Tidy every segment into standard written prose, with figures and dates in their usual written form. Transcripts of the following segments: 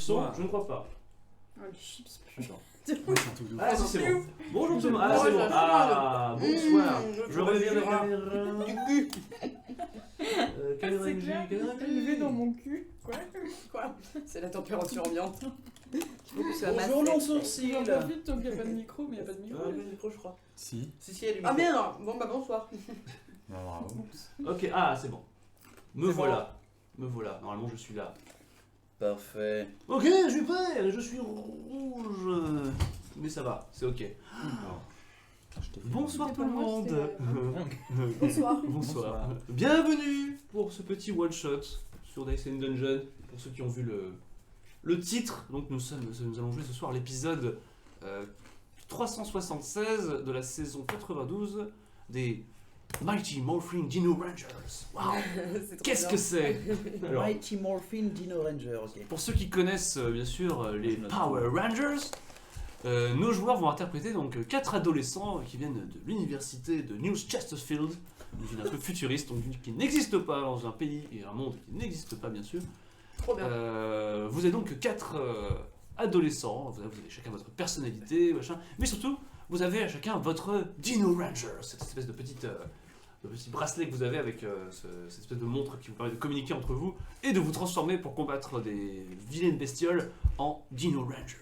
son, Ouais. je ne crois pas. Ah, les chips, putain. Ouais, c'est un truc de Ah si, c'est bon. Bonjour tout le monde. Ah, c'est Ouais, bon. ça Ah, bonsoir. Mmh, Je reviens de la caméra. caméra. Du cul. Caméra C'est NG, clair, caméra élevé dans mon cul. Quoi? Quoi? C'est la température ambiante. Il faut que ce soit Bonjour long massé. sourcil. J'en profite tant qu'il n'y a pas de micro, mais il n'y a pas de micro. Ah, le micro, je crois. Si. Si, il y a du Ah micro. merde. Bon bah bonsoir. Bah, bravo. Ok, ah, c'est bon. Me C'est voilà. Me voilà. Normalement, je suis là. Parfait. Ok, je suis prêt. Je suis rouge. Mais ça va, c'est ok. Bonsoir C'était tout pas le moi, monde. c'était, Bonsoir. Bonsoir. Bienvenue pour ce petit one shot sur Dice and Dungeon. Pour ceux qui ont vu le titre, donc nous allons jouer ce soir l'épisode 376 de la saison 92 des Mighty Morphing Dino Rangers. Waouh. C'est trop Qu'est-ce bien. que c'est? Alors, Mighty Morphin Dino Ranger, ok. pour ceux qui connaissent bien sûr les Je note. Power Rangers, nos joueurs vont interpréter donc 4 adolescents qui viennent de l'université de New Chesterfield, une ville un peu futuriste, donc une ville qui n'existe pas dans un pays et un monde qui n'existe pas bien sûr. Trop bien. Vous êtes donc 4 adolescents, vous avez chacun votre personnalité, machin, mais surtout vous avez chacun votre Dino Ranger, cette espèce de petite le petit bracelet que vous avez avec cette espèce de montre qui vous permet de communiquer entre vous et de vous transformer pour combattre des vilaines bestioles en Dino Rangers.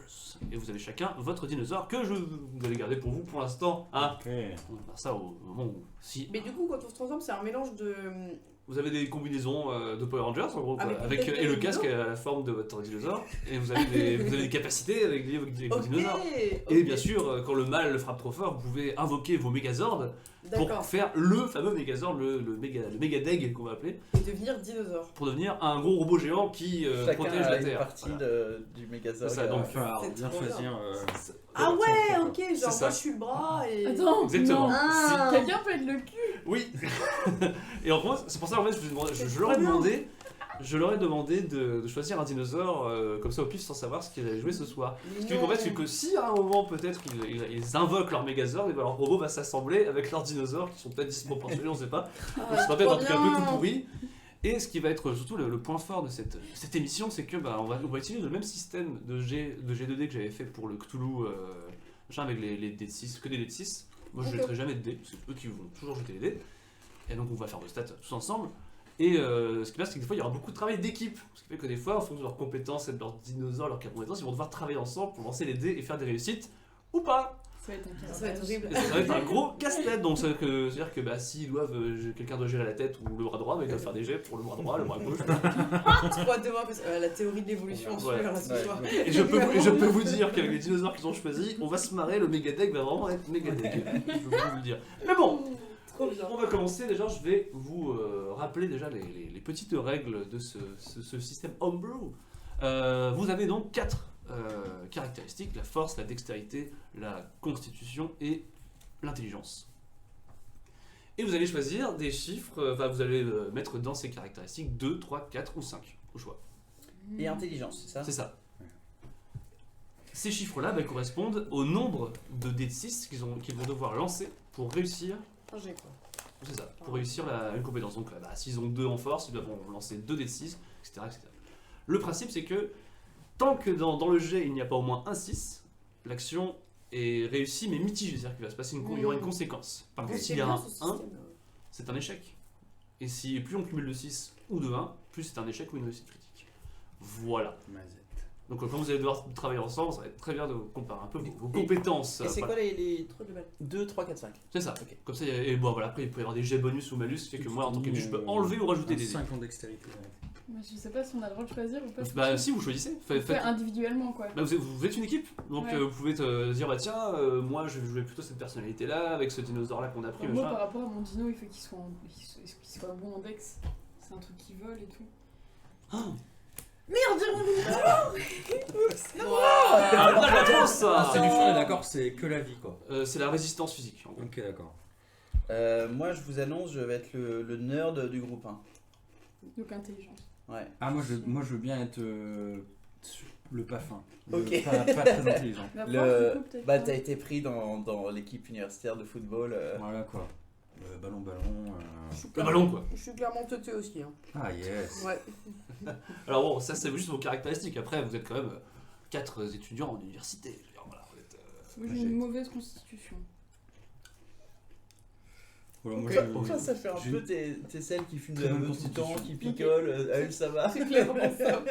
Et vous avez chacun votre dinosaure que vous allez garder pour vous pour l'instant. Hein. Ok. On va faire ça au moment où si Mais du coup, quand on se transforme, c'est un mélange de. vous avez des combinaisons de Power Rangers en gros, Ah, quoi, mais avec peut-être et le des casque dinos. à la forme de votre dinosaure et vous avez des capacités avec vos Ok. dinosaures. Et bien sûr, quand le mal le frappe trop fort, vous pouvez invoquer vos Mégazords pour D'accord. faire le fameux Mégazord, le méga deg qu'on va appeler, Et devenir dinosaure. pour devenir un gros robot géant qui Chacun protège a la une Terre. partie Voilà. du Megazord. C'est ça, donc, Il va falloir C'est bien trop bien. choisir. Ah ouais, ok. Genre C'est ça. moi je suis le bras et. Attends, Exactement. non. Ah. Quelqu'un peut être le cul. Oui. Et en gros, c'est pour ça en fait, je leur ai trop bien. demandé. Je leur ai demandé de choisir un dinosaure comme ça au pif sans savoir ce qu'ils allaient jouer ce soir. Ce qui fait qu'en fait, c'est que si à un moment peut-être ils invoquent leur Mégazord, et ben leur robot va s'assembler avec leurs dinosaures qui sont peut-être disproportionnés, on sait pas. Donc Ah, ça va peut-être trop un truc un peu bien. tout pourri. Et ce qui va être surtout le point fort de cette émission, c'est que on va utiliser le même système de G2D que j'avais fait pour le Cthulhu, machin, avec les dés de 6, que des dés de 6. Moi je ne Ok. jetterai jamais de dés, c'est eux qui vont toujours jeter les dés. Et donc on va faire des stats tous ensemble. Et ce qui passe, c'est que des fois il y aura beaucoup de travail d'équipe. Ce qui fait que des fois, en fonction de leurs compétences et de leurs dinosaures, leurs compétences, ils vont devoir travailler ensemble pour lancer les dés et faire des réussites ou pas. Ça va être un Ça va être horrible. Et ça va être un gros casse-tête. Donc c'est-à-dire que s'ils doivent, quelqu'un doit gérer la tête ou le bras droit, bah, ils doivent faire des jets pour le bras droit, le bras gauche. Trop hâte de voir parce que la théorie de l'évolution Ouais. super là ce Ouais. soir. Et je peux vous dire qu'avec les dinosaures qu'ils ont choisis, on va se marrer, le méga deck va vraiment être méga deck. Je peux vous le dire. Mais bon, Trop bien. on va commencer. Déjà, je vais vous rappeler déjà les petites règles de ce système Homebrew. Vous avez donc 4 caractéristiques, la force, la dextérité, la constitution et l'intelligence. Et vous allez choisir des chiffres, vous allez mettre dans ces caractéristiques 2, 3, 4 ou 5 au choix. Et intelligence, c'est ça? C'est ça. Ces chiffres-là correspondent au nombre de dés de 6 qu'ils vont devoir lancer pour réussir. J'ai quoi. C'est ça, pour réussir une compétence. Donc s'ils ont 2 en force, ils doivent lancer 2 dés de 6, etc., etc. Le principe c'est que tant que dans le jet il n'y a pas au moins un 6, l'action est réussie mais mitigée, c'est-à-dire qu'il va se passer il y aura une conséquence. Par contre, s'il y a un 1, c'est un échec. Et si plus on cumule de 6 ou de 1, plus c'est un échec ou une réussite critique. Voilà. Mazette. Donc quand vous allez devoir travailler ensemble, ça va être très bien de comparer un peu vos compétences. Et c'est voilà. quoi les Trop de balles. 2, 3, 4, 5? C'est ça. Ok. Comme ça, et bon, voilà, après il peut y avoir des jets bonus ou malus, ce qui fait que moi en tant qu'élu, je peux enlever ou rajouter des dés. 5 ans d'extérité. Mais je sais pas si on a le droit de choisir ou pas. Bah si vous choisissez, On fait individuellement quoi. Bah, vous êtes une équipe, donc Ouais. vous pouvez te dire bah tiens, moi je vais jouer plutôt cette personnalité là, avec ce dinosaure là qu'on a pris, Moi machin. par rapport à mon dino, il faut qu'il soit bon en dex. C'est un truc qui vole et tout. Merde, Ah, la réponse, ça Séduction, on est d'accord, c'est que la vie quoi. C'est la résistance physique en gros. Ok, d'accord. Moi, je vous annonce, je vais être le nerd du groupe 1. Donc intelligence. Ouais. Ah, moi je veux bien être le pas fin. Ok. Pas très intelligent. La Le- force, du coup, peut-être. Bah, t'as été pris dans l'équipe universitaire de football. Voilà quoi. Ballon. Le ballon, quoi. Je suis clairement teuté aussi. Hein. Ah yes. Ouais. Alors bon, ça c'est juste vos caractéristiques. Après, vous êtes quand même 4 étudiants en université. Je veux dire, voilà, vous êtes, Moi j'ai une mauvaise constitution. Voilà, moi, Ça fait un j'ai- peu t'es celle qui fume de Très la bonne meuf tout le temps, constitution. qui picole, elle ça va. C'est clairement ça.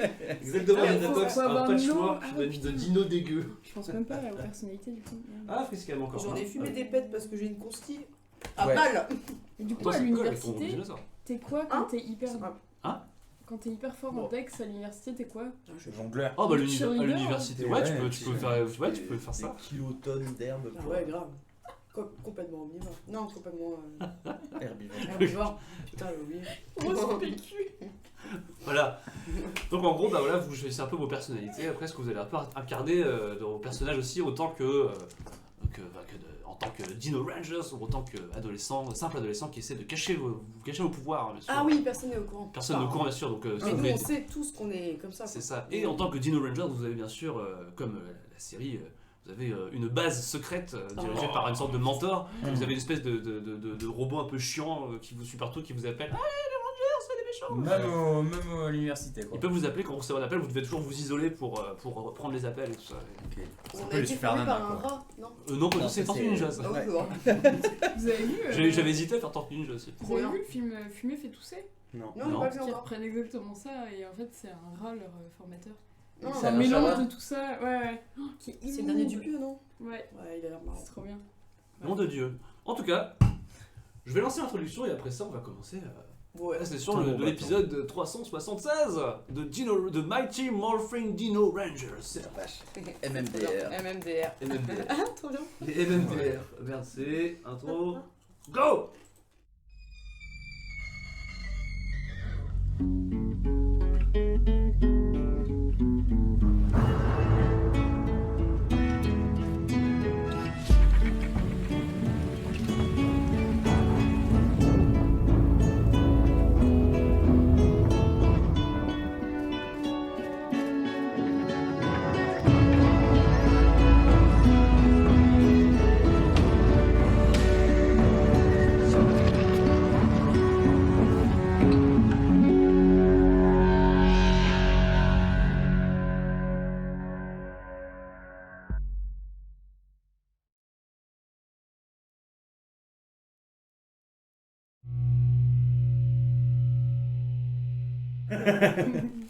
Exactement, Ah, il y a faut- Datox, faut avoir un le patchwork nom. Ah, de putain. dino dégueu. Je pense même pas aux personnalités du coup. Merde. Ah, friscalement encore. J'en ai fumé Ah. des pètes parce que j'ai une consti à Ouais. balle. Et du coup Toi, à c'est cool avec ton l'université, dinosaure. t'es quoi quand Hein t'es hyper. Hein Quand t'es hyper fort en Dex à l'université, t'es quoi? Jongleur. Oh bah à Cheerleader, l'université, hein. ouais, Ouais, tu peux faire, ouais, tu peux faire Des ça. kilotonnes d'herbe Ah pour ouais, grave. Complètement omnivore. Non, complètement herbivore. herbivore. Putain, j'ai oublié. Gros PQ. Voilà. Donc en gros, bah voilà, vous choisissez un peu vos personnalités. Après, ce que vous allez un peu incarner dans vos personnages aussi, autant en tant que Dino Rangers, ou autant qu'adolescent, simple adolescent qui essaie de cacher vos pouvoirs, hein, bien sûr. Ah oui, personne n'est au courant. Personne ne Enfin, courant, bien sûr. Donc, si Mais vous nous, voulez- on sait tous qu'on est comme ça. c'est ça. Et en tant que Dino Rangers, vous avez bien sûr, comme la série, vous avez une base secrète dirigée Oh. par une sorte de mentor. Vous avez une espèce de robot un peu chiant qui vous suit partout, qui vous appelle. Ah, les Rangers, c'est des méchants. Même à l'université quoi. Il peut vous appeler quand vous recevez un appel, vous devez toujours vous isoler pour prendre les appels et tout ça. Ok. On C'est un a peu les été super formé par nanas un quoi. rat, non Non, pas Non, du tout, c'est ça, Tortue c'est- Ninja ça. Ah oui, Ouais. c'est vrai. Vous avez vu J'avais hésité à faire Tortue Ninja aussi. Vous avez vu le film Fumer fait tousser? Non. Non, Non. j'ai pas vu Qui encore. reprennent exactement ça et en fait c'est un rat leur formateur. Non, Ça Un a l'air mélange sympa. de tout ça, ouais. Oh, qui est c'est le immonde. dernier du pieu, non Ouais, Ouais, il a l'air marrant. c'est trop bien. Nom de Dieu. En tout cas, je vais lancer l'introduction et après ça on va commencer Ouais. la session Putain, de bon, l'épisode 376 de Mighty Morphing Dino Rangers. C'est la vache. MMDR. MMDR. MMDR. Ah, trop bien. Les MMDR. Merde, c'est intro. Go!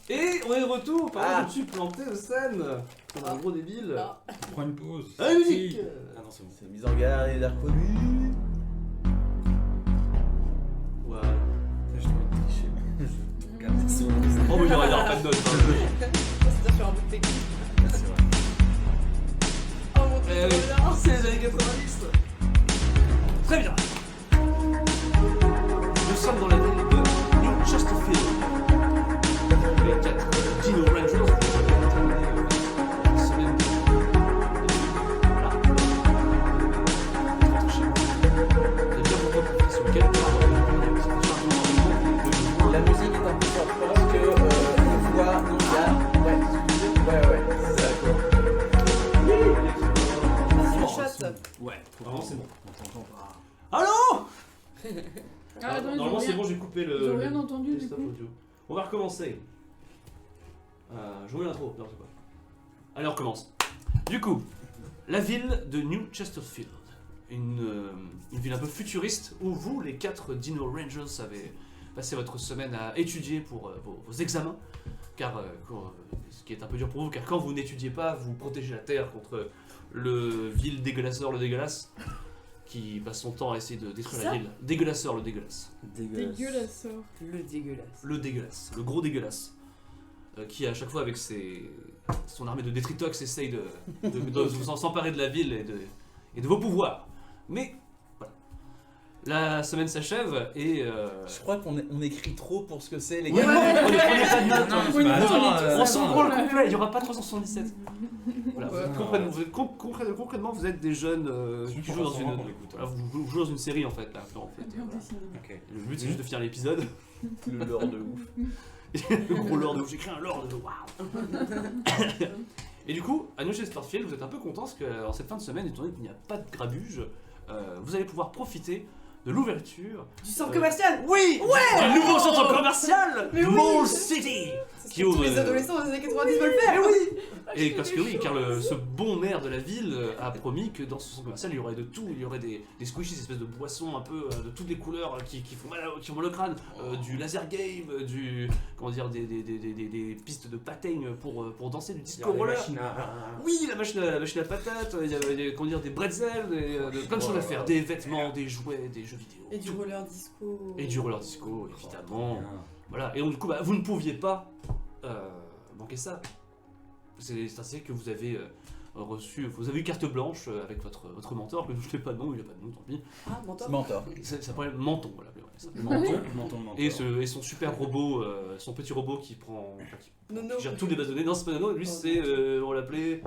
Et on est de retour. Pardon, Ah. je me suis planté de scène. Comme un gros débile. Ah. Prends une pause. Ah, musique. Ah non c'est bon. C'est mise en garde et l'air connu. Voilà. Je dois tricher. Regarde, c'est bon. Oh, mais il y aura pas de notes. hein. Ça fait un bout de technique. C'est vrai. Oh mon Eh oui, dieu, là. c'est les années 90. Très bien. Nous sommes dans la ville de New Chesterfield. Les 4 Dino Rangers. Une semaine de- Voilà. Vous avez bien compris pourquoi ce week-end, c'était sur un tournoi La musique est un peu forte. Je pense que on voit. Non, il y a. Ouais. C'est le chat. Ouais, vraiment c'est bon. On t'entend pas. Allô? Ah, attends, ils ont Normalement c'est rien- bon, j'ai coupé le. ils ont rien entendu, le du stop coup. audio. On va recommencer. Je remets l'intro, n'importe quoi. Allez, on recommence. Du coup, la ville de New Chesterfield. Une ville un peu futuriste où vous, les 4 Dino Rangers, avez passé votre semaine à étudier pour vos examens. Car, ce qui est un peu dur pour vous, car quand vous n'étudiez pas, vous protégez la Terre contre le vil dégueulasseur, le dégueulasse, qui passe son temps à essayer de détruire la Ça ville. Dégueulasseur, le dégueulasse. Dégueulasse. ça. Le dégueulasse. Le dégueulasse, le gros dégueulasse, qui à chaque fois avec son armée de détritox essaye de s'emparer de la ville et de vos pouvoirs. Mais voilà, la semaine s'achève et Je crois qu'on écrit trop pour ce que c'est, les Ouais, gars. prenez pas de notes, Non, hein. mais attends, On s'en branle Ouais. complet, il n'y aura pas 377. Voilà, Ouais. concrètement, vous êtes des jeunes qui jouent dans une. qu'on écoute, Voilà, vous jouez dans une série en fait. Là, en fait, Bien voilà. dessiné. Ok. Le but c'est juste de finir l'épisode. Le lore de ouf. Le gros lord de ouf, j'ai créé un lord de waouh. Et du coup, à New Chesterfield, vous êtes un peu content parce que en cette fin de semaine, étant donné qu'il n'y a pas de grabuge, vous allez pouvoir profiter de l'ouverture Du centre commercial. du nouveau centre commercial Mais oui. Mall City. C'est ce Qui que tous ouvre, les adolescents des années 90 veulent Eh faire. oui. Et parce que oui, car ce bon maire de la ville a promis que dans ce centre commercial il y aurait de tout, il y aurait des squishies, des espèces de boissons un peu de toutes les couleurs qui font qui ont mal au crâne, du laser game, comment dire, des pistes de patin pour danser, du disco roller. Oui, la machine à patates, il y a comment dire, des bretzels, plein de choses à faire, des vêtements, des jouets, des jeux vidéo. Et du roller disco. Et du roller disco, évidemment. Voilà, et donc du coup, vous ne pouviez pas manquer ça. C'est ainsi que vous avez reçu, vous avez eu carte blanche avec votre mentor, que je ne sais pas de nom, il n'a pas de nom, tant pis. Ah, mentor. Mentor. Ça s'appelle Menton, voilà. Ça. Menton. Et son super robot, son petit robot qui prend, Nono. qui gère tous les bases de données. Non, c'est pas Nono, lui c'est, on va l'appeler,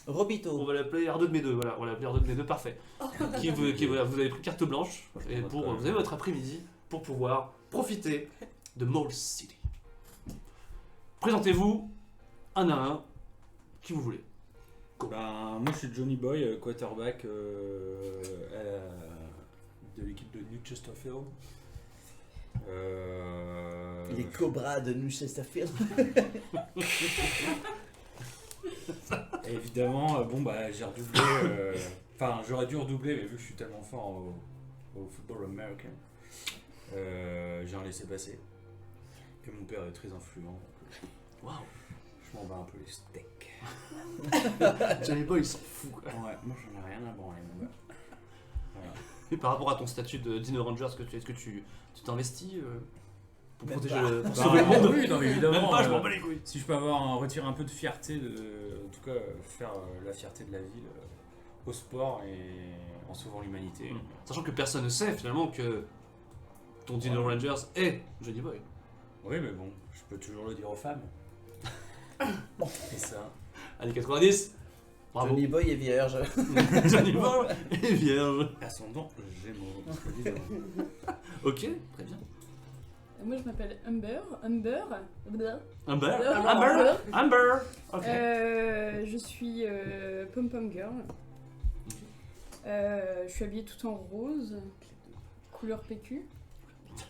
Robito. on va l'appeler R2 de mes deux, voilà, on va l'appeler R2 de mes deux, parfait. Voilà, vous avez pris carte blanche, et vous avez votre après-midi pour pouvoir profiter de Mall City. Présentez-vous un à un, qui vous voulez. Ben, moi je suis Johnny Boy, quarterback de l'équipe de New Chesterfield. Les Cobras de New Chesterfield. Et évidemment, j'ai redoublé. Enfin, j'aurais dû redoubler, mais vu que je suis tellement fort au football américain, j'ai un laissé-passer. Et mon père est très influent. Waouh. Je m'en bats un peu les steaks. Johnny Boy, il s'en fout. Quoi. Ouais, moi j'en ai rien à branler, mon gars. Voilà. Et par rapport à ton statut de Dino Ranger, est-ce que tu t'investis pour Même protéger pas. le, pour Bah, sauver le monde? oui, non, mais évidemment. Même pas, je m'en bats les couilles. Si je peux retirer un peu de fierté, en tout cas faire la fierté de la ville au sport et en sauvant l'humanité. Sachant que personne ne sait finalement que ton Dino Rangers est Johnny Boy. Oui, mais bon, je peux toujours le dire aux femmes. Et ça. Années 90, bravo. Johnny Boy est vierge. Johnny Boy est vierge. Ascendant Gémeaux. évidemment. Ok, très bien. Moi je m'appelle Amber. Amber Amber. Amber Ok. Je suis pom-pom girl. Je suis habillée tout en rose, couleur PQ.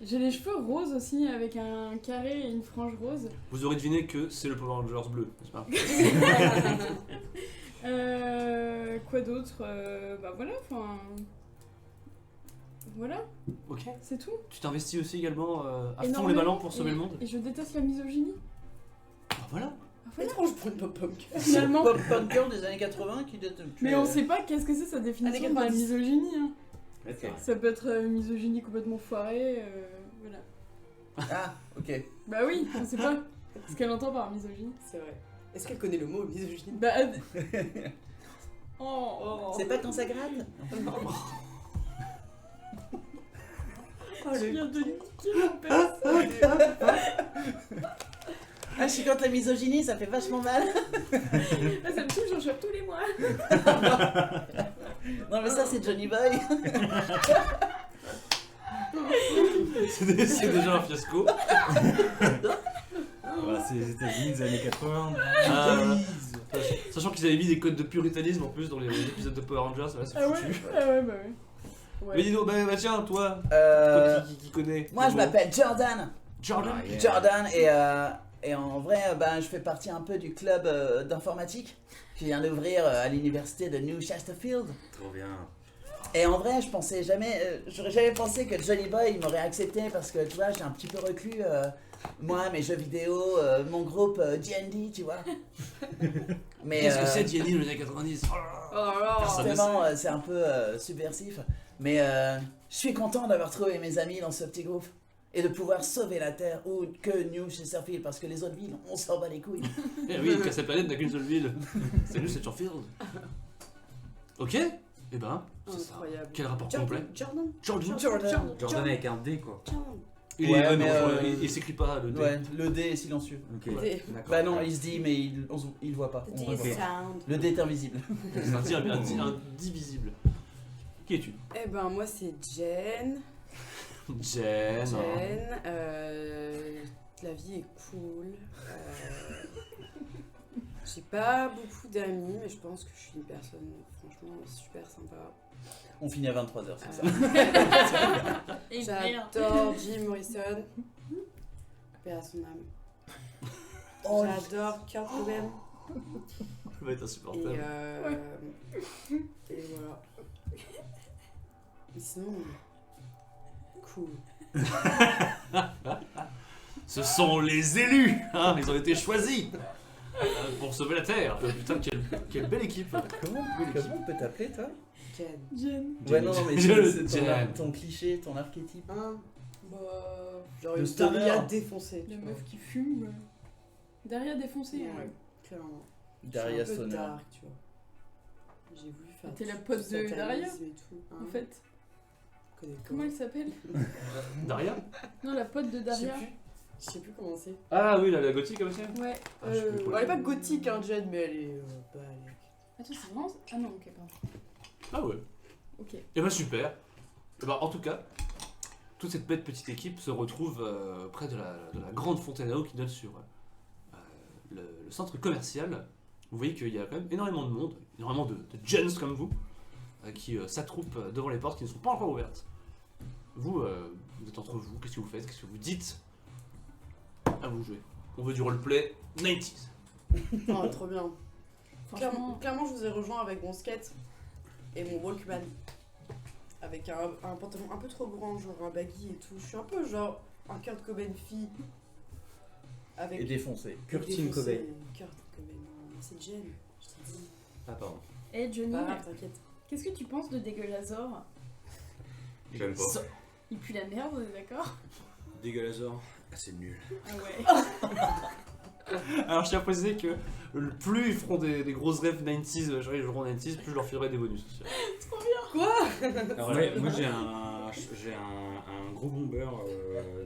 J'ai les cheveux roses aussi, avec un carré et une frange rose. Vous aurez deviné que c'est le Power Rangers bleu, n'est-ce pas? Quoi d'autre Bah voilà, enfin... Voilà, Ok. c'est tout. Tu t'investis aussi également à fond Énormément, les ballons pour sauver le monde? Et je déteste la misogynie. Ah voilà. Ah, voilà. Étrange pour une pop-punk. Finalement. Pop punker des années 80 qui date. Mais on sait pas qu'est-ce que c'est sa définition Années de la 90. misogynie. Hein. Ok. Ça peut être une misogynie complètement foirée, voilà. Ah, ok. Bah oui, on sait pas ce qu'elle entend par misogynie. C'est vrai. Est-ce qu'elle connaît le mot misogynie? Bah... Oh. C'est pas quand ça gratte? Oh, je viens de niquer mon père. Ah, je suis contre la misogynie, ça fait vachement mal. Ah, ça me touche, j'en chope tous les mois. Non, mais ça, c'est Johnny Boy. C'est déjà un fiasco. Voilà, c'est les États-Unis des années 80. Sachant qu'ils avaient mis des codes de puritanisme en plus dans les épisodes de Power Rangers, ça va, c'est Ah ouais, foutu. ah ouais, bah ouais. Mais dis donc, bah tiens, toi, qui connais Moi, le je mot m'appelle Jordan. Jordan. Ah, yeah. Jordan, et en vrai, je fais partie un peu du club d'informatique qui vient d'ouvrir à l'université de New Chesterfield. Trop bien. Et en vrai, j'aurais jamais pensé que Johnny Boy il m'aurait accepté parce que tu vois, j'ai un petit peu reclus. Moi, mes jeux vidéo, mon groupe D&D, tu vois. Mais Qu'est-ce que c'est D&D dans les années 90? Oh là là. Oh là là. Personne ne justement, c'est un peu subversif. Mais je suis content d'avoir trouvé mes amis dans ce petit groupe et de pouvoir sauver la Terre ou que New Chesterfield parce que les autres villes, on s'en bat les couilles. Eh oui, que cette planète n'a qu'une seule ville. C'est nous, c'est Chesterfield. Ok. Eh ben, c'est ça. Incroyable. Quel rapport complet? Jordan. Jordan. Jordan avec un D quoi. Il Ouais, est, ouais, mais, non, il s'écrit pas le D. Ouais, le D est silencieux. Ok. D. D'accord. Bah non, il se dit, mais il le voit pas. On le voit pas. Sound. Le D est invisible. C'est un divisible. Qui es-tu? Eh ben moi c'est Jen. Jen. Jen. La vie est cool. J'ai pas beaucoup d'amis, mais je pense que je suis une personne franchement super sympa. On finit à 23h, c'est ça. Et merde. J'adore Jim Morrison. Paix à son âme. Oh, J'adore Kurt Cobain. Ça va être Et, insupportable. et voilà. Et sinon, cool. Ce sont les élus, hein, ils ont été choisis pour sauver la Terre. Putain, quelle belle équipe. Comment on peut t'appeler, toi? Ken. Jen. Ouais, non, mais Jen. c'est ton cliché, ton archétype. Hein bah, genre Le une stoner. story à défoncer. La tu meuf qui fume. Derrière défoncé. vois. hein. Ouais, clairement. Daria Je suis un peu Stoner. dark, tu vois. J'ai voulu faire. T'es la tout pote de satanisme Daria, et tout, hein. En fait. Je connais Comment elle s'appelle? Daria? Non, la pote de Je sais Daria. plus. Je sais plus comment c'est. Ah oui, la gothique aussi. Ouais. Ah, je sais plus trop. Bon, elle est pas gothique, hein, Jen, mais elle est. Attends, c'est vraiment. Ah non, ok, pardon. Ah ouais. Ok. Et bah super. Et bah en tout cas, toute cette belle petite équipe se retrouve près de la grande fontaine à eau qui donne sur le centre commercial. Vous voyez qu'il y a quand même énormément de monde, énormément de gens comme vous, qui s'attroupent devant les portes qui ne sont pas encore ouvertes. Vous, vous êtes entre vous, qu'est-ce que vous faites, qu'est-ce que vous dites? À vous de jouer. On veut du roleplay 90s. Oh, trop bien. Franchement. Clairement, je vous ai rejoint avec mon skate et mon Walkman. Avec un pantalon un peu trop grand, genre un baggy et tout. Je suis un peu genre un Kurt Cobain fille. Avec Et défoncé. Kurtine défoncé. Cobain. Kurt Cobain, non, c'est Jen, je t'ai dit. Ah, pardon. Eh Johnny, Pas grave, t'inquiète. qu'est-ce que tu penses de Dégueulasseur? J'aime pas. Ça- Il pue la merde, on est d'accord? Dégueulasseur. Ah, c'est nul. Ah ouais. Alors je tiens à préciser que plus ils feront des grosses rêves 90s, genre ils joueront 90s, plus je leur filerai des bonus. Alors, ouais, moi j'ai un gros bomber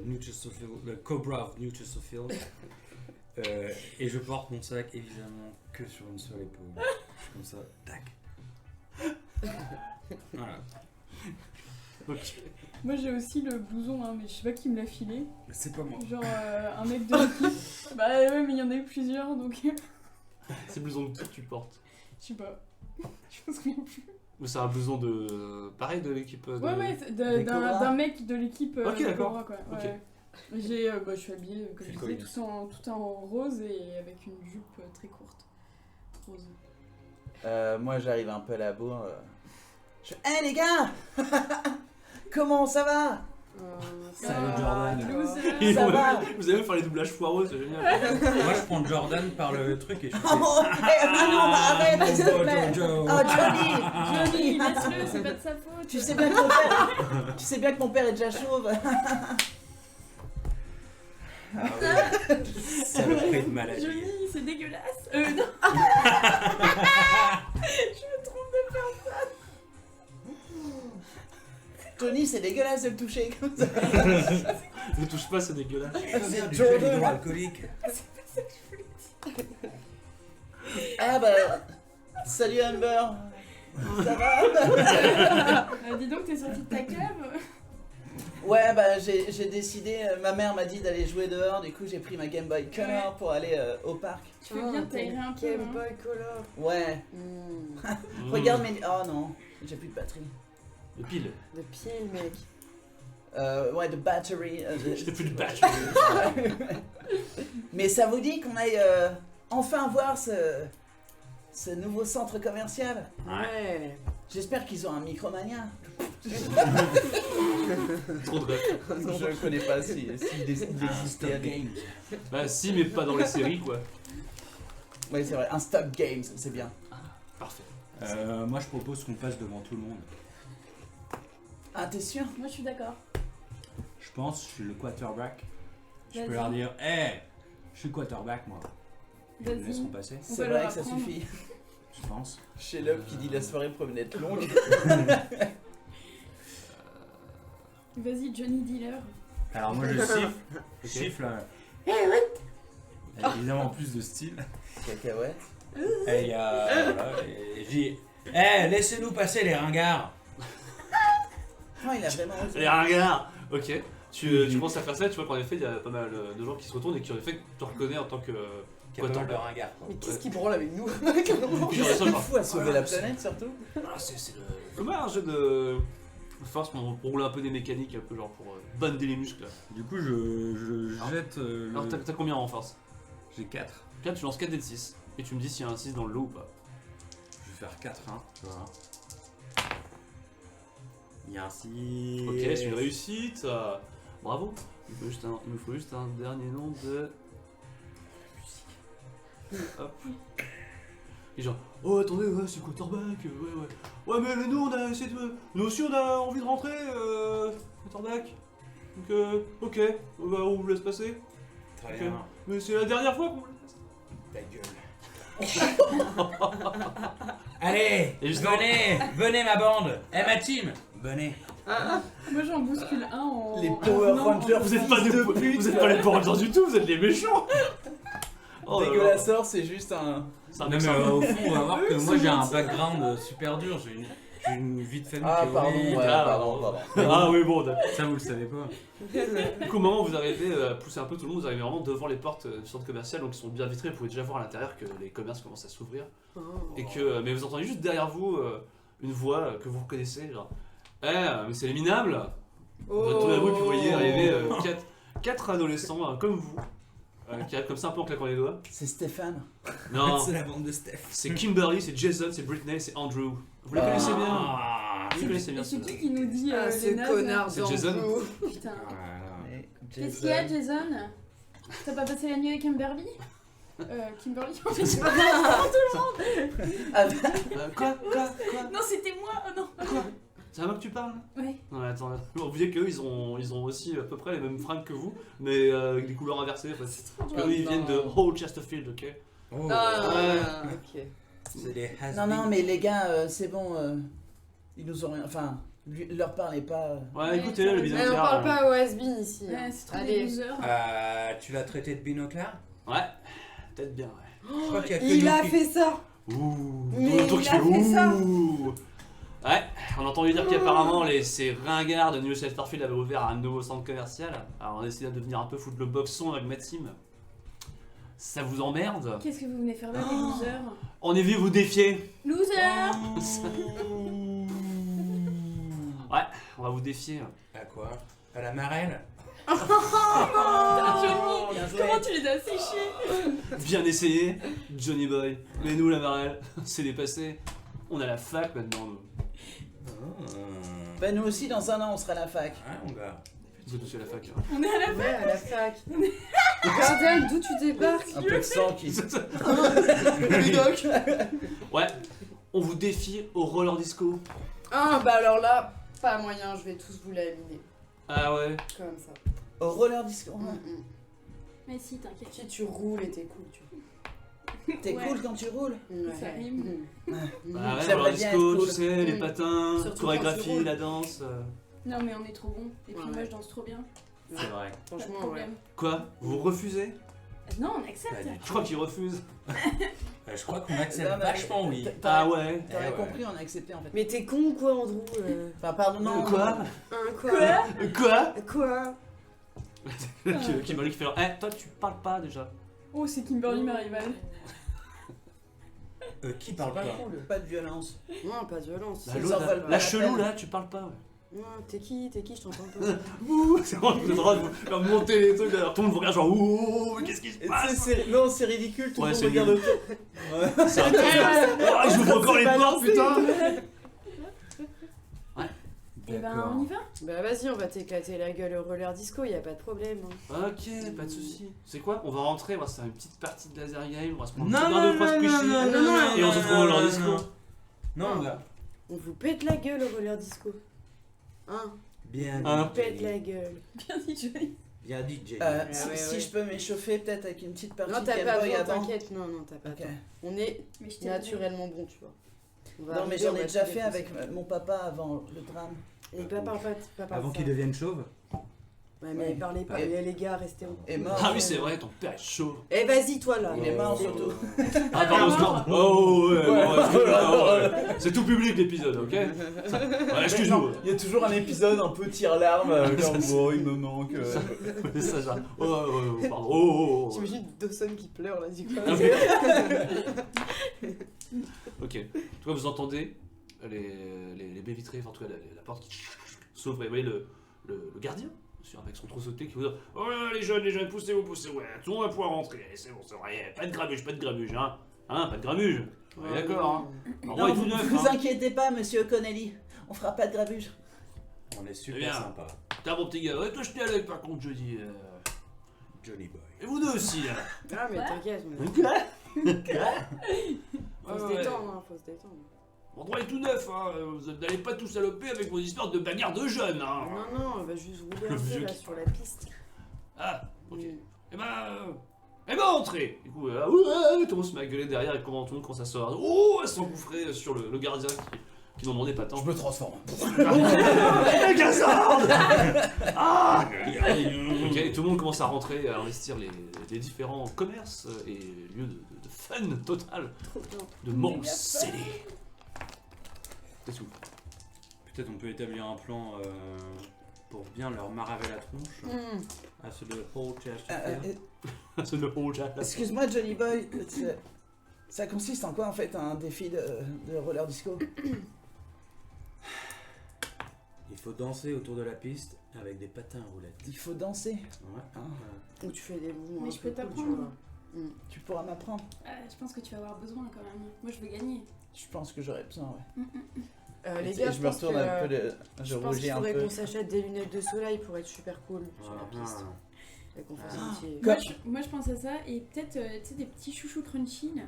New Chesterfield, le Cobra of New Chesterfield. Et je porte mon sac évidemment que sur une seule épaule. Comme ça, tac. Voilà. Ok. Moi j'ai aussi le blouson, hein, mais je sais pas qui me l'a filé. Mais c'est pas moi. Genre un mec de l'équipe. Bah ouais, mais il y en a eu plusieurs donc. C'est le blouson que tu portes. Je sais pas. Je pense que plus. Ou c'est un blouson de. Pareil de l'équipe de... Ouais, c'est Des Cobras. d'un mec de l'équipe. Ok, de d'accord. Cobra, quoi. Ok. Ouais. Je suis habillée, comme je Phil disais, Collins. tout en rose et avec une jupe très courte. Rose. Moi, j'arrive un peu à la bourre. Hey les gars Comment ça va? Salut, Jordan. Loser. Ça va? Vous avez même faire les doublages foireux, c'est génial. Moi je prends Jordan par le truc et je fais. Oh, ok, ah non, bah arrête, s'il te plaît. Jojo. Oh, Johnny Johnny, laisse-le, c'est pas de sa faute. Tu sais bien que mon père est déjà chauve. Saloperie de maladie. Johnny, c'est dégueulasse. Non. Je me trompe de personne. Johnny, c'est dégueulasse de le toucher comme ça. Ne touche pas, c'est dégueulasse. Du Jordan. jeu alcoolique. Ah bah, salut Amber. Ça va? Dis donc, t'es sorti de ta cave. Ouais, bah j'ai décidé, ma mère m'a dit d'aller jouer dehors, du coup j'ai pris ma Game Boy Color pour aller au parc. Tu fais bien de t'aérer un peu. Game hein. Boy Color. Ouais, Mmh. regarde mes... Oh non, j'ai plus de batterie. De pile. De pile, mec. Ouais, de battery. J'ai plus de batch. Mais ça vous dit qu'on aille enfin voir ce nouveau centre commercial? Ouais. J'espère qu'ils ont un Micromania. Trop de rêves. Je ne connais pas s'il existait. à des- Bah si, mais pas dans les séries, quoi. Ouais, c'est vrai, un Stock Games, c'est bien. Parfait. Moi je propose qu'on passe devant tout le monde. Ah, t'es sûr? Moi, je suis d'accord. Je pense, je suis le quarterback. Je peux Vas-y. leur dire, hey, je suis quarterback moi. Ils me Vas-y. laisseront passer, On C'est va vrai leur que ça apprendre. suffit. je pense. Chez l'homme qui dit la soirée promenait être longue. Vas-y, Johnny Dealer. Alors moi je siffle, je siffle. Évidemment plus de style. Cacahuète. Et il y a. Voilà, et je dis, hey, laissez-nous passer les ringards. Oh, il a vraiment osé. Allez, regarde. Ok. Tu penses à faire ça, tu vois qu'en effet, il y a pas mal de gens qui se retournent et qui en effet te reconnaissent en tant que Qui a pas mal de quarterback. ringards. Quoi. Mais qu'est-ce qui branle avec nous? Et puis, genre, C'est genre, fou à sauver la planète surtout. ah, c'est Fais-moi un jeu de force pour rouler un peu des mécaniques, un peu genre pour bander les muscles. Du coup, je jette. Alors t'as combien en force? J'ai 4. Là tu lances 4 d 6 et tu me dis s'il y a un 6 dans le lot ou pas. Je vais faire 4, hein. Voilà. Il y a un 6. Ok, c'est une réussite. Bravo. Il me faut juste un dernier nom de. Hop. Et genre, oh attendez, ouais, c'est quarterback, ouais. Ouais, mais nous on a essayé de. Nous aussi on a envie de rentrer, quarterback. Donc, ok, bah, on vous laisse passer. Très Ok. bien. Mais c'est la dernière fois qu'on vous laisse passer. Ta gueule. Allez, Et justement- venez ma bande. Eh ma team, venez. Moi j'en bouscule un en. Les Power non, Rangers. Vous êtes pas Fils des de pute. vous êtes pas les Power Rangers du tout, vous êtes les méchants. Oh là là. Dégueulasseur, c'est juste un. C'est un Non mec mais sympa. au fond, on va voir que Oui, moi c'est j'ai un gentil. background super dur. J'ai une vie de famille Ah, qui est pardon, horrible. ouais, Ah, pardon. Ah oui, bon, d'accord. Ça vous le savez pas. Du coup, au moment où vous arrivez à pousser un peu tout le monde, vous arrivez vraiment devant les portes du centre commercial, donc ils sont bien vitrées, vous pouvez déjà voir à l'intérieur que les commerces commencent à s'ouvrir. Oh. Et que, mais vous entendez juste derrière vous une voix que vous reconnaissez, genre mais c'est les minables. Vous retournez à vous et puis vous voyez arriver quatre adolescents comme vous, qui arrivent comme ça un peu en claquant les doigts. C'est Stéphane. Non, C'est la bande de Steph. c'est Kimberly, c'est Jason, c'est Britney, c'est Andrew. Vous les connaissez bien. Ah, Vous les connaissez Et bien. c'est ceux-là. qui nous dit Ah, les ce nazes, connard C'est Jason. d'Andrew. Putain. voilà. Qu'est-ce qu'il y a, Jason? T'as pas passé la nuit avec Kimberly? Kimberly? En fait, c'est pas Ah, bah, Quoi Non, c'était moi! Oh non! C'est à moi que tu parles? Ouais. Non, mais attends, vous voyez qu'eux ils ont aussi à peu près les mêmes fringues que vous, mais avec des couleurs inversées en fait. Parce qu'eux ils viennent de Old Chesterfield, ok? Oh, Ah, ok. c'est des has non, non, mais les gars, c'est bon. Ils nous ont rien. Enfin, leur parlez pas. Ouais, Ouais, écoutez-le, le mais Mais bidon on clair, parle pas au has-been ici. hein. Ouais, c'est trop des Allez. losers. Tu l'as traité de binoclard? Ouais, peut-être bien, ouais. Je crois qu'il y a que Il nous a qui- fait ça. Ouh, Mais le tour il qui a fait fait ça. ouh. Ouais, on a entendu dire qu'apparemment ces ringards de New Chesterfield avaient ouvert un nouveau centre commercial. Alors on a décidé de venir un peu foutre le boxon avec Maxime. Ça vous emmerde? Qu'est-ce que vous venez faire là, les losers? On est venu vous défier. Loser! Ouais, on va vous défier. À quoi? À la marelle? Johnny! bien joué. Comment tu les as séchés? Bien essayé, Johnny Boy. Mais nous, la marelle, c'est dépassé. On a la fac maintenant. Nous. Bah, nous aussi, dans un an, on sera à la fac. Ouais, on va. Vous êtes aussi à la fac. Hein. On est à la Ouais, à la fac. Gardien, d'où tu débarques? Un peu de sang qui. Ouais, on vous défie au roller disco. Ah, bah alors là, pas moyen, je vais tous vous laminer. Ah ouais. Comme ça. Au roller disco. Mais si, t'inquiète. Si tu roules et t'es cool, tu T'es Ouais. cool quand tu roules. vois. Ça rime. Bah ouais, J'aimerais roller bien disco, être cool. tu sais, les Mm. patins, Surtout quand tu chorégraphie, roules. la danse. Non, mais on est trop bons. Et puis Ouais. moi, je danse trop bien. C'est vrai. Pas de Franchement, ouais. problème. Quoi? Vous refusez? Non, on accepte. Pas du Je crois qu'ils refusent. Je crois qu'on accepte Non, mais- vachement, oui. Ah ouais. T'aurais Eh ouais. compris, on a accepté en fait. Mais t'es con ou quoi, Andrew? Enfin, pardon, non. Quoi? Quoi? Quoi? Quoi? Kimberly qui fait genre, toi tu parles pas déjà. Oh, c'est Kimberly ma rivale. Qui parle pas? Pas de violence. Non, pas de violence. Bah, C'est l'autre, sans vol- la chelou là, tu parles pas. Ouais. Non, t'es qui? Je t'entends pas. Ouh, c'est vraiment le droit de vous faire monter les trucs, alors tout le monde vous regarde genre ouh, mais qu'est-ce qui se passe? Non, c'est ridicule, tout Ouais, le monde c'est regarde nul. autour. C'est un oh, j'ouvre encore les portes, putain! Et ben, on y va? Bah vas-y, on va t'éclater la gueule au roller disco, y a pas de problème. hein. Ok, pas de soucis. C'est quoi? On va rentrer, on va se faire une petite partie de laser game, on va se prendre Non, un petit non, bain de phrase non, squishy, non, non, non, et on se retrouve dans leur disco. Non, gars. On vous pète la gueule au roller disco. Hein? Bien Hein? dit. Pète la gueule. Bien dit, Johnny. Bien dit, Jay. ouais, Si ouais. je peux m'échauffer peut-être avec une petite partie Non, de t'as Game pas Boy besoin, avant. t'inquiète. Non, t'as pas Ok. besoin. On est Mais je t'ai naturellement bon, tu vois. On va Non, mais arriver, j'en on ai va déjà tout fait avec défoncer. mon papa avant le drame. Et papa, papa. Avant qu'il devienne chauve. Ouais, mais Ouais. parlez pas. Et- Et les gars, restez en Et mort. Ah oui, c'est vrai, ton père est chaud. Eh, vas-y, toi là. Il est mort, C'est surtout. bon. Ah, pardon, oh ouais, c'est tout public l'épisode, ok? Ouais, excuse-nous. Il y a toujours un épisode un peu tire-larme, genre oh, il me manque. C'est ça, genre, pardon, oh. J'imagine Dawson qui pleure là, du coup. Ok, toi vous entendez les baies vitrées, enfin en tout cas la porte qui s'ouvre et vous voyez le gardien, monsieur, avec son trousseau de thé qui vous dit « Oh là, les jeunes, poussez-vous, ouais, tout le monde va pouvoir rentrer, allez, c'est bon, pas de grabuge, hein, pas de grabuge, ouais, d'accord, hein. Non, Est vous, tout neuf, vous hein. inquiétez pas, monsieur Connelly. On fera pas de grabuge. On est Eh super bien. sympa. T'as mon petit gars, ouais, toi je t'ai avec par contre jeudi, Johnny Boy. et vous deux aussi, là. Ah, mais t'inquiète, on est- faut se Ouais, ouais. détendre, hein, faut se détendre. L'endroit est tout neuf, hein. Vous n'allez pas tout saloper avec vos histoires de bagarres de jeunes, hein. Non, on va juste rouler Le un peu vieux là qui sur la piste. Ah, ok. Mm. Eh ben, entrez. Du coup, tout le monde se met à gueuler derrière et comment tout le monde commence à sortir. Oh, à s'engouffrer sur le gardien qui n'en demandait pas tant. Je me transforme. Le gazard. Ah. Ok, et tout le monde commence à rentrer, à investir les différents commerces et lieux de fun total Trop bien. de Mont City. C'est tout. Peut-être on peut établir un plan pour bien leur maraver la tronche à ceux de Old Chesterfield. C'est le haut chat. Excuse-moi, Johnny Boy. Ça consiste en quoi en fait un défi de roller disco? Il faut danser autour de la piste avec des patins à roulettes. Il faut danser. Ouais. Ah. Ou tu fais des mouvements. Mais un je peu peux cool, t'apprendre. tu vois. Tu pourras m'apprendre. Je pense que tu vas avoir besoin quand même. Moi, je veux gagner. Je pense que j'aurais besoin, ouais. Les Et gars, je me retourne un peu, je je pense rougis qu'il un faudrait peu. qu'on s'achète des lunettes de soleil pour être super cool sur la Ah, piste. Et qu'on fasse Ah. un petit... Quoi Moi, je pense à ça et peut-être tu sais, des petits chouchous crunchy là.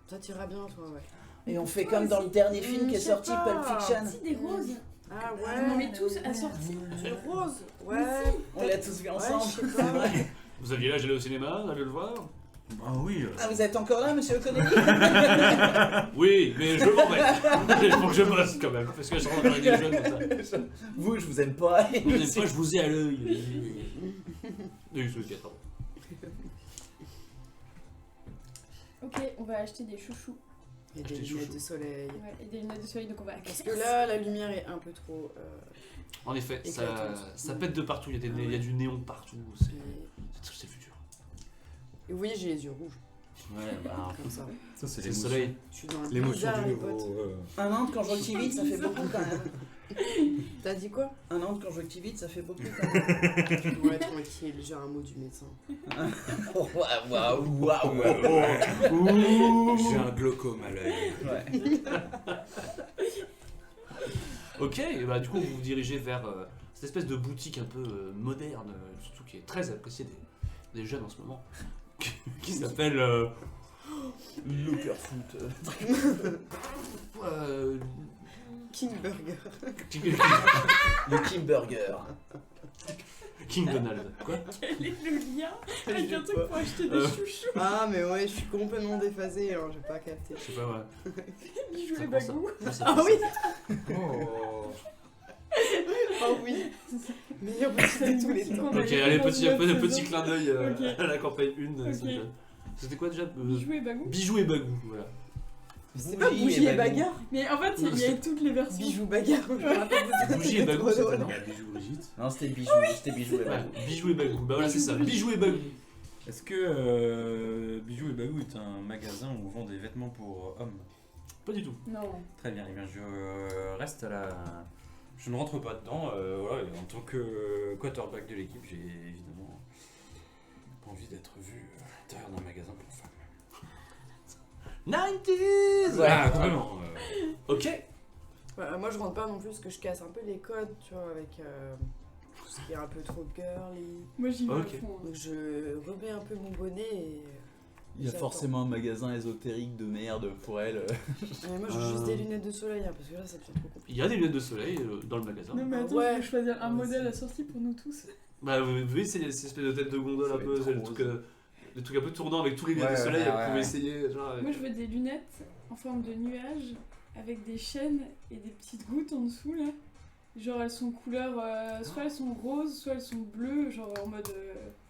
Ça t'ira bien, toi, ouais. Et on fait comme dans le dernier film qui est je sais sorti, pas. Pulp Fiction. Si, des roses. Ah On en met tous assortis. C'est rose. Mais Ouais. On l'a tous vu ensemble. je sais pas. Vous aviez l'âge d'aller au cinéma, d'aller le voir? Ah oui. Ah, vous êtes encore là, monsieur Connelly? Oui, mais je m'en vais. Il faut que je bosse quand même, parce que je rentre avec des jeunes comme ça. Vous, je vous aime pas. Vous n'aimez pas, je vous ai à l'œil. Oui, c'est le 4 ans. Ok, on va acheter des chouchous. Et des Acheter des lunettes chouchous. de soleil. Ouais, et des lunettes de soleil, donc on va à Parce que là, la lumière est un peu trop... En effet, Éclatante. ça pète de partout, il y a Ah il y a ouais. du néon partout, et... c'est le futur. et vous voyez, j'ai les yeux rouges, Ouais, bah, comme ça. ça c'est C'est le soleil. Je suis dans un L'émotion blizzard, du les potes. nouveau. Un an de conjonctivite, ça fait beaucoup quand même. T'as dit quoi? Un an de conjonctivite, ça fait beaucoup quand même. Ouais, tranquille, j'ai un mot du médecin. Oh, waouh, waouh, waouh. Oh. J'ai un glaucome à l'œil. Ouais. Ok, et bah du coup vous vous dirigez vers cette espèce de boutique un peu moderne, surtout qui est très appréciée des jeunes en ce moment, qui s'appelle Looker Foot. King Burger. Le Kim Burger. King Donald. Quoi? Quel est le lien avec un truc pour acheter des Euh. chouchous? Ah, mais ouais, je suis complètement déphasée, alors j'ai pas capté. Je sais pas, ouais. Bijoux Ça et prend ça. bagou. Ah oui. Oh. Oh oui. Meilleur petit de tous les temps. Ok, allez, petit clin d'œil Ok. à la campagne 1. Ok. C'était quoi déjà Bijoux et bagou. Bijoux et bagou, voilà. C'est pas bougie et bagarre? Mais en fait, il y a toutes les versions. Bijou bagarre. Je me rappelle de ça. Bougie et bagou, c'est pas non. Il y a Bijou Brigitte. Non, c'était Bijou, c'était Bijou et Ouais, Bagou. Bijoux et bagou, bah voilà, c'est ça, bijoux et bagou. Est-ce que Bijou et Bagou est un magasin où on vend des vêtements pour hommes? Pas du tout. Non. Très bien, eh bien je reste à la... Je ne rentre pas dedans. Voilà, et en tant que quarterback de l'équipe, j'ai évidemment pas envie d'être vu à l'intérieur d'un magasin pour femmes. 90s Ouais. Ah, complètement. Ok. Ouais, moi je rentre pas non plus parce que je casse un peu les codes, tu vois, avec tout ce qui est un peu trop girly. Moi, j'y vais Ok. à fond. Donc je remets un peu mon bonnet et. Il y a j'attends. forcément un magasin ésotérique de merde pour elle. Mais moi je veux juste des lunettes de soleil hein, parce que là ça devient trop compliqué. Il y a des lunettes de soleil dans le magasin. Non, mais Ah attends, ouais. je vais choisir un Vas-y. modèle assorti pour nous tous. Bah vous voyez, c'est cette espèce de tête de gondole Ça un va peu, être c'est le rose. truc, le truc un peu tournant avec tous les lunettes Ouais, de soleil, ouais, vous ouais, pouvez ouais. essayer. Genre, avec- Moi, je veux des lunettes en forme de nuage avec des chaînes et des petites gouttes en dessous là. Genre, elles sont couleur. Soit elles sont roses, soit elles sont bleues, genre en mode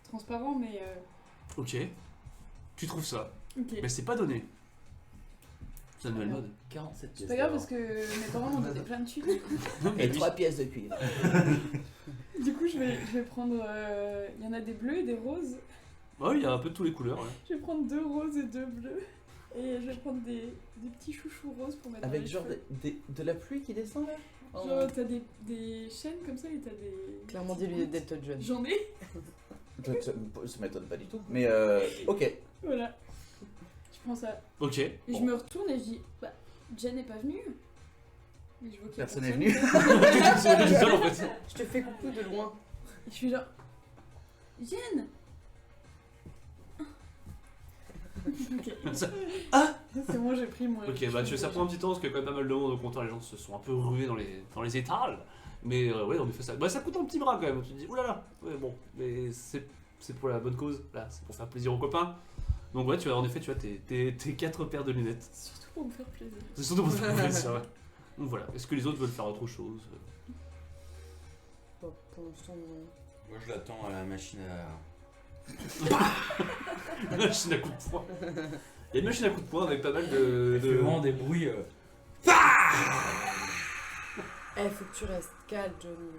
transparent, mais. Ok. Tu trouves ça, Ok. mais c'est pas donné. C'est la nouvelle mode. 47 C'est pas grave parce que mes parents m'ont donné plein de thunes. Et 3 pièces de cuivre. Du coup, je vais prendre. Il y en a des bleus et des roses. Ouais, il y a un peu de tous les couleurs. Ouais. Je vais prendre 2 roses et 2 bleus. Et je vais prendre des petits chouchous roses pour mettre dans Avec les genre cheveux. de la pluie qui descend là. Oh. Genre t'as des chaînes comme ça et t'as des... Clairement des lunettes d'Elton John. J'en ai. Ça m'étonne pas du tout. Mais ok. Voilà. Je prends ça. Ok. Et je me retourne et je dis, bah, Jen n'est pas venue. Et je vois qu'il y a Personne n'est personne. venu. C'est tout seul en fait. Je te fais coucou de loin. Et je suis genre, Jen. Ok. C'est bon, j'ai pris moi. Ok, bah ça prend un petit temps parce qu'il y a quand même pas mal de monde au comptoir, les gens se sont un peu rués dans les étals. Mais ouais, on fait ça. Bah ça coûte un petit bras quand même. Tu te dis, oulala, ouais, bon, mais c'est pour la bonne cause, là, c'est pour faire plaisir aux copains. Donc ouais, tu as en effet, tu as tes 4 paires de lunettes. Surtout pour me faire plaisir. C'est surtout pour faire plaisir, ouais. Donc voilà, est-ce que les autres veulent faire autre chose? Bon, pour l'instant, non. Moi je l'attends à la machine à. La machine à coups de poing. Il y a une machine à coups de poing avec pas mal Elle fait vraiment des bruits. Eh, faut que tu restes calme, Johnny.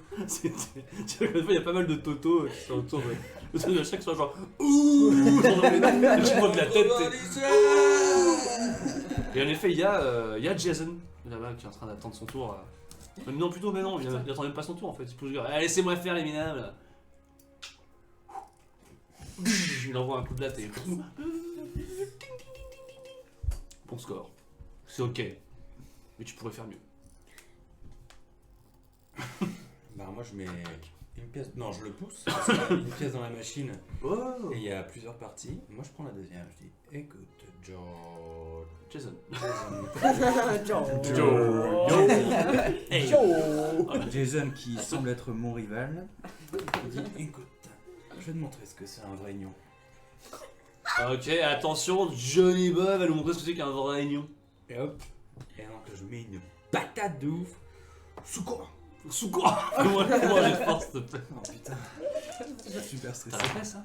Il y a pas mal de totos qui sont autour de chaque fois genre ouh, je vois de la tête. Et en effet, il y a Jason là-bas qui est en train d'attendre son tour. Non, plutôt, mais non, il attend même pas son tour en fait. Il pousse le gars, laissez-moi faire les minables. Il envoie un coup de latte et. Bon score. C'est ok. Mais tu pourrais faire mieux. Bah moi je mets une pièce. Non, je le pousse. Parce qu'il y a une pièce dans la machine. Oh Et il y a plusieurs parties. Moi je prends la deuxième. Je dis écoute, George. Jason. Jason qui semble être mon rival. Il dit écoute, je vais te montrer ce que c'est un vrai nion. Ok, attention, Johnny Boy va nous montrer ce que c'est qu'un vrai réunion. Et hop. Et donc je mets une patate de ouf. Sous quoi? Sous quoi? Comment j'ai de force, s'il te plaît? Oh putain. Je suis super stressé. T'as fait ça?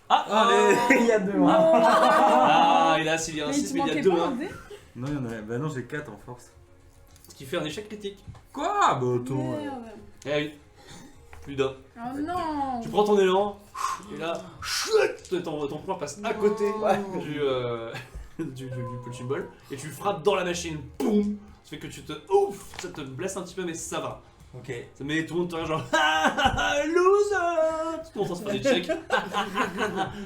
Ah! Allez, il y a 2 Ah, et là, s'il y a un Mais 6, il mais il y a manquait 2 pas un 1. dé. Non, il y en a. Bah non, j'ai 4 en force. Ce qui fait un échec critique. Quoi? Bah attends. Merde. Eh oui. Plus d'un. Oh non. Tu prends ton élan, et là, ton pouvoir passe à côté du punching ball, et tu frappes dans la machine. Boum! Ça fait que tu te. Ouf! Ça te blesse un petit peu, mais ça va. Ok. Ça met tout le monde genre loser! Tout le monde se fait des checks.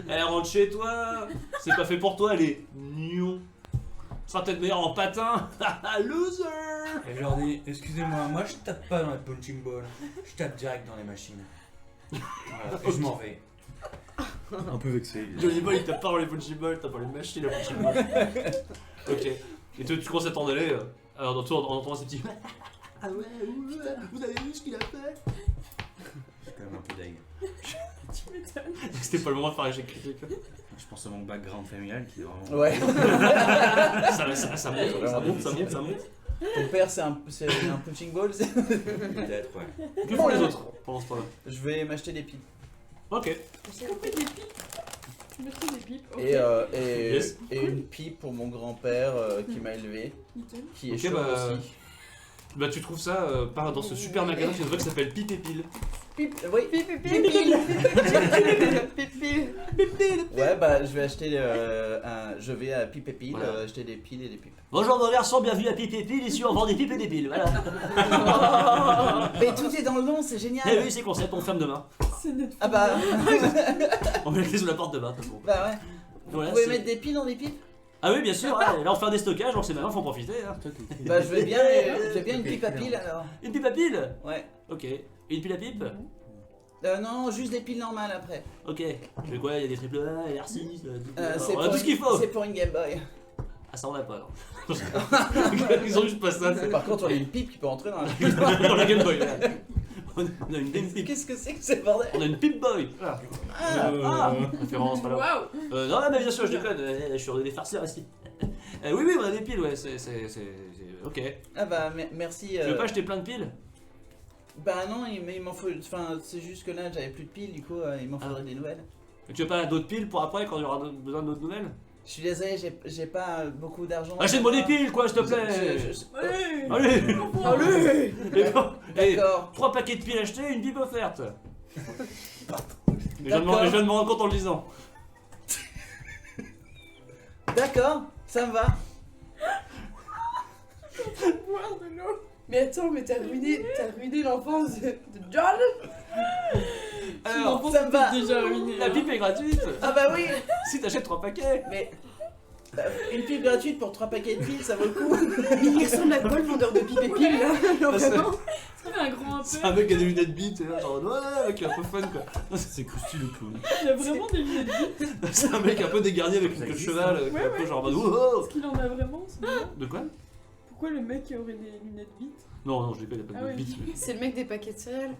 Elle rentre chez toi. C'est pas fait pour toi, elle est nion. Sera peut-être meilleur en patin. Loser! Et je leur dis, excusez-moi, moi je tape pas dans la punching ball, je tape direct dans les machines. Voilà, et je m'en vais. Un peu vexé. Johnny Boy il tape pas dans les punching balls, tape dans les machines à punching ball. Ok. Et tu commences à t'en aller. Alors dans tout en entendant ces petits. Ah ouais, vous avez vu ce qu'il a fait? Je suis quand même un peu deg. Tu m'étonnes. C'était pas le moment de faire l'échec critique. Je pense à mon background familial qui est vraiment. Ouais. Ça monte. Ton père c'est un punching ball. Peut-être, ouais. Que font les autres pendant ce temps-là? Je vais m'acheter des pipes. Ok. J'ai compris des pipes. Tu m'achètes des pipes. Ok. Yes. Et une pipe pour mon grand-père qui m'a élevé, Nickel. qui est Ok, chaud bah, aussi. Bah tu trouves ça dans ce super magasin qui qui s'appelle Pipe et Pile. Pipe, oui. Pipile. Ouais, bah je vais acheter je vais à Pipe et Pile Voilà. acheter des piles et des pipes. Bonjour mon garçon, bienvenue à Pipe et Pile, ici on vend des pipes et des piles, voilà. Mais tout est dans le nom, c'est génial. Eh oui, c'est concept, on ferme demain. C'est notre Ah bah, On met la clé sous la porte demain, de toute façon. bah ouais. Voilà, Vous pouvez c'est- mettre des piles dans des pipes? Ah oui, bien sûr, ouais. Là on fait un déstockage, donc c'est maintenant, faut en profiter. Hein. Bah je veux bien une pipe à pile alors. Une pipe à pile? Ouais. Ok. Et une pile à pipe? Non, juste des piles normales après. Ok. Tu veux quoi? Il y a des triple A, des R6, C'est on a tout ce qu'il faut. C'est pour une Game Boy. Ah ça on a pas alors. Ils ont juste pas ça. Par contre, on a une pipe qui peut entrer dans la Dans la Game Boy. Là. On a une Game Pipe. Qu'est-ce que c'est que ce bordel? On a une Pip Boy. Voilà. Référence, voilà. Waouh. Non, mais bien sûr, je déconne. Je suis des farceurs ici. Oui, on a des piles, ouais. C'est ok. Ah bah merci. Tu veux pas acheter plein de piles? Bah non, mais il m'en faut. Enfin, c'est juste que là j'avais plus de piles, du coup il m'en faudrait des nouvelles. Et tu veux pas d'autres piles pour après quand il y aura besoin d'autres nouvelles? Je suis désolé, j'ai pas beaucoup d'argent. Achète-moi des piles, quoi, s'il te plaît. Allez. Allez. Allez. Et D'accord. 3 paquets de piles achetés, une pipe offerte. Je viens de D'accord. me rendre compte en le disant. D'accord. Ça me va. Boire de l'eau. Mais attends, mais t'as ruiné l'enfance de John. Alors, ça me va. Déjà ruiné. la pipe est gratuite Ah bah oui. si t'achètes 3 paquets. Mais une pipe gratuite pour 3 paquets de piles, ça vaut le coup. Mais il ressemble à quoi le vendeur de pipe et piles là? Non, c'est- vraiment. Il a un grand un C'est peu. un mec qui a des lunettes bites, et là, genre, ouais, mec un peu fun quoi. C'est Krusty le clown. Il a vraiment des lunettes de vie. C'est un mec un peu dégarni avec une Ça queue de existe, cheval, hein. qui est Ouais, un peu ouais. genre en mode wow. Est-ce qu'il en a vraiment c'est bien. De quoi? Pourquoi le mec aurait des lunettes bites? Non, je déconne, il a pas Ah de ouais. bites. Mais... C'est le mec des paquets de céréales.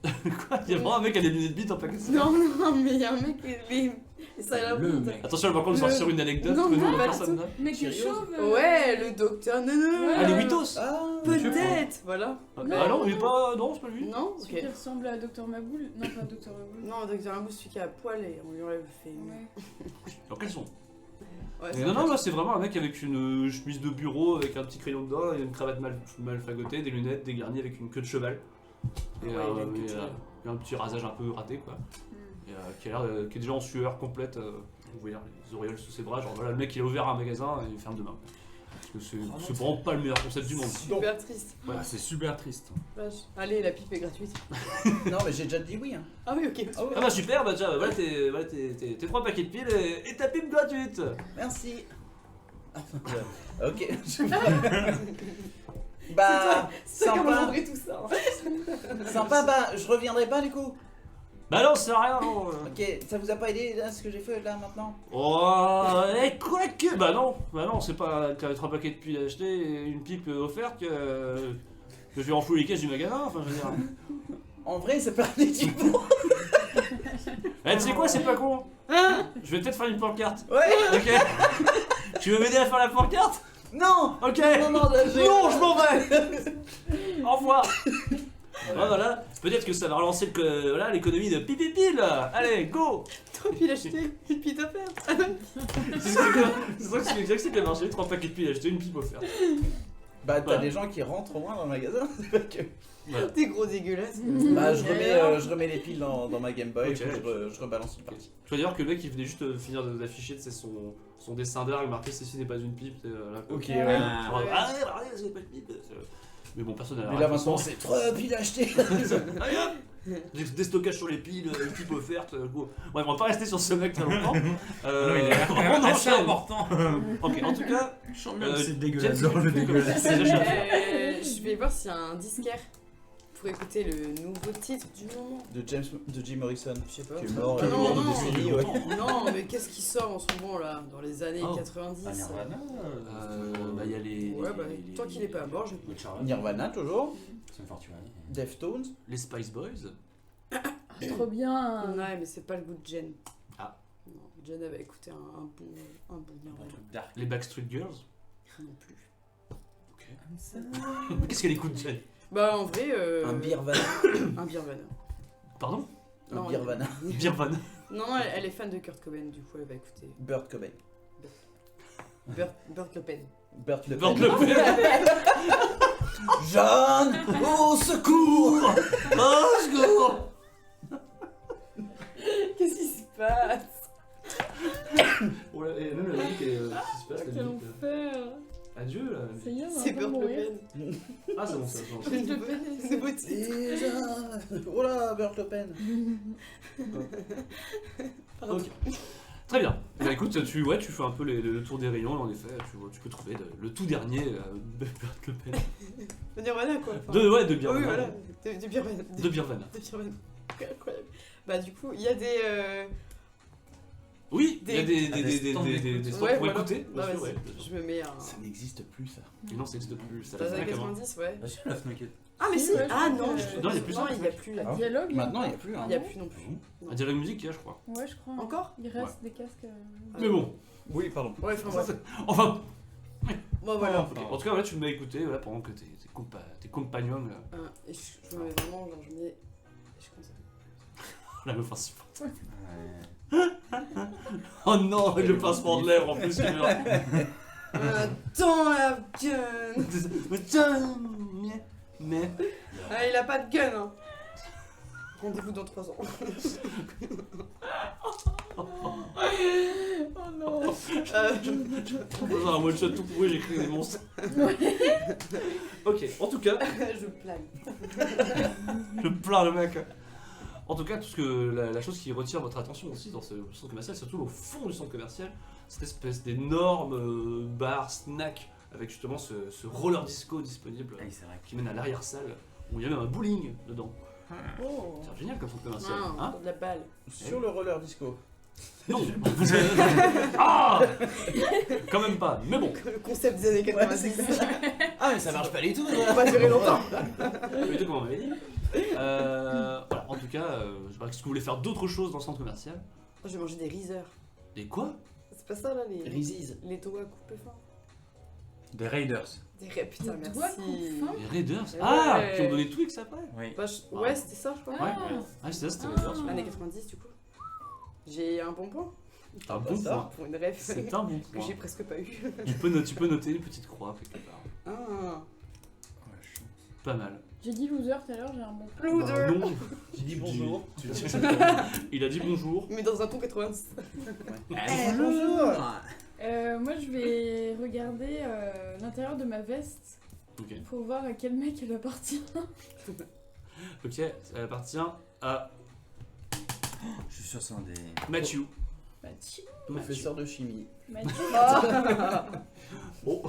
Quoi? Il y a vraiment un mec qui a des lunettes bites en paquet de céréales? Non, mais il y a un mec et ça a Le mec. Attention, par contre, on sort Le- sur une anecdote Non, que nous, non, on pas personne du n'a. Mec qui est Cheerios. chauve. Ouais, le docteur non. Ouais. Ah, les Witos! Ah, Peut-être, voilà. Ah non, il est pas. Non, c'est pas lui. Non, Celui ok. qui ressemble à Dr Maboul. Non, pas Dr Maboul. Non, docteur Limbo, celui qui a à poil et on lui enlève le féminin. Ouais. Alors, quels sont? Ouais, Mais non, là, c'est vraiment un mec avec une chemise de bureau, avec un petit crayon dedans, et une cravate mal fagotée, des lunettes dégarnies avec une queue de cheval. Et Ouais, il a une queue de cheval. et un petit rasage un peu raté, quoi. Hmm. Et qui a l'air, qui est déjà en sueur complète. Vous voyez les auréoles sous ses bras. Genre voilà, le mec il a ouvert un magasin et il ferme demain. Parce que c'est vraiment pas le meilleur concept du monde. Super triste. Ah, c'est super triste. Vache. Allez, la pipe est gratuite. non, mais j'ai déjà dit oui. Hein. Ah oui, ok. Ah oui. Ah bah super, bah déjà, voilà tes 3 paquets de piles et ta pipe gratuite. Merci. Ok. Bah, C'est toi qui as sympa. engendré tout ça. Sympa, bah, je reviendrai pas du coup. Bah non, c'est rien. Non. Ok, ça vous a pas aidé là ce que j'ai fait là maintenant? Oh, et quoi que. Bah non, c'est pas que t'avais 3 paquets de piles à acheter et une pipe offerte que je vais enfouir les caisses du magasin. Enfin, je veux dire. En vrai, c'est pas un équipement. Eh, tu sais quoi, c'est pas con. Je vais peut-être faire une pancarte. Ouais. Ok. Tu veux m'aider à faire la pancarte? Non. Ok. Non, non, Non, je m'en vais. Au revoir. Voilà, peut-être que ça va relancer voilà, l'économie de pipi pile. Allez, go. T'aurais pu l'acheter une pipe offerte. C'est ça que c'est que le marché, 3 paquets de piles achetés, une pipe offerte. Bah, t'as Voilà. des gens qui rentrent au moins dans le magasin. C'est pas que. Voilà. T'es gros dégueulasse. Bah, je remets les piles dans ma Game Boy Ok. et puis je rebalance une partie. Tu vois d'ailleurs que le mec il venait juste finir d'afficher son dessin d'argue marqué ceci n'est pas une pipe. Là, Ok, Genre, ouais. ah ouais, regardez, c'est pas une pipe. Mais bon, personne n'a la Mais là réponse. maintenant, c'est 3 piles achetées. Allez hop. Des stockages sur les piles, une pipe offerte. Bon. Bref, on va pas rester sur ce mec très longtemps. Non, il est on assez enchaîne. important. Ok, en tout cas, C'est dégueulasse. James, Non, le comment dégueulasse. ça s'appelle Je vais voir s'il y a un disquaire pour écouter le nouveau titre du moment. De Jim Morrison. Je sais pas. Qui est mort Non, il y a non, une décennie, ouais. Non, mais qu'est-ce qui sort en ce moment là, dans les années Oh. 90 Ah, Nirvana. bah il y a les. Ouais, bah, tant qu'il est pas mort, je Good Charlotte. Nirvana toujours. Sum 41. Deftones. Les Spice Boys. Trop bien. Ouais, mais c'est pas le goût de Jen. Ah. Non, Jen avait écouté un bon Un Nirvana. truc dark. Les Backstreet Girls. Non plus. Qu'est-ce qu'elle écoute, Jen? Bah, en vrai. Un Birvana. Un Birvana. Pardon? Un Non, Birvana. Birvan. Non, elle est fan de Kurt Cobain, du coup, elle va écouter Burt Cobain. Burt Le Pen. Burt Le Burt Pen. Le Pen. Jeanne, au secours. Oh, secours. Qu'est-ce qui se passe? Oh là, et même la musique est. Qu'est-ce qui se passe, la Quel musique, enfer. Adieu là. Ça y est, on va C'est un peu Burt Le mourir. Pen. Ah, c'est bon, ça. Burt Le Pen, c'est beau titre. Déjà. Oh là, Burt Le Pen. Ok. Très bien. Eh ben, écoute, tu fais un peu le tour des rayons et en effet, tu peux trouver le tout dernier de Burt Le Pen. De Nirvana, quoi. Enfin, De oui, Birvan. voilà. De Birvana. De Birvan. De Birvana. Incroyable. Bah, du coup, il y a des. Oui, il y a des stands d'écoute. stands Ouais, pour voilà. écouter. Bah, Bien sûr, vas-y, ouais, bien sûr. je me mets un. Ça n'existe plus ça. Et non, ça n'existe plus. Ça Dans les fait années comment 90, ouais. Bah, si, la Fnac est- Ah, mais Si, si! ouais, je Ah crois non, que- je- Non, il y a plus ça. Non, il n'y a plus là. Ah. Dialogue. Maintenant, il n'y a plus. Hein. Il n'y a plus non plus. Un dialogue musique, je crois. Ouais, je crois. Encore? Il reste des casques. Mais bon. Oui, pardon. Ouais, enfin, bref. Enfin. Bon, voilà. Ok. En tout cas, voilà, tu m'as écouté voilà, pendant que tes compagnons. Et je me mets vraiment, genre, je mets. Je commence à. La meuf insupportable. Ouais. Oh non, avec le pincement de lèvres en plus. qui meurt. Attends, la gun! Mais tiens, mais. Ah, il a pas de gun, hein! Rendez-vous dans 3 ans. Oh non. Dans un one shot tout pourri, j'ai créé des monstres. Ok, en tout cas, Je plane. je plains le mec. En tout cas, tout ce que la chose qui retient votre attention aussi dans ce centre commercial, surtout au fond du centre commercial, cette espèce d'énorme bar snack avec justement ce roller disco disponible Ah oui, c'est vrai. qui mène à l'arrière-salle où il y a même un bowling dedans. Oh. C'est génial comme centre commercial. Ah, Hein de la balle. Sur le roller disco. non Ah quand même pas, mais bon. Le concept des années 90. Ah, mais ça marche pas du tout. Ça va pas durer longtemps. Plutôt comme on m'avait dit. Voilà, en tout cas, je sais pas, est-ce que vous voulez faire d'autres choses dans le centre commercial? Moi, je vais manger des riseurs. Des quoi? C'est pas ça là, les Rizis. les doigts coupés fin. Des Raiders. Putain, Des doigts merci. coupe-fin. Les Raiders? Ouais. Ah, qui ont donné Twix après? Oui. Bah, ouais, c'était ça, je crois. Ah. Ah, c'est ça, c'était Ah. Raiders. Années 90, du coup. J'ai un bon point. C'est un bon ça. point. Pour une rêve C'est un bon que point. j'ai presque pas eu. Tu peux noter une petite croix quelque part. Ah. Oh, la chance. Pas mal. J'ai dit loser tout à l'heure, j'ai un bon point. Loser. Bah, non. J'ai dit bonjour. Il a dit bonjour. Mais dans un ton 90. Eh, bonjour. Moi je vais regarder l'intérieur de ma veste Ok. pour voir à quel mec elle appartient. Ok, ça appartient à Je suis sûr que c'est un des. Mathieu. Mathieu. Professeur de chimie. Mathieu. Oh.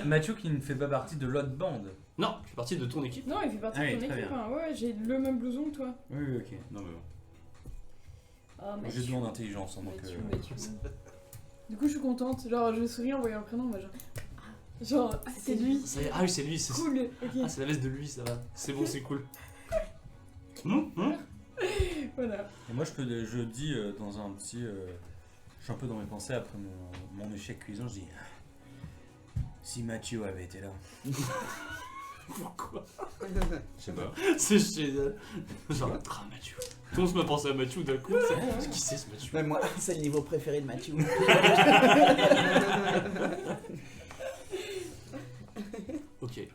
Mathieu qui ne fait pas partie de l'autre bande. Non, je fais partie de ton équipe. Non, il fait partie Ah de oui, ton très équipe. bien. Hein. Ouais, j'ai le même blouson que toi. Oui, oui, ok. Non, mais bon. Oh, Moi, Mathieu. j'ai deux en intelligence, hein, donc. Mathieu. Du coup, je suis contente. Genre, je souris en voyant le prénom. Moi, genre c'est lui. Ça y est, ah oui, c'est lui. C'est Cool. Ok. ah, c'est la veste de lui, ça va. C'est bon, c'est cool. Hum. Voilà. Et moi, je dis dans un petit. Je suis un peu dans mes pensées après mon échec cuisant, je dis. Si Mathieu avait été là. Pourquoi? Je sais pas. C'est génial. Genre, ah, Mathieu. Tout le monde se m'a pensé à Mathieu d'un coup. Qui c'est ce Mathieu? Même moi, c'est le niveau préféré de Mathieu. Ok. Et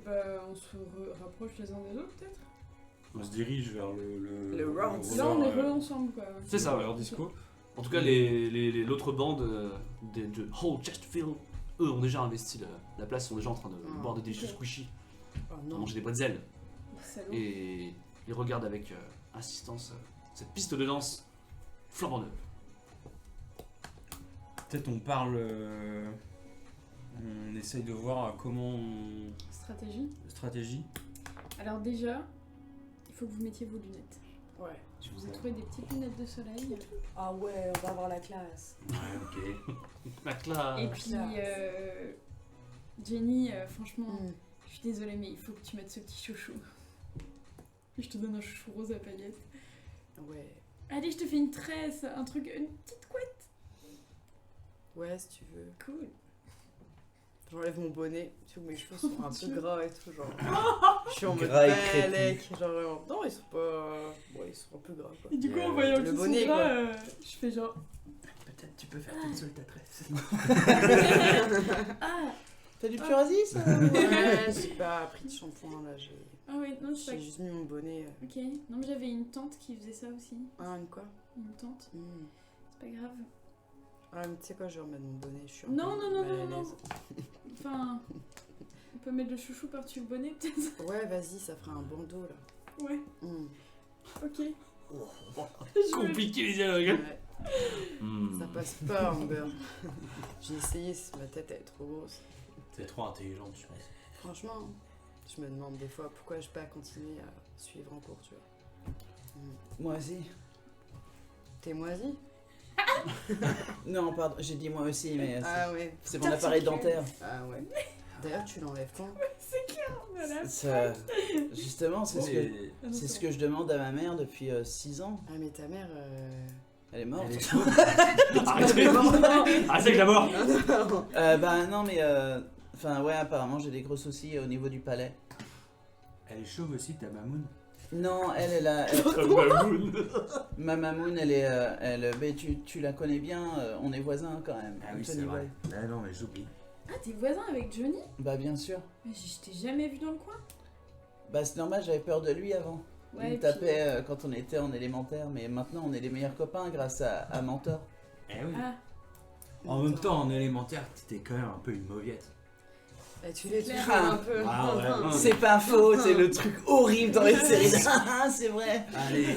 bah, on se rapproche les uns des autres, peut-être. On se dirige vers le Le round. Là, on est re ensemble, quoi. C'est ça, ouais. leur disco. En tout cas, l'autre bande de Whole Chesterfield, eux ont déjà investi la place, sont déjà en train de boire des délicieux ok. squishy, Oh de non. manger des bretzels. Les salauds. Et ils regardent avec insistance cette piste de danse flambant neuve. Peut-être on parle. On essaye de voir comment Stratégie. stratégie. Alors, déjà, il faut que vous mettiez vos lunettes. Ouais. Je vous ai trouvé des petites lunettes de soleil. Ah ouais, on va avoir la classe. Ouais, ok. La classe. Et puis, classe. Jenny, franchement, Mm. je suis désolée, mais il faut que tu mettes ce petit chouchou. Je te donne un chouchou rose à paillettes. Ouais. Allez, je te fais une tresse, un truc, une petite couette. Ouais, si tu veux. Cool. J'enlève mon bonnet, tu vois, mes cheveux sont un peu gras et tout, genre. Je suis en mode Gras et balèque, genre vraiment. Non, ils sont pas. Ouais, ils sont un peu gras quoi. Et du coup, en Le voyant qu'ils sont bonnet, gras, quoi. je fais genre... Peut-être tu peux faire toute seule ta tresse. Ah T'as du Purasis Ouais, j'ai pas pris de shampoing là, Ah oui, non, c'est j'ai pas... juste mis mon bonnet. Ok, non mais j'avais une tante qui faisait ça aussi. Ah, une quoi Une tante, c'est pas grave. Ah, mais tu sais quoi, je vais remettre mon bonnet, je suis un Non, peu non, non, mal à non, non. l'aise. Enfin, on peut mettre le chouchou par-dessus le bonnet peut-être. Ouais, vas-y, ça fera un bandeau là. Ouais, ok. Je vais- Compliqué les dialogues. Ouais, Hmm. ça passe pas, Amber. J'ai essayé, ma tête elle est trop grosse. T'es trop intelligente, je pense. Franchement, je me demande des fois pourquoi je peux pas continuer à suivre en cours, tu vois. Moi aussi. T'es moisi? Non, pardon, j'ai dit moi aussi, mais Ah ouais. c'est mon appareil dentaire. Ah ouais. D'ailleurs, tu l'enlèves quand? Voilà. Ça, justement, c'est ce que, Mais- Ah non, c'est c'est ce que je demande à ma mère depuis 6 ans. Ah, mais ta mère. Elle est morte. Elle est chaude. Arrêtez. Arrêtez avec la mort. Bah non, mais enfin ouais, apparemment j'ai des gros soucis au niveau du palais. Elle est chauve aussi, ta mamoun. Non, elle a. Comme Baboon. Ma mamoun, elle est. Ben, tu la connais bien, on est voisins quand même. Ah oui, Anthony c'est vrai. Boy. Ah non, mais j'oublie. Ah, t'es voisin avec Johnny? Bah bien sûr. Mais je t'ai jamais vu dans le coin. Bah c'est normal, j'avais peur de lui avant. Ouais, Il et me tapait quand on était en élémentaire, mais maintenant on est les meilleurs copains grâce à Mentor. Eh oui. Ah, En même temps, en élémentaire, t'étais quand même un peu une mauviette. Et tu l'es toujours Ah. un peu. Ah ouais. C'est pas faux, c'est le truc horrible dans les séries. Ah, c'est vrai. Allez.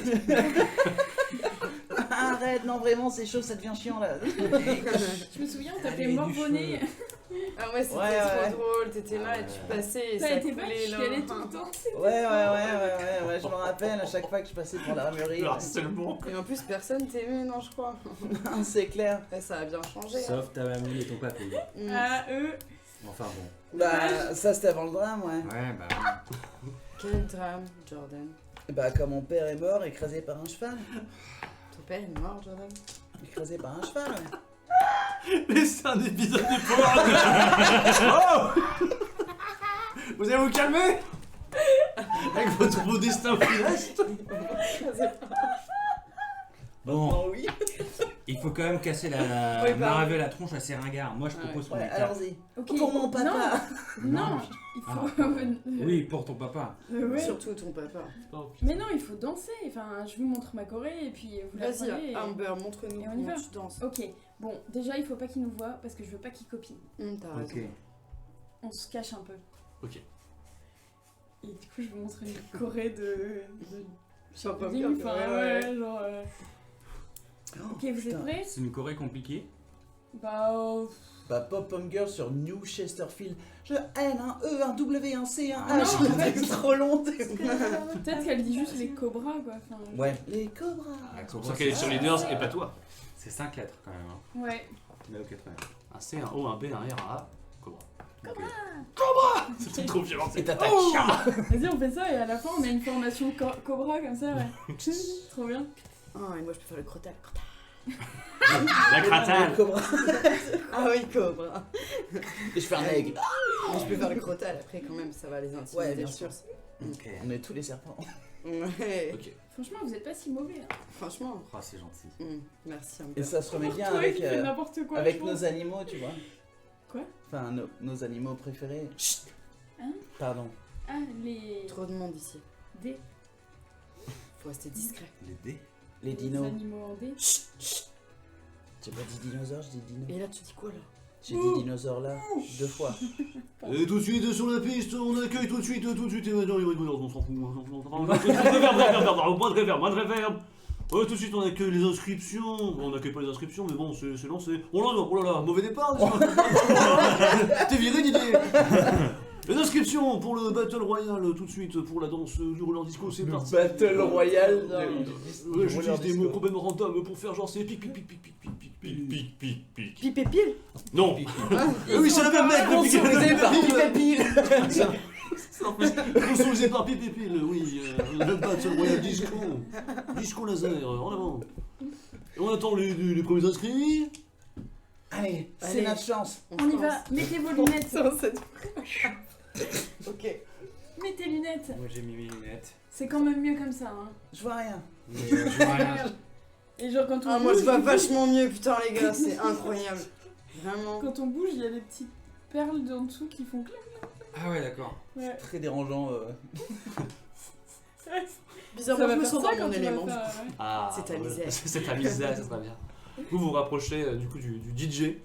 Arrête, non vraiment c'est chaud, ça devient chiant là. je me souviens, on t'appelait Allez, du Morbonnet. Ah ouais, c'était Ouais. trop drôle. T'étais là et Ah tu ouais. passais et Ça ça a été pas, coulait je là. chialais tout le temps. Ouais, je me rappelle à chaque fois que je passais pour l'armurerie. Le harcèlement. Et en plus, personne t'aimait, non, je crois. Non, c'est clair. Ouais, ça a bien changé. hein. Sauf ta mamie et ton papy. Mm. Ah, eux. Enfin bon. Bah, ça c'était avant le drame, ouais. Ouais, bah. Quel drame, Jordan. Bah, quand mon père est mort, écrasé par un cheval. Ton père est mort, Jordan. Écrasé par un cheval, ouais. Mais c'est un épisode de Power Oh Vous allez vous calmer avec votre beau destin funeste. Bon, Oh oui. il faut quand même casser la Oui, pardon. maraver la tronche à ces ringards. Moi, je propose qu'on Ouais, les tape. allons-y. Ok. Pour mon papa. Non, il faut. Oui, pour ton papa. Ouais. Surtout ton papa. Mais non, il faut danser. Enfin, je vous montre ma choré et puis vous la prenez. Vas-y, et- Amber, montre-nous et on y comment va. tu danses. Ok, bon, déjà il faut pas qu'il nous voit parce que je veux pas qu'il copine. T'as raison. Ok. On se cache un peu. Ok. Et du coup, je vous montre une choré de Sans pas Ding, peur, enfin, ouais. ouais, genre. Ok, vous putain. êtes prêts? C'est une Corée compliquée. Bah, Bah, Pop Pom Girl sur New Chesterfield. Je N, un E, un W, un C, un Ah non, H. en fait, C'est trop long. peut-être qu'elle dit juste les cobras quoi. Enfin, Ouais. Les cobras. C'est pour ça qu'elle est sur leaders et pas toi. C'est 5 lettres quand même. Hein. ouais. Mais ok, très bien. Un C, un O, un B, un R, un A. Cobra. Ok. C'est trop violent. Et t'attaques. Vas-y, on fait ça et à la fin on a une formation cobra comme ça, ouais. Trop bien. Ah, et moi je peux faire le crotal. La cratale. Les cobras. Ah oui, cobra. Et je fais un aigle. Mais je peux faire le crotal après quand même, ça va les intimider. Ouais, bien je sûr. pense. Ok. On est tous les serpents. Ouais. Ok. Franchement, vous êtes pas si mauvais. Hein. Franchement, Oh, c'est gentil. merci Amber. Et ça se remet bien Toi avec, qui fais n'importe quoi. avec je pense. nos animaux, tu vois. Quoi? Enfin, nos animaux préférés. Chut. Hein? Pardon. Ah, les. Trop de monde ici. Des Faut rester discret. Les dés. Les les dinos. animaux en dés. J'ai pas dit dinosaure, je dis dino. Et là, tu dis quoi là? J'ai dit dinosaure là, 2 fois. Et tout de suite sur la piste, on accueille tout de suite, on s'en fout, moins de réverb. Tout de suite on accueille les inscriptions, on n'accueille pas les inscriptions mais bon c'est lancé. Oh là là, mauvais départ. T'es viré Didier. Les inscriptions pour le Battle Royale tout de suite, pour la danse du roller disco, c'est parti. Battle Royale. Ouais, j'utilise des mots complètement random pour faire genre c'est pic pic pic pic pic pic pic pic pic pic pic. Pipe et pile. Non. Oui c'est le même mec depuis Sponsorisé par Pip et Pile. Sponsorisé par Pip et Pile, oui, le Battle Royale Disco. Disco laser, en avant. Et on attend les premiers inscrits. Allez, c'est Allez. notre chance. On y va, mettez vos lunettes. Ok. Mets tes lunettes. Moi j'ai mis mes lunettes. C'est quand même mieux comme ça. Hein. Je vois rien. Mais je vois rien. Et genre quand on Ah, moi bouge, je vois vachement mieux, putain les gars, c'est incroyable. Vraiment. quand on bouge, il y a des petites perles en dessous qui font clac. Ah ouais, d'accord. Ouais. Très dérangeant. Bizarrement, je me sens dans quand mon tu vas élément. faire, ouais. Ah, C'est ta misère. C'est ta misère, ça sera bien. Vous vous rapprochez du coup du DJ.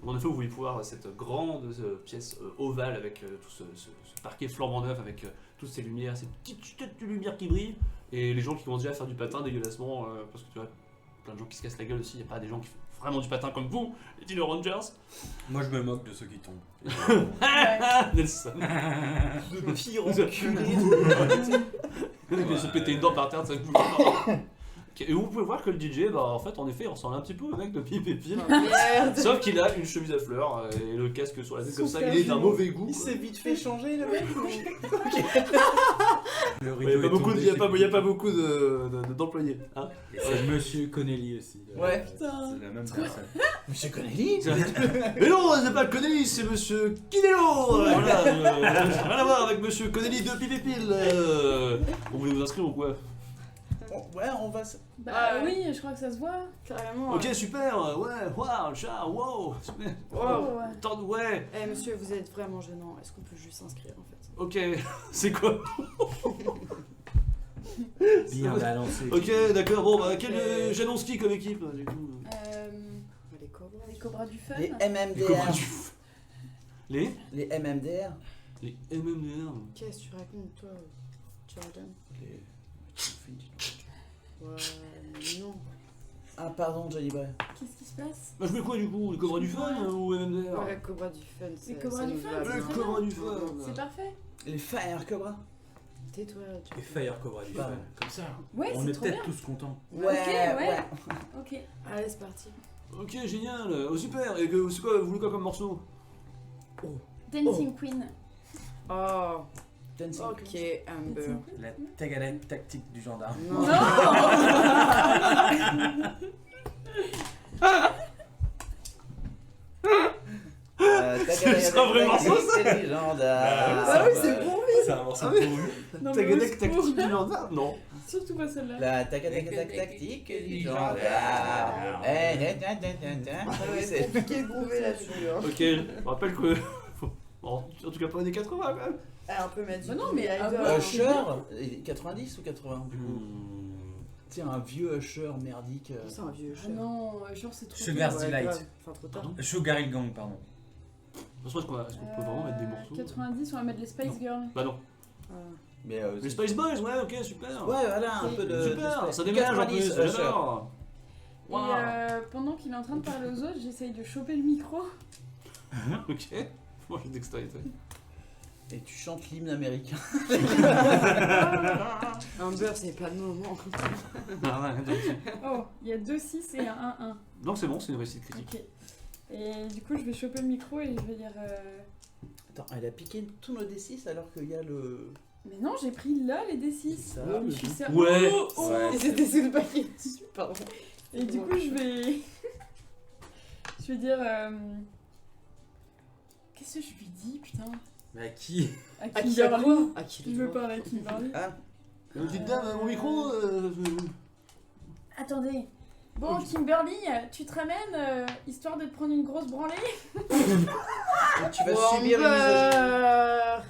En effet, vous pouvez voir cette grande pièce ovale avec tout ce parquet flambant neuf, avec toutes ces lumières, ces petites têtes de lumière qui brillent, et les gens qui commencent déjà à faire du patin dégueulassement, parce que tu vois, plein de gens qui se cassent la gueule aussi, il n'y a pas des gens qui font vraiment du patin comme vous, les Dino Rangers. Moi je me moque de ceux qui tombent. Nelson. Le pire enculé. Il vient se péter une dent par terre, ça bouge. Et vous pouvez voir que le DJ, bah, en fait, en effet, il ressemble un petit peu au mec de Pip et Pile. Oh, merde. Sauf qu'il a une chemise à fleurs et le casque sur la tête comme ça, Son il est d'un casque. mauvais goût. Il s'est vite fait changer le mec. Le Il n'y a pas beaucoup, il y a pas beaucoup d'employés. Hein. Et c'est Monsieur Connelly aussi. Ouais. Putain. C'est la même personne. Monsieur Connelly. Mais non, c'est pas Connelly, c'est Monsieur Kinello. Voilà, rien à voir avec Monsieur Connelly de Pip et Pile. Vous voulez vous inscrire ou quoi? Ouais, on va. Bah Ah, ouais. oui, je crois que ça se voit. Carrément. Ok, super, ouais, waouh, chat, wow, super. Wow. Oh, ouais. Tant de- ouais, Eh monsieur, vous êtes vraiment gênant. Est-ce qu'on peut juste s'inscrire en fait? ok, c'est quoi? Bien balancé. Ok, d'accord, bon, bah, j'annonce qui comme équipe, là, du coup Les cobras. Les cobras du fun. Les Les Cobras MMDR. du... Les Les MMDR. Les MMDR. Qu'est-ce que tu racontes, toi, Jordan? Ouais, non. Ah, pardon, Johnny Boy. Qu'est-ce qui se passe? Bah, je mets quoi du coup? Les Cobras du Fun ou MMDR? Ouais, Cobra du fun, c'est. Les Cobras ça du nous fun, va c'est Les bien. très Cobras bien. du Fun. C'est parfait. Les Fire Cobra. Tais-toi, Et Jordan. Fire Cobra du Bah, Fun. Comme ça. Ouais, On c'est est trop bien. peut-être tous contents. Ouais, ouais. Ok. Allez, c'est parti. Ok, génial. Oh, super. Et que, c'est quoi, vous voulez quoi comme morceau? Dancing Queen. Oh, Dancing ok, Queen. Amber. Dancing Queen. La tagalette tactique du gendarme. Non. Non. Ce sera vraiment ça, C'est légendaire. Ah oui, c'est bon, oui. C'est un morceau Ah oui. pourru. Non, mais Tagadec au secours. tactique du gendarme? Non. Surtout pas celle-là. La tactique du gendarme. Ça va être compliqué de trouver là-dessus. Hein. Ok, je me rappelle que. Bon, en tout cas, pas années 80 quand même. Un peu Magic. Bah non, mais Rider. avant- Usher, 90 ou 80 du coup Hmm. Tu sais, un vieux Usher merdique. C'est un vieux Ah chat. non, genre c'est trop Sugar bien. Ouais, Delight. grave. Enfin, trop tard. Pardon Sugar Hill Gang, pardon. Je pense est-ce qu'on peut vraiment mettre des morceaux 90, on va mettre les Spice Non. Girls. Bah non. Ah. Mais Les Spice Boys, ouais, ok, super. Ouais, voilà, un Ok. peu de. Super, de- ça déménage en 90 plus, Usher. j'adore. Et Wow. pendant qu'il est en train de parler aux autres, j'essaye de choper le micro. Ok. Moi, j'ai dextérité. Et tu chantes l'hymne américain. Amber, c'est pas le moment. Oh, il y a 2 6 et un 1 1. Donc c'est bon, c'est une réussite critique. Ok. Et du coup, je vais choper le micro et je vais dire. Attends, elle a piqué tous nos D6 alors qu'il y a le. Mais non, j'ai pris là les D6. Ça, Je suis ser- Ouais. Oh, oh. Ouais. Et c'était sous le paquet dessus, pardon. Et du coup, je vais. Je vais dire. Qu'est-ce que je lui dis, putain? Mais à qui? À À qui Kimberly. à quoi? À qui Je veux parler à Kimberly. Ah, Petite dame, mon micro. Attendez. Bon, Kimberly, tu te ramènes histoire de te prendre une grosse branlée? tu vas subir une misogynie.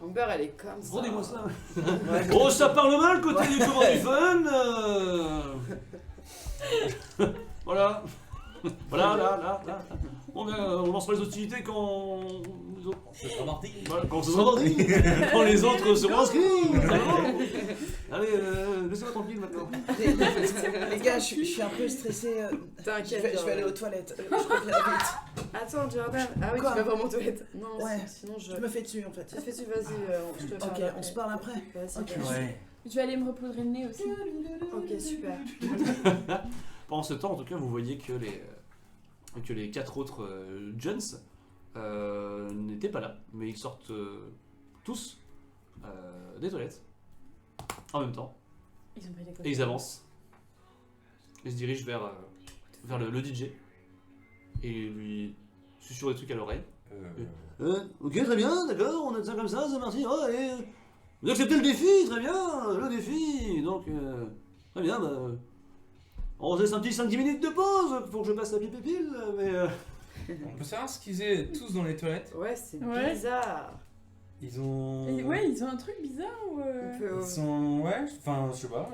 Amber, elle est comme ça. Rendez-moi ça. Ouais. Oh, ça parle mal côté Ouais. du Cobra du Fun. Voilà. Voilà, là. Bon, ben, on lancera les hostilités quand. Ce sera mardi. Voilà, quand ce sera mardi. Quand les autres seront inscrits. Ça va. Allez, laissez-moi tranquille maintenant. Les gars, je suis un peu stressé. Je T'inquiète. vais aller Jordan. aux toilettes. Je reviens vite. Attends, Jordan. Ah oui, Quoi tu vas vraiment aux toilettes. Non, Ouais. sinon je. Je me fais dessus en fait. Tu te fais dessus, vas-y, je te Ok, parle on se parle après. Vas-y, Ok. vas-y. Ouais. Je vais aller me repoudrer le nez aussi. Ok, super. Pendant ce temps, en tout cas, vous voyez que les 4 autres Jones n'étaient pas là, mais ils sortent tous des toilettes en même temps Ils ont pris des et ils avancent. Ils se dirigent vers le DJ et lui susurrent des trucs à l'oreille. Ok, très bien, d'accord, on a ça comme ça, c'est parti. Oh, et, vous acceptez le défi, très bien, le défi. Donc, très bien, bah, on se laisse un petit 5-10 minutes de pause pour que je passe la pipe et pile, mais. On peut savoir ce qu'ils faisaient tous dans les toilettes. Ouais, c'est Ouais. bizarre. Ils ont. Et ouais, ils ont un truc bizarre ou. On peut. Ils sont. Ouais, enfin, je sais pas.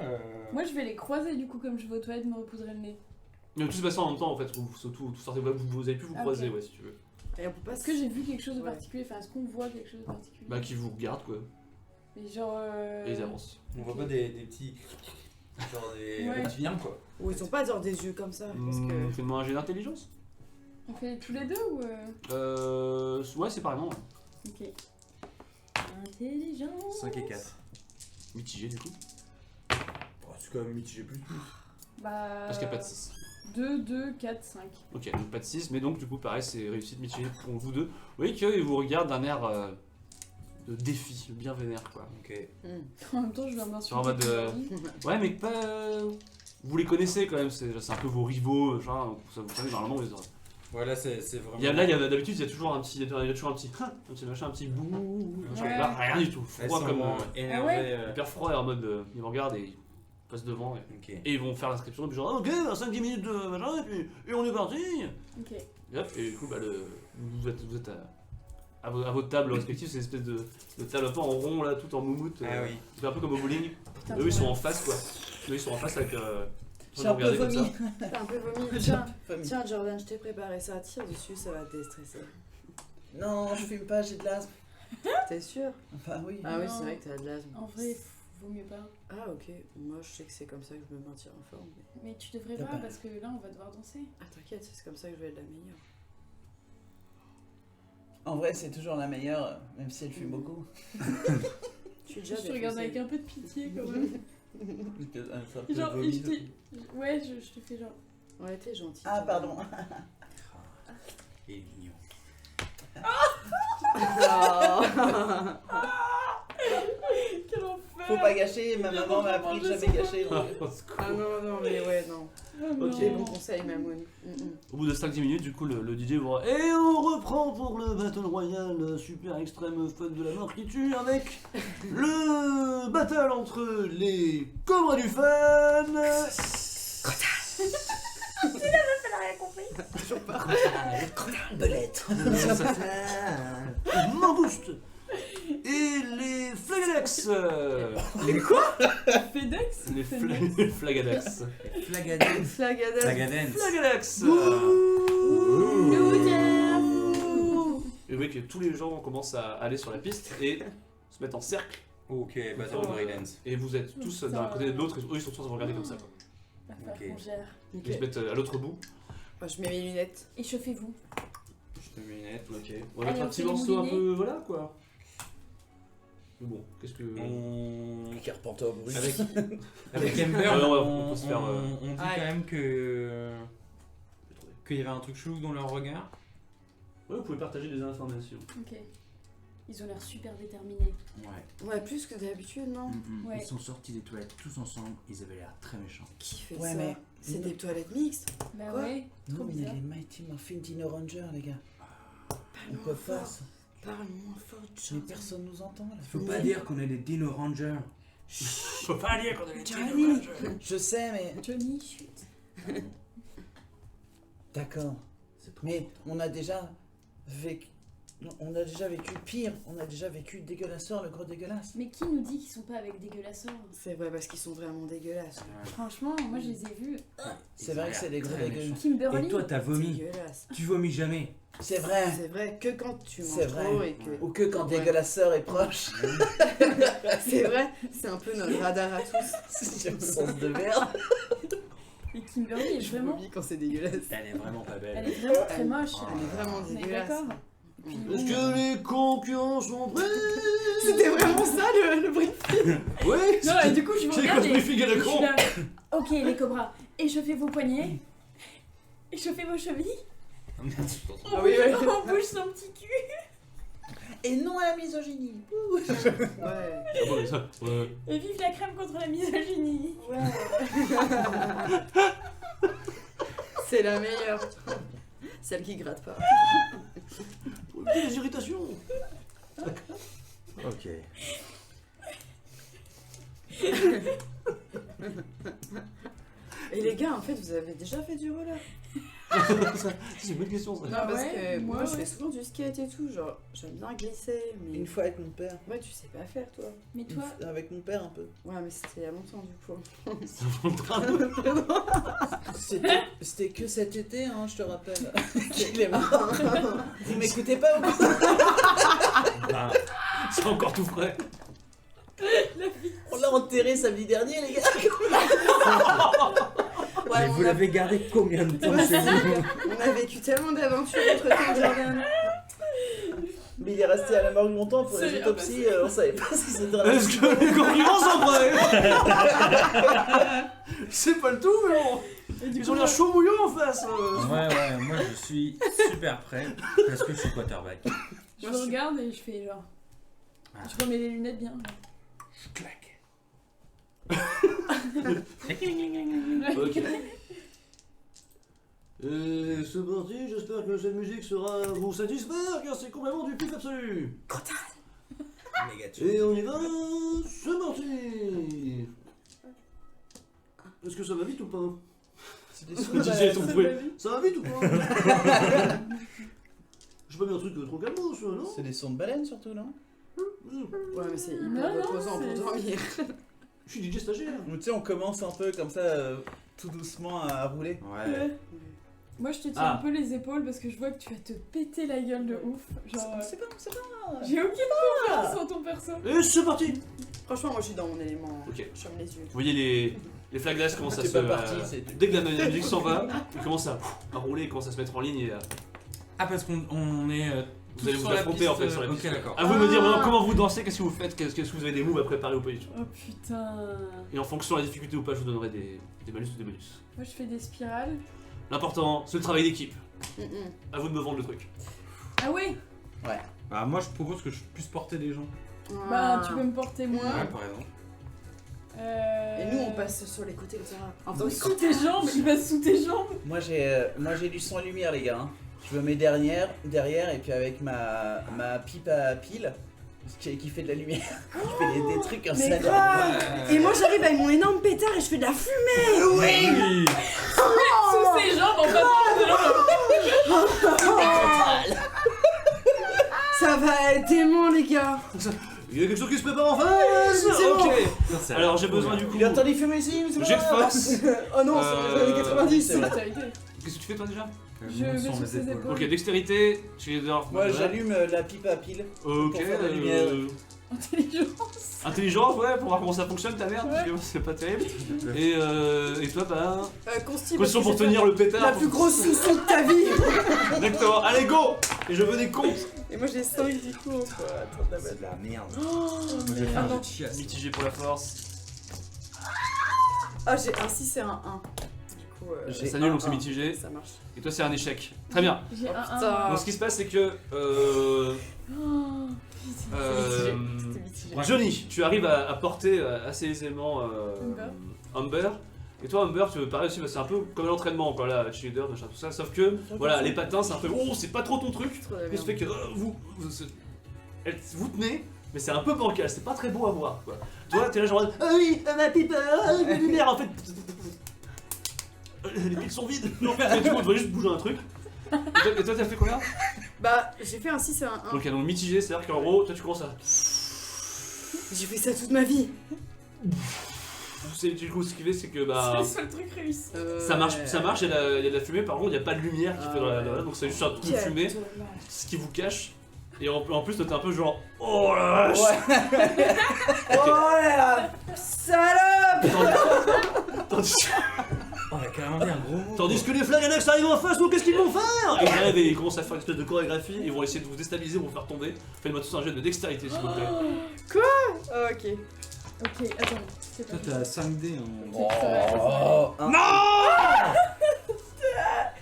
Moi, je vais les croiser du coup, comme je vais aux toilettes me repoudrer le nez. Mais tout se passe en même temps en fait, tout sortez, vous avez pu vous Ah, croiser, ok. ouais, si tu veux. Et on peut pas. Est-ce que j'ai vu quelque chose de Ouais. particulier? Enfin, est-ce qu'on voit quelque chose de particulier? Bah, qui vous regarde quoi, Mais genre. et ils avancent. On voit pas des petits. Genre des Ouais. petits viens quoi. Ou ils ont pas genre des yeux comme ça. Parce que. Fais-moi un jet d'intelligence. On fait tous les deux ou. Ouais, séparément. Ouais. Ok. Intelligence. 5 et 4. Mitigé du coup. Oh, c'est quand même mitigé plus. Bah. Parce qu'il n'y a pas de 6. 2, 2, 4, 5. Ok, donc pas de 6, mais donc du coup, pareil, c'est réussite mitigée pour vous deux. Vous voyez qu'ils vous regardent d'un air de défi, bien vénère quoi. Ok. En même temps, je vais m'insulter. Sur un mode, Kimberly. Ouais, mais pas. Vous les connaissez quand même, c'est un peu vos rivaux, genre, vous savez, normalement, vous Voilà, c'est vraiment. d'habitude, il y a toujours un petit, un petit machin, un petit bouh, machin. Ouais. Là, rien du tout, Elles froid sont comme. énervées. Ah ouais Hyper froid et en mode. Ils me regardent et ils passent devant Ok. et ils vont faire l'inscription, et puis genre, ah, ok, 5-10 minutes de machin, et on est parti! Ok. Et hop, et du coup, bah, vous êtes à votre table respective, c'est une espèce de table un peu en rond, là, tout en moumoute. Ah oui. C'est un peu comme au bowling. Putain, Eux, ils sont ouais. en face, quoi. Eux, ils sont en face avec. J'ai un peu regarder comme vomi. ça. T'as un peu vomi. J'ai Tiens, un peu vomi. tiens, Jordan, je t'ai préparé ça. Tire dessus, ça va te déstresser. Non, je fume pas, j'ai de l'asthme. T'es sûr? Enfin, oui. Ah oui, Non. c'est vrai que t'as de l'asthme. En vrai, vaut mieux pas. Ah ok, moi je sais que c'est comme ça que je me maintiens en forme. Mais tu devrais T'as pas pas- parce que là, on va devoir danser. Ah t'inquiète, c'est comme ça que je vais être la meilleure. En vrai, c'est toujours la meilleure, même si elle fume beaucoup. Tu es déjà Je te regarde avec un peu de pitié quand même. Genre, et je t'ai. Ouais, je te fais genre. Ouais, t'es gentil. Ah, pardon. Il est mignon. Quel enfer! Faut pas gâcher, ma Il vient maman m'a de appris de manger jamais son gâcher. donc. Ah non, non, mais ouais, non. Ah, non. Ok. Bon conseil, Mamoun. Au bout de 5-10 minutes, du coup, le DJ vous et on reprend pour le Battle Royale super extrême fun de la mort qui tue avec le battle entre les Cobras du Fun. Belette. Mangouste et les Flagadex. Les quoi? FedEx? Les FedEx. Flagadex. Flagadin. Flagadas. Flagadance. Flagadex. Nous Et vous voyez que tous les gens commencent à aller sur la piste et se mettre en cercle. Ok, Battle of Breakdance. Et vous êtes tous d'un côté et de l'autre. Et eux, ils sont tous en train de regarder comme ça. Quoi. Va falloir Ok. qu'on gère. Ils se mettent à l'autre bout. Moi, je mets mes lunettes. Échauffez-vous. Je te mets une lunette. Ok. On va mettre Allez, un on petit fait les morceau un moulinets. peu. Voilà quoi. Mais bon, qu'est-ce que. On... Carpenter brut. Avec, avec Ember, Ouais, on, on peut se faire, on dit Ouais. quand même que qu'il y avait un truc chelou dans leur regard. Ouais, vous pouvez partager des informations. Ok. Ils ont l'air super déterminés. Ouais. Ouais, plus que d'habitude, non? Ouais. Ils sont sortis des toilettes tous ensemble, ils avaient l'air très méchants. Qui fait Ouais, ça? mais- C'est des toilettes mixtes? Bah Quoi? ouais. Non, Trop mais il y a bizarre. les Mighty Morphin Dino Ranger, les gars. On Parle peut moins pas fort. ça. Parle moins fort, Mais Jordan. personne nous entend là. Faut pas dire qu'on est des Dino Rangers. Faut pas dire qu'on est les Johnny. Je sais, mais. Johnny, chut. D'accord. C'est trop Mais important. on a déjà vécu. On a déjà vécu pire. On a déjà vécu dégueulasseur, le gros dégueulasse. Mais qui nous dit qu'ils sont pas avec dégueulasseurs? C'est vrai, parce qu'ils sont vraiment dégueulasses. Ouais. Franchement, moi je les ai vus. C'est Ils vrai ont que c'est l'air des gros très dégueulasses. méchants. Kimberly. Et toi, t'as vomi. Dégueulasse. Tu vomis jamais. C'est vrai. C'est vrai que quand tu C'est manges vrai. trop et que... Ou que quand Ouais. dégueulasseur est proche. C'est vrai, c'est un peu notre radar à tous. J'ai le sens de merde. Et Kimberly est Je vraiment. vomis quand c'est dégueulasse. Elle est vraiment pas Elle belle. est vraiment très moche. Elle est vraiment On est dégueulasse. d'accord. Puis Est-ce bon, que les concurrents sont prêts? C'était vraiment ça le brief. Oui. Non, et du coup, je vous C'est quoi regarde ce et briefing à la je suis con? là. Ok, les cobras, échauffez vos poignets. Échauffez vos chevilles. Ah oui, ouais. On bouge son petit cul. Et non à la misogynie. Ouais. Ah bon, mais ça, ouais. Et vive la crème contre la misogynie. Ouais. C'est la meilleure. Celle qui gratte pas. Pour éviter les irritations. Ok. Et les gars, en fait, vous avez déjà fait du roller? C'est une bonne question ça. Non, Ah parce ouais, que moi, moi, je ouais. fais souvent du skate et tout. Genre, j'aime bien glisser, mais. Une fois avec mon père. Ouais, tu sais pas faire, toi. Mais toi, Avec mon père un peu. Ouais, mais c'était il y a longtemps, du coup. C'est en train de- C'était que cet été, hein, je te rappelle. Il est mort. Vous m'écoutez pas ou quoi? Ah, C'est encore tout frais. On l'a enterré samedi dernier, les gars. Ouais, Mais vous l'avez gardé combien de temps chez vous? on a vécu tellement d'aventures entre temps, Jordan. Mais il est resté à la morgue longtemps pour les C'est- autopsies, on savait pas si c'était Est-ce que les concurrents sont prêts? C'est pas le tout, mais bon. et du Ils coup, ont l'air chaud mouillants en face. Ouais, moi je suis super prêt parce que je suis quarterback. je me regarde et je fais genre. Ah. Je remets les lunettes bien. Je claque. Ok. Et c'est parti, j'espère que cette musique sera vous satisfaire car c'est complètement du pif absolu. Négatif. Et on y va, c'est parti. Est-ce que ça va vite ou pas? C'est des Je sous-balades. disais ton Ça bruit. va vite. Ça va vite ou pas? Je pas mis un truc trop calmos, non? C'est des sons de baleine surtout, non? Ouais, mais c'est hyper Non, non, reposant pour c'est- dormir. Je suis DJ stagiaire. Ou tu sais, on commence un peu comme ça, tout doucement à rouler. Ouais. Moi, je te tiens Ah. un peu les épaules parce que je vois que tu vas te péter la gueule de ouf. Genre, C'est pas. j'ai aucune confiance en ton perso. Et c'est parti. Franchement, moi je suis dans mon élément. Ok. Je ferme les yeux. Vous voyez les flags glaces commencent à T'es se... pas parti, c'est- dès que la musique s'en va, ils commencent à rouler, ils commencent à se mettre en ligne et Ah, parce qu'on est. vous allez tous vous sur la affronter piste, en fait sur la Ok, piste. d'accord. À vous de me dire Ah. maintenant comment vous dansez, qu'est-ce que vous faites, qu'est-ce que vous avez des moves à préparer ou pas du tout. Oh putain. Et en fonction de la difficulté ou pas, je vous donnerai des malus ou des bonus. Moi, je fais des spirales. L'important, c'est le travail d'équipe. Mhm. À vous de me vendre le truc. Ah ouais. Bah, moi, je propose que je puisse porter des gens. Bah, tu peux me porter moi. Ouais, par exemple. Et nous on passe sur les côtés comme ça. Enfin, Donc, sous tes jambes, il passe sous tes jambes. Moi j'ai du son et lumière, les gars. Hein. Je me mets derrière et puis avec ma pipe à pile qui fait de la lumière. Je fais des trucs comme Mais ça. grave. Et moi j'arrive avec mon énorme pétard et je fais de la fumée. Oui. Sous ses jambes, en passant sous ses jambes. Ça va être dément les gars. Il y a quelque chose qui se prépare en face. C'est Ok. Ça, c'est- Alors j'ai besoin du coup. Il a entendu fumer ici, c'est Jet de force. Oh non, c'est les années 90. c'est vrai. Dextérité. Qu'est-ce que tu fais toi déjà? Je monte vais sur sur mes ses épaules. épaules. Ok, dextérité, cheerleader. Moi voilà. j'allume la pipe à pile. Ok. pour faire de la lumière. Intelligence. Intelligence, ouais, pour voir comment ça fonctionne ta merde, parce que c'est pas terrible. Et toi, bah. Consti, Condition pour parce que tenir c'est le pétard. la plus grosse souci de ta vie. Exactement, allez go. Et je veux des comptes. Et moi j'ai 5 du coup. C'est de la merde. Oh, Moi, je vais faire un merde. jet de chiasse. Mitigé pour la force. Ah j'ai un 6 et un 1. Du coup J'ai Ça nul, donc c'est un. mitigé. ça marche. Et toi, c'est un échec. Très bien. J'ai Oh, un putain. Donc ce qui se passe, c'est que. Oh, putain. C'était mitigé. Johnny, tu arrives à porter assez aisément Humber. Et toi, Humber, tu veux pareil aussi, bah, c'est un peu comme l'entraînement, quoi, là, cheerleader, machin, tout ça. Sauf que, voilà, les patins, c'est un peu. Oh, c'est pas trop ton truc. Trop de la Ce qui merde. fait que vous tenez, mais c'est un peu bancal, c'est pas très beau à voir, quoi. Toi, t'es là, genre. Ah oui, ma pipe, la lumière, en fait. Les piles sont vides. Non, mais du coup, on devrait juste bouger un truc. Et toi, t'as fait combien? Bah j'ai fait un 6 et un 1. Donc, il y a donc mitigé, c'est-à-dire qu'en gros, toi, tu commences à. J'ai fait ça toute ma vie. Du coup, ce qui fait, c'est que C'est bah. le seul truc réussi. Ça marche, il y a de la fumée, par contre, il n'y a pas de lumière qui fait dans la. Donc, c'est juste un trou de fumée, ce qui vous cache. Et en plus, toi, t'es un peu genre. Oh la vache! Oh la salope. Tandis, Oh, il a carrément dit un gros mot. tandis que les Flaganex arrivent en face, donc qu'est-ce qu'ils vont faire? Et ils arrivent et ils commencent à faire une espèce de chorégraphie, ils vont essayer de vous déstabiliser, vous faire tomber. Faites-moi tous un jet de dextérité, s'il vous plaît. Oh, ok. Ok, attends. C'est Toi, pas t'as 5D en. Oh, un. Non!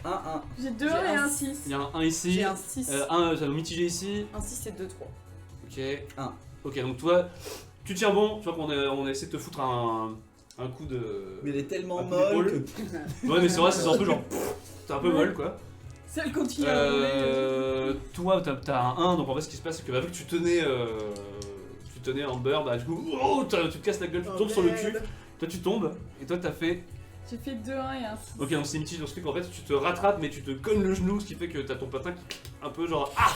Un. J'ai 2 J'ai et un un 6. Il y a un 1 ici, J'ai un 6. un mitigé ici. Un 6 et 2, 3. Ok. Un. Ok, donc toi, tu tiens bon, tu vois qu'on a essayé de te foutre un coup de. Mais elle est tellement Un coup molle d'épaule. que. Ouais, mais c'est vrai, c'est un peu genre. T'es un peu molle, quoi. Si elle continue à rouler. Toi, t'as un 1, donc en fait, ce qui se passe, c'est que vu que tu tenais Amber, bah du coup, oh, tu te casses la gueule, tu tombes sur le cul, toi tu tombes, et toi t'as fait. J'ai fait 2, 1 et un 6. Ok, donc c'est mitigé, donc ce qui fait qu'en fait, tu te rattrapes, mais tu te cognes le genou, ce qui fait que t'as ton patin qui. Un peu genre. Ah!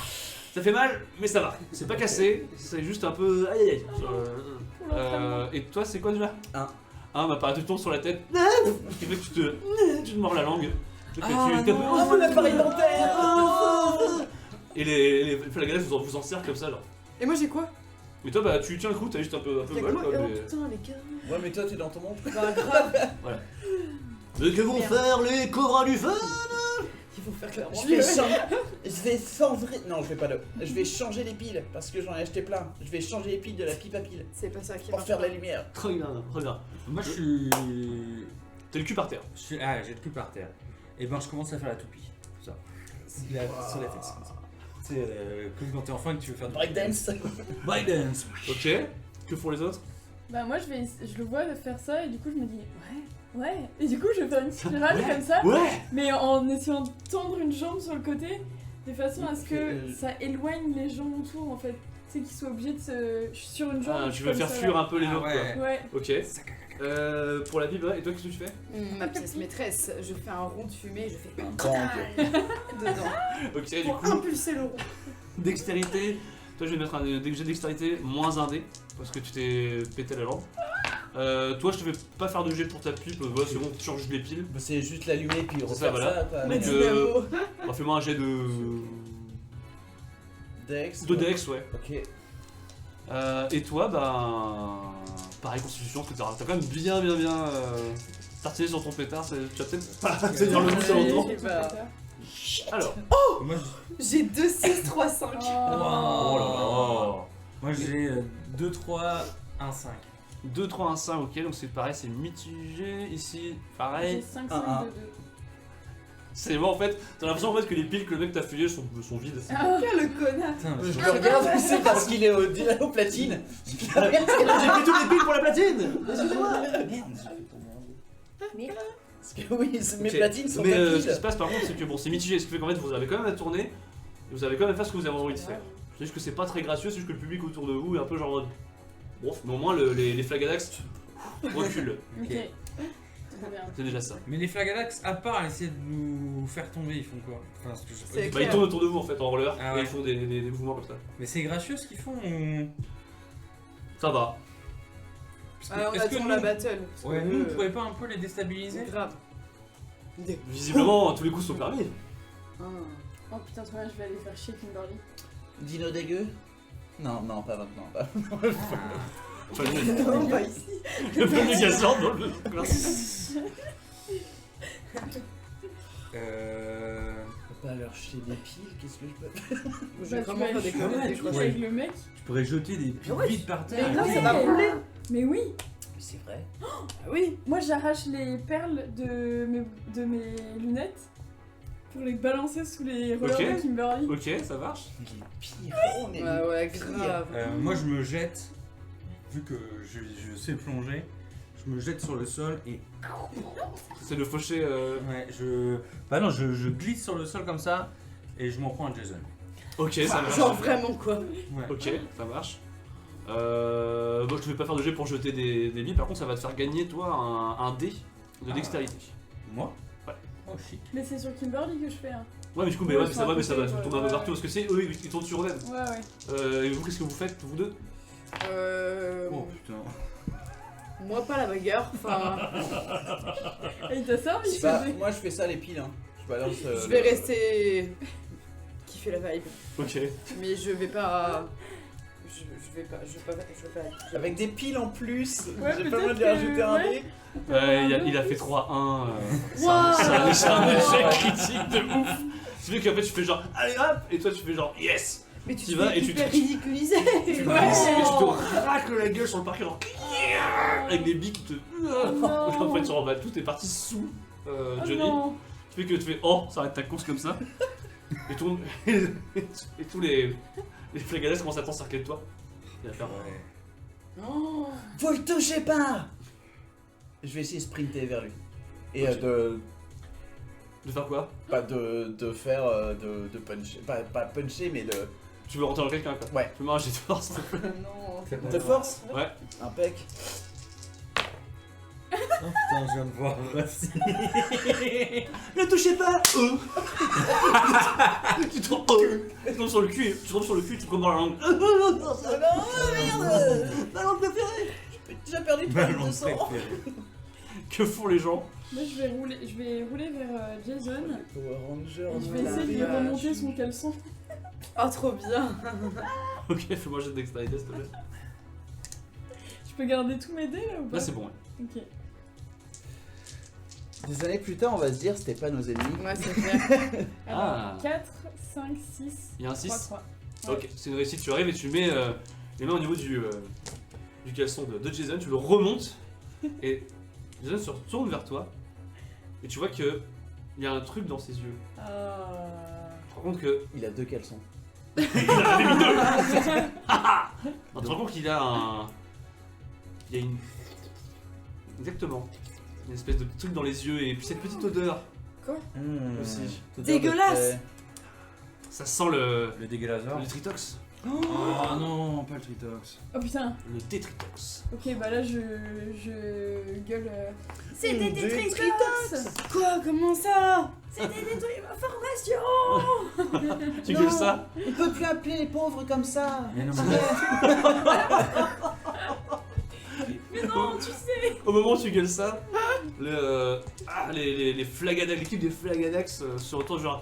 Ça fait mal, mais ça va. C'est pas cassé, c'est juste un peu. Aïe aïe aïe. Pour l'entraînement. Et toi, c'est quoi déjà? Un. Bah pareil, tu tombes sur la tête, ce qui fait que tu te mords la langue. Ce qui fait que tu- Oh mon appareil dentaire. Et les flaganes vous en serrent comme ça, genre. Et moi j'ai quoi? Mais toi, bah tu tiens le coup, t'as juste un peu Y'a mal, quoi? quoi. Oh Mais... putain, les gars. Ouais, mais toi t'es dans ton monde. Bah grave. Mais que vont Merde. faire les cobras du feu? Il faut faire clairement. Je vais changer. Non, je vais pas le. Je vais changer les piles parce que j'en ai acheté plein. Je vais changer les piles de la pipe à pile C'est pas ça qui pour marche faire de pas. la lumière. Très bien, très bien. Moi, je suis. T'es le cul par terre. Ah, j'ai le cul par terre. Et ben, je commence à faire la toupie. Tout ça. Sur la fesse, comme ça. C'est comme quand t'es enfant et que tu veux faire du Breakdance. breakdance. Ok. Que font les autres? Bah, moi, je le vois de faire ça et du coup, je me dis, ouais. Et du coup, je vais faire une spirale comme ça, Ouais! mais en essayant de tendre une jambe sur le côté, de façon à ce que Euh. ça éloigne les gens autour en fait. Tu sais, qu'ils soient obligés de se. Je suis sur une jambe. Ah, je tu suis veux comme faire ça, fuir là. un peu les Ah autres, ouais. quoi. Ouais. Ok. Pour la Bible, et toi, qu'est-ce que tu fais? Ma pièce maîtresse, je fais un rond de fumée, je fais Bang. dedans Ok, du pour coup, impulser le rond. dextérité. Toi, je vais mettre un jet de dextérité moins un dé, parce que tu t'es pété la lampe. Toi, je te fais pas faire de jet pour ta pipe, ouais, c'est bon, tu changes juste les piles. Bah, c'est juste l'allumer puis C'est refaire ça, voilà. ça, quoi. Donc, Le dynamo. Fais-moi un jet de. Dex. De Dex, ouais. Ok. Et toi, pareil, constitution, parce que t'as quand même bien tartiné sur ton pétard, tu vas peut-être pas tenir le coup ça Ouais, longtemps. j'ai tout Bah. fait ça. Alors, Moi, J'ai 2, 6, 3, 5. oh là là. moi j'ai 2, 3, 1, 5. 2, 3, 1, 5, ok, donc c'est pareil, c'est mitigé. Ici, J'ai pareil. 5, 5, 1, 2, 2. C'est bon en fait, t'as l'impression en fait que les piles que le mec t'a fouillées sont vides. Ah, Le connard. Putain, Je le regarde, c'est parce qu'il est au platine. J'ai pris toutes les piles pour la platine. Excusez-moi. Merde, j'ai fait tomber. Merde. Parce que oui, mes Ok. platines sont Mais pas ce qui se piles. passe par contre, c'est que bon, c'est mitigé, ce qui fait qu'en fait vous avez quand même à tourner, et vous avez quand même à faire ce que vous avez envie de faire. C'est juste que c'est pas très gracieux, c'est juste que le public autour de vous est un peu genre en mode. Bon, mais au moins les flagadax reculent. Ok. Ok. Trop bien. C'est déjà ça. Mais les Flagalax, à part essayer de nous faire tomber, ils font quoi? Enfin, ce que je sais C'est pas. Bah, ils tournent autour de vous en fait en roller Ah et ouais. ils font des mouvements comme ça. Mais c'est gracieux ce qu'ils font ou... Ça va. Parce que- Ah, on est-ce que attend nous- la battle. parce Ouais, que, nous, on pourrait pas un peu les déstabiliser? Grave. Visiblement, tous les coups sont permis. Ah. Oh putain, trop bien, je vais aller faire chier Kimberly. Dino dégueu. Non, non, pas maintenant. Pas. Enfin, le Non, pas ici. communication dans le. Pas leur jeter des piles, qu'est-ce que je peux faire? Je vais Bah, vraiment tu faire vas des jouer conneries. avec- Ouais. avec le mec. Tu pourrais jeter des piles Ouais. vides par terre. Mais non, et ça puis- va rouler. Mais oui, Mais c'est vrai. Ah oui. moi j'arrache les perles de mes lunettes pour les balancer sous les rollers Ok. de Kimberly. Ok, ça marche. Il est pire. On est Ouais, ouais, pire. grave. Moi, je me jette, vu que je sais plonger, je me jette sur le sol et C'est de faucher. ouais, bah non, je glisse sur le sol comme ça et je m'en prends à Jason. Ok, ça marche. Genre vraiment quoi. Ouais. Ok, ça marche. Bon, je te fais pas faire de jet pour jeter des billes, par contre, ça va te faire gagner, toi, un dé de Ah. dextérité. Moi? Ouais. Oh shit. Mais c'est sur Kimberly que je fais. Hein. Ouais, mais du coup, Ouais, ouais, c'est ça va, à mais ça va côté, tourner un peu ouais. partout parce que c'est eux, ils tournent sur eux-mêmes. Ouais, ouais. Et vous, qu'est-ce que vous faites, vous deux? Oh putain. Moi pas la bagarre. Enfin, Et il t'a servi ce Bah, dé. moi je fais ça les piles. Hein. Je balance. je vais rester kiffer la vibe. Ok. Mais je vais pas. Je vais pas. Avec des piles en plus. Ouais, J'ai pas le droit de lui peut-être rajouter que- un ouais. dé. Il a fait 3-1. Waouh. C'est un échec critique de ouf. C'est vu qu'en fait, tu fais genre, allez hop, et toi, tu fais genre, yes. Mais tu Tu te vas fais et tu hyper te- ridiculiser. Tu glisses Ouais. et tu te racles la gueule sur le parquet, genre, avec des billes qui te. En fait, genre, bah, tout est parti sous Oh Johnny. non. Tu fais que tu fais, oh, ça arrête ta course comme ça. Et, et tous les flagades commencent à t'encercler de toi. Il va faire, Ouais. Oh. Vous le touchez pas. Je vais essayer de sprinter vers lui. Et Ok. De faire quoi? pas de faire de puncher. Pas puncher, mais de. Tu veux rentrer dans quelqu'un quoi? Ouais. Fais-moi un jet de force. Non. De force. Ouais. Impec. Oh putain, je viens de voir Racine. Ne touchez pas Tu tombes sur le cul, tu tombes sur le cul et tu tombes dans la langue. Ah non, merde. Ma langue préférée. J'ai déjà perdu 3 Ballon 200. préféré. Que font les gens? Moi je vais rouler vers Jason. Power Ranger. Et je vais Voilà. essayer de lui remonter son caleçon. Oh, trop bien. Ok, fais-moi un jet de dextérité s'il te plaît. Je peux garder tous mes dés là ou pas? Là c'est bon, ouais. Ok. Des années plus tard, on va se dire c'était pas nos ennemis. Ouais, c'est clair. Ah. Alors, 4, 5, 6, Il y a un 3, 6. 3. Ok, c'est une réussite, tu arrives et tu mets les mains au niveau du caleçon de Jason, tu le remontes et Jason se retourne vers toi et tu vois que il y a un truc dans ses yeux. Tu te rends compte que. Il a 2 caleçons. Il en avait mis deux. Tu te rends compte qu'il a un. Il y a une. Exactement. Une espèce de truc dans les yeux et puis cette petite odeur. Mmh. Aussi. Odeur de Dégueulasse. frais. Ça sent le Le dégueulasseur. tritox. Oh non, pas le Tritox. Oh putain. Le Tetritox. Ok, bah là je gueule. C'est Des des Tetritox. Quoi? Comment ça? C'est des détruits informations. Tu Non. gueules ça? On peut plus appeler les pauvres comme ça. Mais non, Mais non, tu sais. Au moment où tu gueules ça, les Flagadax, l'équipe des Flagadax se retourne genre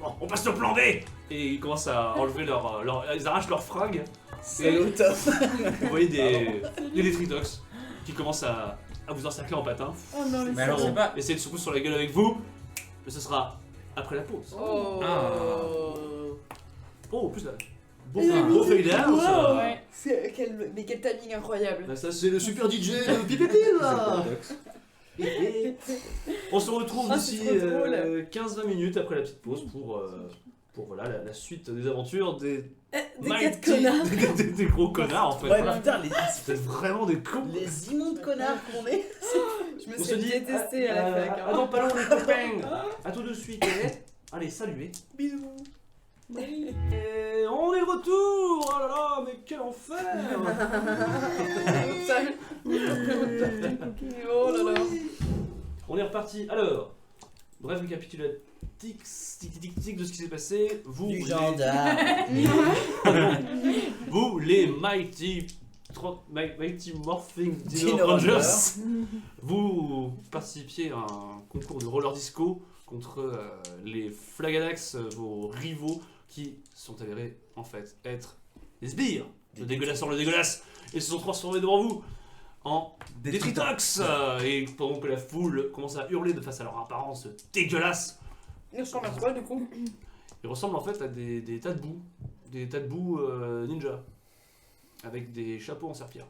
bon, on passe au plan B. Et ils commencent à enlever ils arrachent leurs fringues. C'est Et l'automne. vous voyez des Detritox qui commencent à vous encercler en patin. Oh non, mais alors c'est pas. Essayer de se foutre sur la gueule avec vous. Mais ce sera après la pause. Oh. Oh, en plus là. Beau Wow. fader. Ouais. Mais quel timing incroyable. Bah, ça c'est le super DJ de Pipipi là. On se retrouve Ah, d'ici c'est trop drôle. 15-20 minutes après la petite pause pour voilà, la suite des aventures des Des mighty- quatre connards. des gros connards en fait. Ouais, Voilà. putain, Vous êtes vraiment des cons. les immondes connards qu'on est. Je me On se suis dit détestée à la fac. hein. Attends, pas long les copains. À tout de suite. Allez, saluez. Bisous. Et on est de retour. Oh là là, mais quel enfer. Oh là là. On est reparti. Alors, bref récapitulatif de ce qui s'est passé. Vous, Du les- gendarme. vous, les Mighty Morphing Dino Dino Rangers, Rangers. vous participiez à un concours de roller disco contre les Flagadax, vos rivaux, qui sont avérés en fait être des sbires, le dégueulasse sur le dégueulasse, et se sont transformés devant vous en des Tritox. Et pendant que la foule commence à hurler de face à leur apparence dégueulasse, Il ressemble à quoi du coup? ils ressemblent en fait à des tas de boue ninja, avec des chapeaux en serpillère.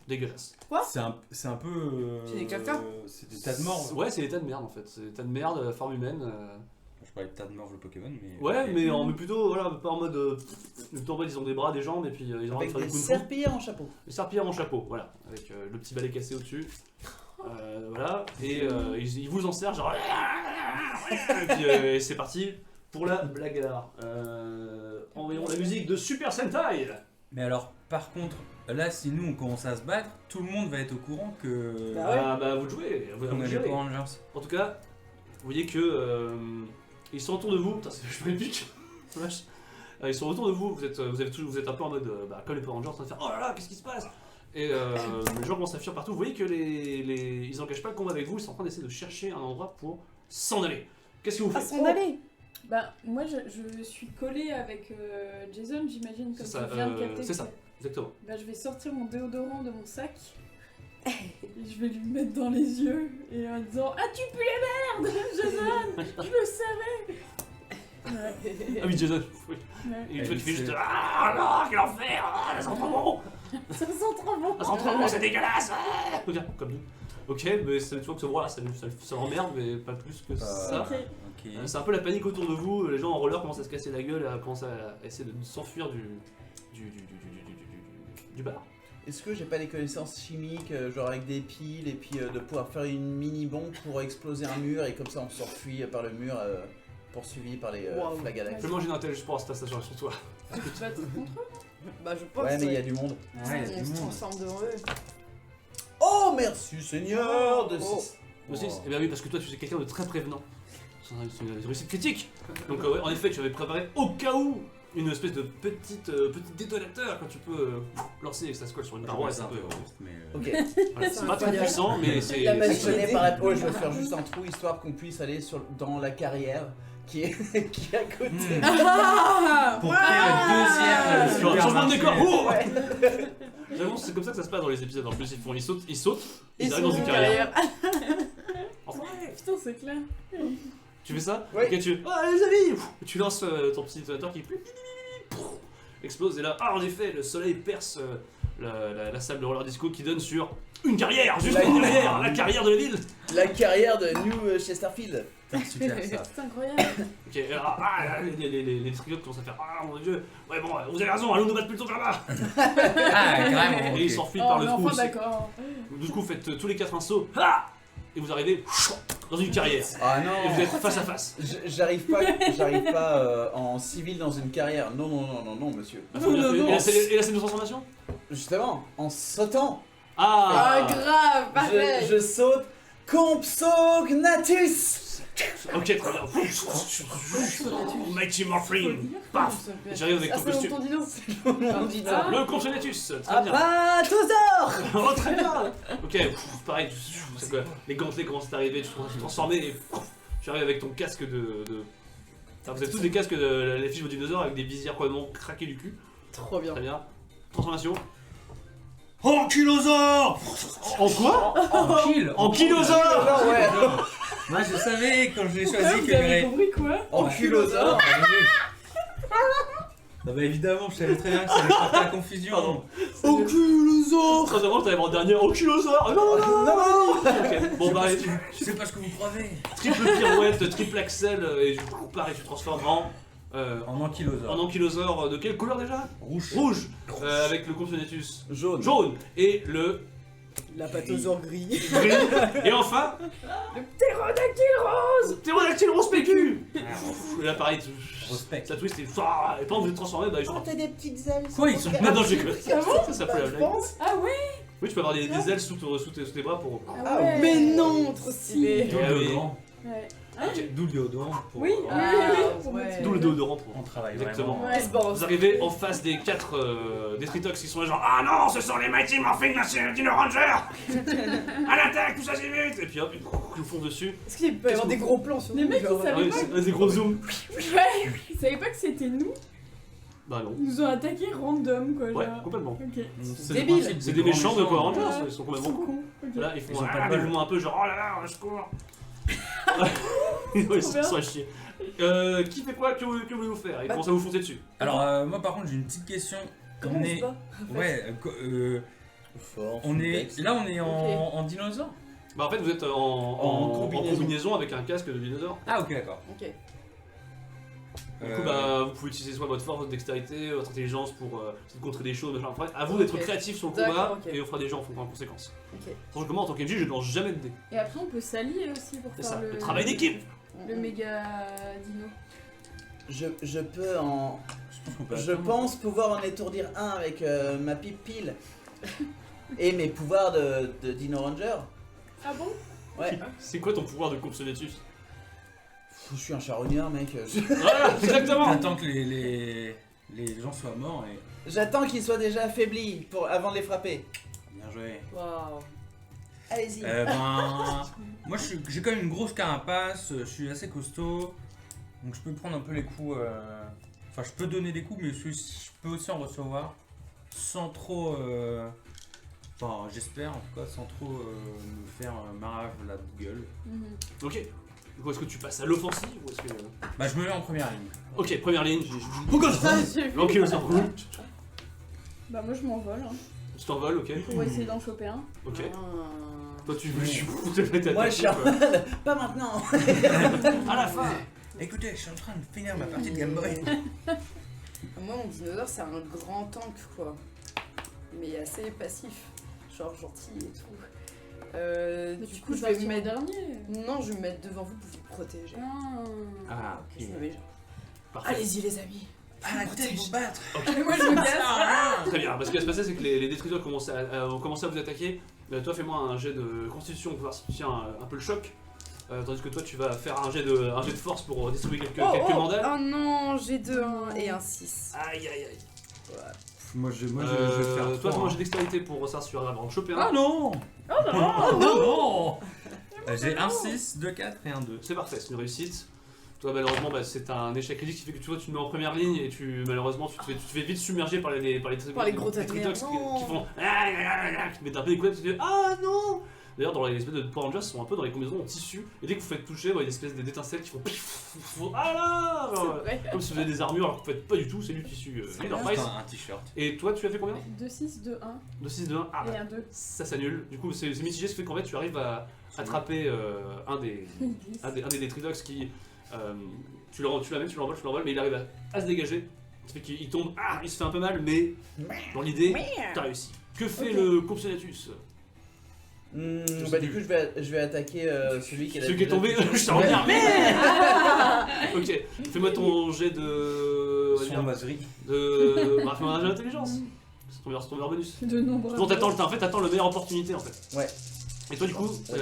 Dégueulasse. C'est un peu. C'est des caca. C'est des tas de morts. Ouais, c'est des tas de merde en fait. C'est des tas de merde, forme humaine. Je parlais de tas de morts le Pokémon, mais. Ouais, mais plutôt, voilà, pas en mode. Plutôt en mode, ils ont des bras, des jambes, et puis ils ont envie de Avec faire des des kung fu. serpillères en chapeau. Des serpillères en chapeau, voilà, avec le petit balai cassé au-dessus. Voilà, et ils vous en servent, genre. Et puis et c'est parti pour la blagarde. Envoyons la musique de Super Sentai. Mais alors, par contre, là, si nous on commence à se battre, tout le monde va être au courant que. Bah ouais. Ah bah vous jouez, vous On est les gérez. Power Rangers. En tout cas, vous voyez que ils sont autour de vous. Putain, c'est vachement épique. Vache. Ils sont autour de vous. Vous êtes un peu en mode comme les Power Rangers en train de faire oh là là, qu'est-ce qui se passe? Et les gens commencent à fuir partout. Vous voyez que ils n'engagent pas le combat avec vous. Ils sont en train d'essayer de chercher un endroit pour s'en aller. Qu'est-ce que vous Ah, faites? s'en aller. Bah, moi je suis collée avec Jason, j'imagine, comme C'est ça, tu viens de capter. c'est ça. Exactement. Bah, je vais sortir mon déodorant de mon sac. Et je vais lui mettre dans les yeux et en disant ah tu pues les merdes Jason, je le savais. Ouais, Ah oui, Jason. Oui. ouais. Et toi, tu fais c'est- juste ah là, quel enfer! Ah, ça sent trop bon! Ça sent trop bon. Ça sent trop bon, c'est dégueulasse! Ah. Ok, comme nous. Ok, mais tu vois que ce voilà, ça l'emmerde, mais pas plus que ça. Ok. Ok. C'est un peu la panique autour de vous, les gens en roller commencent à se casser la gueule, à commencer à essayer de s'enfuir du bar. Est-ce que j'ai pas des connaissances chimiques, genre avec des piles, et puis de pouvoir faire une mini bombe pour exploser un mur, et comme ça on s'enfuit par le mur, poursuivi par les Wow. Flagadax. Fais manger une intelligence pour un stage sur toi. Tu te bats contre eux? Bah je pense. Ouais, mais il y a du monde. Ouais, il y a On du se monde. transforme devant eux. Oh, merci Seigneur de Oh. six. Aussi, Oh. eh bien oui, parce que toi tu es quelqu'un de très prévenant. C'est une réussite critique. Donc ouais, en effet, tu avais préparé au cas où une espèce de petit détonateur quand tu peux lancer et ça se colle sur une paroi et c'est un peu. Ok. Voilà, c'est pas très incroyable. puissant, mais c'est. La magie. Je connais par rapport, je vais faire juste un trou histoire qu'on puisse aller dans la carrière qui est, qui est à côté. Ah Pour créer le deuxième Changement de décor. supermarché. Oh J'avoue, c'est comme ça que ça se passe dans les épisodes. En plus, ils sautent, ils Ils arrivent sont dans une en carrière. carrière. Enfin, Putain, c'est clair. tu fais ça? Ouais. Ok, tu. Ah, les amis! Tu lances ton petit détonateur qui explose et là, en effet, le soleil perce la salle de roller disco qui donne sur une carrière, juste une carrière, la carrière de la ville. La carrière de New Chesterfield. Putain, super ça. C'est incroyable. Ok, alors, les tricots commencent à faire ah mon dieu, ouais bon, vous avez raison, allons nous battre plutôt vers là. Ah, carrément. Et ils ok. s'enfuient Oh, par mais le trou enfin aussi. d'accord. Du coup, vous faites tous les quatre un saut, ah et vous arrivez dans une carrière. Ah Et vous non. êtes face à face. J'arrive pas en civil dans une carrière. Non, monsieur. Et la scène de transformation? Justement, en sautant. Ah, Ah. grave, pareil. Je saute. Compsognathus. Ok, très bien. Mighty Morphine. Paf. Et j'arrive avec Ah, ton c'est costume. mon dino. Mon dino. Ah. Le Compsognathus. Très bien. Apatosaure. Oh, très bien. Ok, pareil, c'est que les gantelets commencent à arriver, tu te transformer et tu arrives avec ton casque de... Alors, vous avez tous des casques de les fiches de dinosaures avec des visières complètement craquées du cul. Trop bien. Très bien. Transformation. Ankylosaure. En quoi? Ankylosaure. Non, ouais. Moi je savais quand je l'ai Pourquoi choisi vous qu'il y avez aurait. compris quoi? Ankylosaure. Non bah évidemment, je savais très bien que ça allait porter à la confusion. Pardon. Ankylosaure. Sans avant, je t'avais en dernier Ankylosaure. Non, non, non. Ok, bon bah, Je sais pas ce que vous croyez. triple pirouette, triple axel, et du coup, pareil, tu te transformes en En ankylosaure de quelle couleur déjà? Rouge. Rouge, avec le Compsognathus Jaune. jaune, et le La patosaure gris. gris, et enfin, Le ptérodactyle rose. ptérodactyle rose PQ. Et là pareil, Respect. ça twist et pendant que vous êtes transformé, bah ils Oh, sont... t'as des petites ailes. Quoi, ils sont Non, non, j'ai cru. Ah bon? Ça fait la Je blague. pense. Ah ouais? Oui, tu peux avoir des ailes sous tes bras pour... Ah ouais. Mais non, trop stylé. D'où Eh le oui. déodorant. Ouais. D'où le déodorant pour. Oui, Ah, pour ouais. motiver. D'où le déodorant pour... On travaille Exactement. vraiment. Ouais. Bon, Vous arrivez en face des 4 Destritox qui sont là genre ah non, ce sont les Mighty Morphin Dino Ranger. À l'attaque, tout ça c'est vite. Et puis hop, ils vous font dessus. Est-ce qu'il peut y avoir des gros plans sur Les nous, mecs, ils genre, savent- Ah oui, c'est des gros zooms. Ouais. Ils savaient pas que c'était nous? Bah non. Ils nous ont attaqué random quoi. Ouais, genre. complètement. Ok. C'est débile. le principe C'est des méchants de Power Rangers, Ouais. ils sont Ils complètement sont cons. cons. Ok. Là, ils font Ils ont pas de ah, bol. des mouvements un peu genre oh là là, au secours. Ils sont à chier. Qui fait quoi? Que voulez-vous faire? Ils commencent à vous foncer dessus. Alors, moi par contre, j'ai une petite question. Comment on se bat? Ouais, Fort. on est. Là, on est Ok. en dinosaure. Bah en fait, vous êtes En en combinaison. combinaison avec un casque de dinosaure. Ah, ok, d'accord. Ok. Du coup, bah, vous pouvez utiliser soit votre force, votre dextérité, votre intelligence pour essayer de contrer des choses, machin. Enfin, à vous d'être Ok. créatif sur le D'accord, combat ok. et on fera des gens en conséquence. Ok. Sachant que moi, en tant qu'NJ, je ne lance jamais de dés. Et après, on peut s'allier aussi pour C'est faire ça, le... le travail d'équipe. Le méga dino. Je peux en. Je pense qu'on peut. Je pense pouvoir en étourdir un avec ma pipe pile. Et mes pouvoirs de Dino Ranger. Ah bon? Ouais. C'est quoi ton pouvoir de Compsognathus? Je suis un charognard, mec. Voilà, exactement. Attends que les gens soient morts et. J'attends qu'ils soient déjà affaiblis avant de les frapper. Bien joué. Waouh. Allez-y. Moi j'ai quand même une grosse carapace, je suis assez costaud, donc je peux prendre un peu les coups. Enfin, je peux donner des coups, mais je peux aussi en recevoir sans trop. Enfin, j'espère en tout cas, sans trop me faire marave la gueule. Ok. Du coup, est-ce que tu passes à l'offensive ou est-ce que... Bah, je me mets en première ligne. Ok, première ligne. Ça, j'ai vu. L'ankylosaure rouge. Bah moi je m'envole hein, Tu t'envoles, ok. pour essayer d'en choper un. Ok. Ah. Toi, tu te fais Moi, je suis attaquer, en quoi. mode. Pas maintenant. À la fin. Écoutez, je suis en train de finir ma partie de Game Boy. Moi, mon dinosaure, c'est un grand tank, quoi. Mais assez passif. Genre gentil et tout. Du coup, je vais me mettre. dernier. Non, je vais me mettre devant vous pour vous protéger. Ah, Je me mets genre. Parfait. Allez-y, les amis. Ah, écoutez, vous battre. Moi je me casse. Très bien. Parce que ce qui va se passer, c'est que les détruiteurs ont commencé à vous attaquer. Toi, fais-moi un jet de constitution pour voir si tu tiens un peu le choc. Tandis que toi, tu vas faire un jet de force pour distribuer quelques mandales. Oh non, j'ai 2, 1 et un 6. Aïe aïe aïe. Voilà. Moi, je vais faire. Toi, trois, fais-moi un hein. jet d'extérité pour ça si tu arrives à en choper un. Ah non. Oh non. Oh non. J'ai un 6, 2, 4 et un 2. C'est parfait, c'est une réussite. Toi, malheureusement, bah, c'est un échec critique qui fait que tu vois, tu te mets en première ligne et malheureusement, tu te fais vite submerger par les gros Destritox qui tatoueurs. font qui te mettent un peu des coups et tu te dis ah non. D'ailleurs, dans les espèces de Power Rangers, ils sont un peu dans les combinaisons en tissu et dès que vous faites toucher, bah, il y a des espèces d'étincelles qui font ah là genre, Ouais. comme si vous avez des armures alors que vous faites pas du tout, c'est du tissu. Leatherface. Un t-shirt. Et toi, tu as fait combien 2, 6, 2, 1 De 6, de 1. Ah, et bah, un 2. ça s'annule. Du coup, c'est mitigé, ce qui fait qu'en fait, tu arrives à attraper un des Destritox qui. Tu l'amènes, tu l'envoles, mais il arrive à se dégager. Ça fait qu'il tombe, il se fait un peu mal, mais dans l'idée, t'as réussi. Que fait Ok. le Compsognathus? Bah du coup je vais attaquer celui qui est Celui qui est tombé, je t'en reviens. Ok, fais-moi ton jet de. on va Son dire, maserie. Bah, fais-moi un jet d'intelligence. C'est ton meilleur bonus. De nombreux. Donc t'attends la meilleure opportunité en fait. Ouais. Et toi du coup, Ça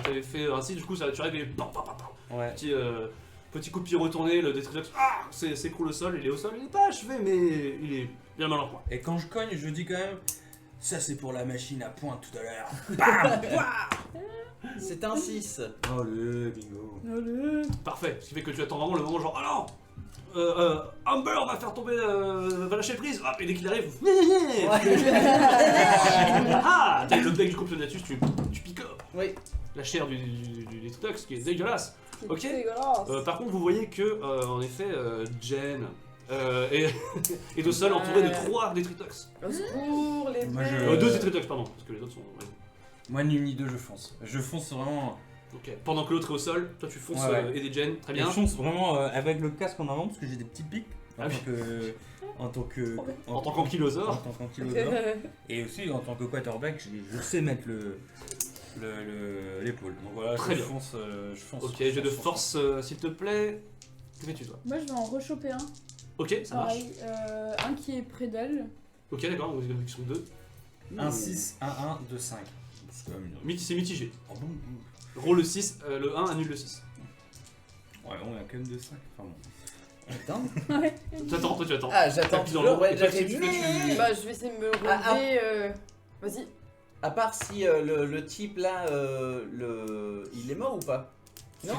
t'avais fait ainsi, du coup tu arrives et pam, pam, pam, pam. Ouais. Petit coup de pied retourné, le Detritus s'écroule au sol, il est au sol, il est pas achevé mais il est bien mal en point. Et quand je cogne, je dis quand même, ça c'est pour la machine à pointe tout à l'heure. C'est un 6. Allez, bingo. Allez. Parfait, ce qui fait que tu attends vraiment le moment genre ah non Amber va faire tomber, va lâcher prise, hop, et dès qu'il arrive, ah, t'as le bec du comptonatus, tu piques Oui. la chair du Detritus qui est dégueulasse. Ok. Dégueulasse. Par contre, vous voyez que, en effet, Jen est au sol entouré de 3 Detritus. Au secours, les Moi, mecs. 2 Detritus, pardon, parce que les autres sont. Ouais. Moi, ni une ni deux, je fonce. Je fonce vraiment. Ok. Pendant que l'autre est au sol, toi tu fonces Ouais, ouais. aider Jen, très Je bien. fonce vraiment avec le casque en avant parce que j'ai des petits pics. Ah oui. En tant que. En tant qu'ankylosaure. En tant qu'ankylosaure. Et aussi en tant que quarterback, je sais mettre l'épaule. Donc voilà, Très je bien. fonce. Ok, jet de force s'il te plaît. Que fais-tu toi? Moi, je vais en rechoper un. Ok, ça marche. Pareil, un qui est près d'elle. Ok, d'accord, donc ils sont 2. 1, 6, 1, 1, 2, 5. C'est quand même une. C'est mitigé. Oh bon. Roule le 6, le 1 annule le 6. Ouais, on a quand même 2, 5. Enfin bon. Attends. Ouais. Tu attends, toi tu attends. Ah, j'attends Puis dans toujours. le- Ouais, et toi, j'arrive. tu fais- Bah, je vais essayer de me Ah, ah. relever. Vas-y. À part si le type là, il est mort ou pas?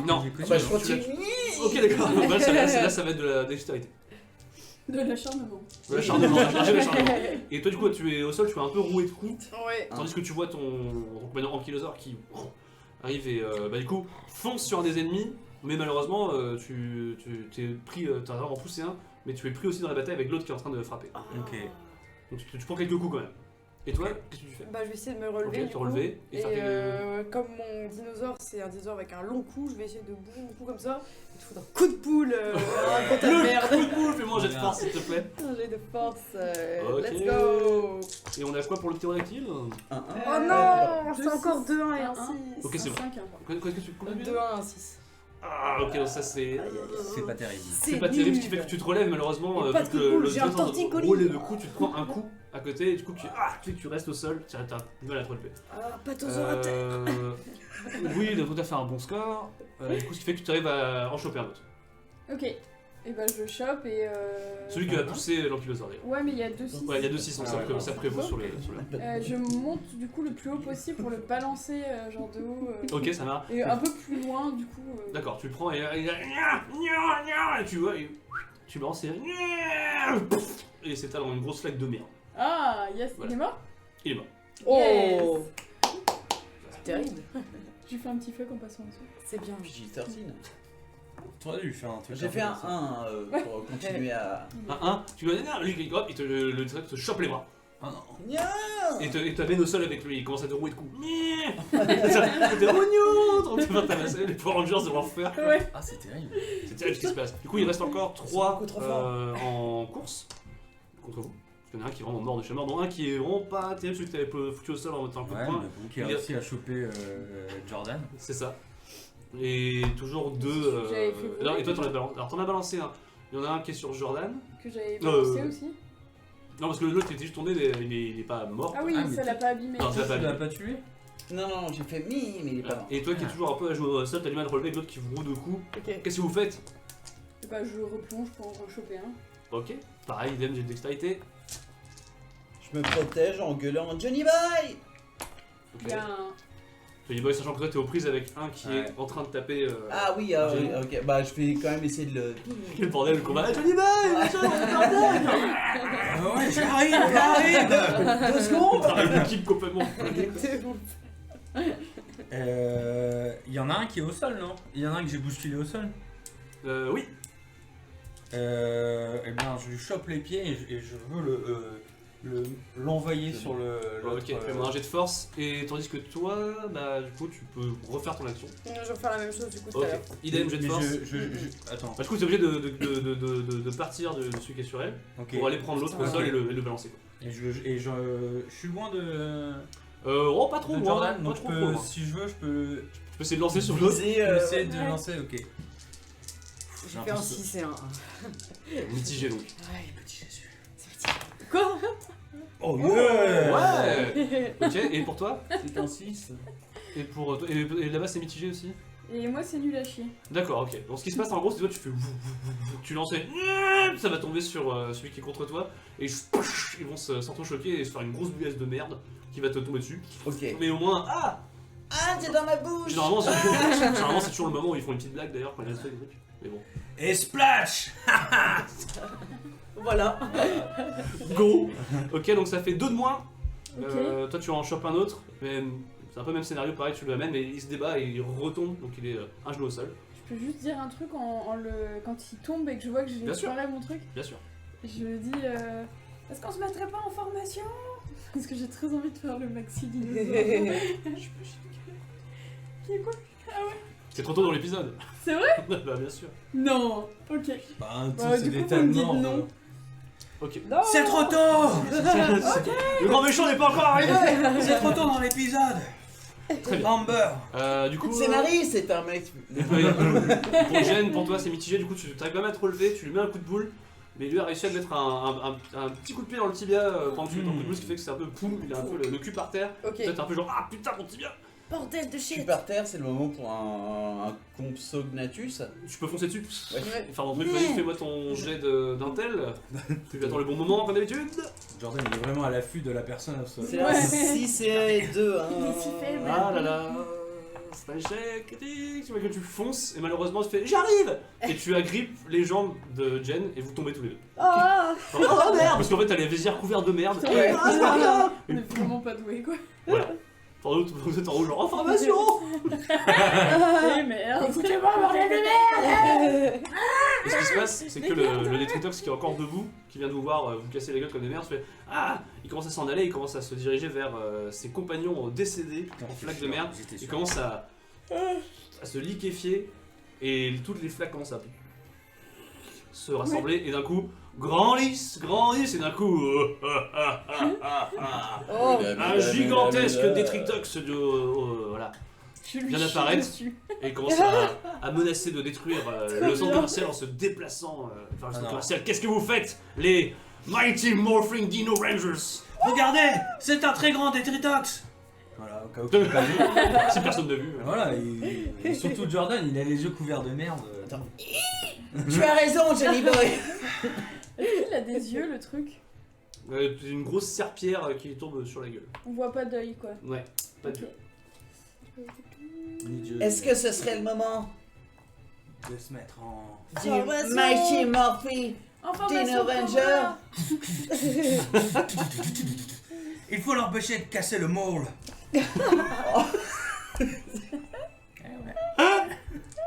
Non. J'ai connu, Bah je alors. continue. Ok, d'accord. Bah, là, ça va être de la dextérité. De l'acharnement. De l'acharnement, l'acharnement. Et toi, du coup, tu es au sol, tu es un peu roué de coups. Ouais. Tandis que tu vois ton compagnon ankylosaure qui arrive et bah, du coup fonce sur un des ennemis, mais malheureusement tu t'es pris, t'as vraiment poussé un, mais tu es pris aussi dans la bataille avec l'autre qui est en train de frapper. Ok. Donc tu prends quelques coups quand même. Et toi, qu'est-ce que tu fais? Bah, je vais essayer de me relever. Ok, du te coup. relever et Et faire quelques... comme mon dinosaure, c'est un dinosaure avec un long cou, je vais essayer de bouger mon cou comme ça. Et te foutre un coup de poule contre ta Le merde. coup de boule, fais-moi un jet de force s'il te plaît. Un jet de force. Ok. Let's go. Et on a quoi pour le ptérodactyle? Oh non, c'est encore 2-1 et un 6. Ok, c'est bon. 5, Qu'est-ce que tu combien tu dis 2-1 et un 6. Ah ok, donc ça c'est... C'est pas terrible. C'est pas terrible, ce qui fait que tu te relèves malheureusement, Et pas vu de que coup de boule, le j'ai un temps de torticolis. rouler de coups, tu te prends un coup à côté et du coup tu restes au sol, tu as du mal à te relever. Ah, pathosaurate. Oui, donc tu as fait un bon score, du coup ce qui fait que tu arrives à en choper un autre. Ok. Et bah, je le chope et. Celui qui va pousser l'ankylosaure d'ailleurs. Ouais, mais il y a 2 6. Ouais, il y a 2 6, donc Ah ouais, ça prévaut sur le... Je monte du coup le plus haut possible pour le balancer, genre de haut. Ok, ça marche. Et un peu plus loin, du coup. D'accord, tu le prends et et tu vois, et tu balances et il s'étale dans une grosse flaque de merde. Ah, yes, Voilà. il est mort? Il est mort. Oh. C'est terrible. J'ai fait un petit fuck en passant dessus. C'est bien. PG-13. T'aurais dû faire un truc. J'ai peu fait un comme ça. 1 pour continuer à. Un 1, tu vas lui, hop, le truc te chope les bras. Ah non. Et t'amènes au sol avec lui, il commence à te rouer de coups. T'es oignon, tu vas tabasser les Power Rangers de l'enfer. Ouais. Ah, c'est terrible. C'est terrible ce qui se passe. Du coup, il reste encore 3 beaucoup trop fort. en course contre vous. Parce qu'il y en a un qui est vraiment mort de chez mort, dont un qui est vraiment pas terrible, celui que t'avais foutu au sol en mettant un coup de Ouais, poing. mais bon, qui a réussi à choper Jordan. C'est ça. Et toujours 2. J'avais fait voler, Alors, et toi, t'en as déjà. balancé. Alors, t'en as balancé un. Il y en a un qui est sur Jordan. Que j'avais balancé aussi. Non, parce que l'autre il était juste tombé, mais il est pas mort. Ah oui, Ah, mais ça l'a pas abîmé. Non, ça l'a pas Tu l'as abîmé. pas tué? Non, non, j'ai fait mi, mais il est pas mort. Et toi qui es toujours un peu à jouer au sol, t'as du mal à te relever avec l'autre qui vous roule de coups. Ok. Qu'est-ce que vous faites? Et bah, je replonge pour en rechoper un. Ok. Pareil, idem, j'ai de dextérité. Je me protège en gueulant Johnny Boy. Ok. Il y a un. Johnny Boy, sachant que toi t'es aux prises avec un qui Ouais. est en train de taper. Ah oui, Johnny. ok. Bah, je vais quand même essayer de le. Quel bordel le combat! Ah, Johnny Boy! machin, bordel. Ah ouais, j'arrive. 2 secondes. T'arrives l'équipe complètement. Il y en a un qui est au sol, non? Il y en a un que j'ai bousculé au sol. Oui. Eh bien, je lui chope les pieds et je veux l'envoyer sur le. Ok, fais-moi un jet de force. Et tandis que toi, bah du coup, tu peux refaire ton action. Je vais faire la même chose du coup tout Ok. à l'heure. Idem, jet de Mais force. Attends. Bah, du coup, t'es obligé de partir de celui qui est sur elle Ok. pour aller prendre l'autre au Ok. sol et le balancer. Quoi. Et je suis loin de. Oh, pas trop de loin. Jordan, pas donc trop loin. si je veux, je peux Tu peux essayer de lancer sur l'autre. Viser, essayer de ouais. lancer, ok. J'ai fait un 6 et un 1. Mitigé donc. Ouais, Petit Jésus. quoi Oh Ouais. Ok, et pour toi? C'est un 6. Et pour toi, et là-bas c'est mitigé aussi? Et moi, c'est nul à chier. D'accord, ok. Donc ce qui se passe en gros, c'est que toi tu fais tu lances et ça va tomber sur celui qui est contre toi et ils vont s'entrechoquer et se faire une grosse bouillasse de merde qui va te tomber dessus. Ok. Mais au moins, Ah, t'es dans ma bouche. généralement c'est toujours le moment où ils font une petite blague d'ailleurs quand il y a des trucs. Mais bon. Et splash. Voilà. Go. Ok, donc ça fait 2 de moins. Ok. Toi tu en chopes un autre, mais c'est un peu le même scénario, pareil, tu le amènes, mais il se débat et il retombe, donc il est un genou au sol. Je peux juste dire un truc quand il tombe et que je vois que j'ai Bien sûr. foiré mon truc. Bien sûr. Je dis est-ce qu'on se mettrait pas en formation? Parce que j'ai très envie de faire le maxi dinosaure. Qui est quoi? C'est trop tôt dans l'épisode. C'est vrai? Bah bien sûr. Non. Ok. Bah, Bah, c'est du des coup, vous me dites tellement, non. Ok. Non. C'est trop tôt. Le grand méchant n'est pas encore arrivé. C'est trop tôt dans l'épisode. Très bien. Amber. Du coup, Scénariste, c'est un mec. pour Jen, pour toi c'est mitigé, du coup tu t'arrives quand même à te relever, tu lui mets un coup de boule, mais lui a réussi à te mettre un petit coup de pied dans le tibia pendant que tu mets ton coup de boule, ce qui fait que c'est un peu poum, il a un peu le cul par terre, Ok. peut-être un peu genre ah putain mon tibia. Bordel de Je suis shit. par terre, c'est le moment pour un compsognathus. Tu peux foncer dessus. Ouais. Ouais. Enfin mon truc, vas-y fais-moi ton jet d'intel, tu attends le bon moment comme d'habitude. Jordan, il est vraiment à l'affût de la personne au sol. C'est un Ouais. 6 et 2. Hein. Il est si faible. Ah là là, c'est un échec critique, tu vois que tu fonces et malheureusement tu fais j'arrive et tu agrippes les jambes de Jen et vous tombez tous les deux. Ah. Oh merde. Parce qu'en fait t'as les vésières couvertes de merde. Putain, Ouais. Ah, c'est pas bien. On est vraiment pas doué quoi. Voilà. Vous êtes en haut genre oh, formation. Eh merde. Écoutez-moi, bordel de merde. Et ce qui se passe, c'est que le Detritox qui est encore debout, qui vient de vous voir vous casser la gueule comme des merdes, fait ah, il commence à s'en aller, il commence à se diriger vers ses compagnons décédés en flaques de merde. Il commence à se liquéfier et toutes les flaques commencent à se rassembler et d'un coup grand lys et d'un coup Oh. un gigantesque Detritox voilà Je lui vient chie d'apparaître. dessus. et il commence à menacer de détruire le centre commercial en se déplaçant vers le centre non. commercial. Qu'est-ce que vous faites, les Mighty Morphing Dino Rangers? Regardez, c'est un très grand Detritox. Voilà, au cas où tu l'as pas vu. Si personne n'a vu. Voilà, et surtout Jordan, il a les yeux couverts de merde. Attends. Tu as raison, Johnny Boy. Est-ce qu'il a des yeux le truc? Une grosse serpillère qui lui tombe sur la gueule. On voit pas d'œil quoi. Ouais, pas de Ok. Est-ce que ce serait le moment De se mettre en. du Formation. Mighty Morphy Information Dino Ranger? Il faut l'empêcher de casser le môle.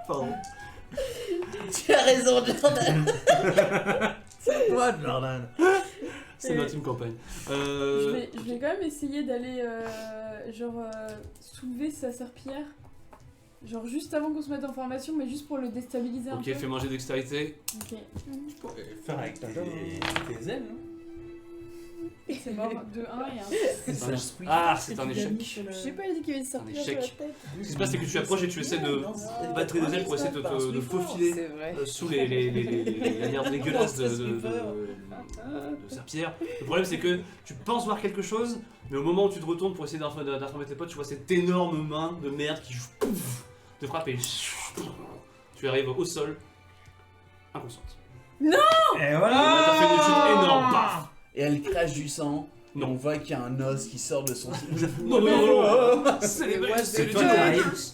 Pardon. Tu as raison, Jordan. Quoi, Jordan? C'est notre team campagne. Je vais quand même essayer d'aller soulever sa serpillière. Genre juste avant qu'on se mette en formation, mais juste pour le déstabiliser un Ok, peu. fais manger dextérité. Ok. Faire avec tes ailes, non? C'est mort. De 1 et 1. Ah, c'est un échec. Je sais pas, il a dit qu'il y avait une serpillière sur la échec. tête. Ce qui se passe, c'est que tu approches et tu essaies de battre les ailes pour essayer de faufiler C'est vrai. sous les lanières dégueulasses de serpillère. Le problème, c'est que tu penses voir quelque chose, mais au moment où tu te retournes pour essayer d'informer tes potes, tu vois cette énorme main de merde qui pouf, te frappe et tu arrives au sol, inconsciente. Et T'as voilà. fait une chute énorme, paf. Et elle crache du sang. Et Non. on voit qu'il y a un os qui sort de son. Non, non, c'est les What c'est the le Toi, Dino t'arrives. Rangers.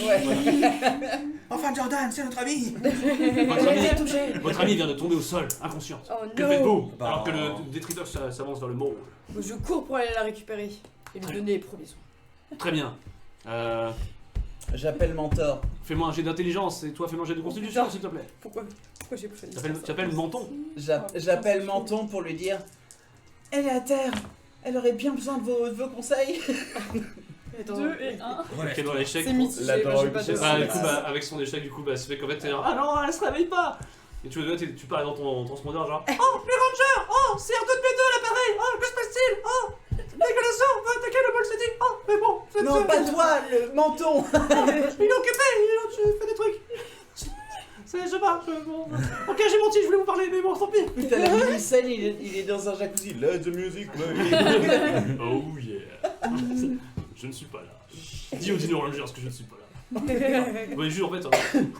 Ouais. Enfin, Jordan, c'est notre ami. Votre ami vient de tomber au sol, inconsciente. Oh Que non. faites-vous Bah, alors que le Detritox s'avance vers le môle? Je cours pour aller la récupérer et lui donner les premiers soins. Très bien. J'appelle Mentor. Fais-moi un jet d'intelligence et toi fais-moi un jet de constitution s'il te plaît. Pourquoi j'ai pas choisi ça T'appelles Menton. J'appelle Menton pour lui dire elle est à terre. Elle aurait bien besoin de vos conseils. Attends, 2 et 1. Ouais. Quel est l'échec? C'est mitigé, La moi, j'ai pas de... Ah, du coup, avec son échec, du coup, ça fait qu'en fait, t'es là, ah non, elle se réveille pas! Et tu parles dans ton transpondeur, genre, oh, les rangers! Oh, c'est R2P2 l'appareil! Oh, que se passe-t-il? Oh! Dégueulasseur, va attaquer le bol, c'est dit. Oh, mais bon, Non, pas toi, le menton. il est occupé, il fait des trucs. Je sais pas, bon. Ok, j'ai menti, je voulais vous parler, mais bon, tant pis. Putain, la mini-scène, il est dans un jacuzzi. Let the music play. Oh yeah. Je ne suis pas là. Dis aux Dino Rangers que je ne suis pas là. Vous voyez juste en fait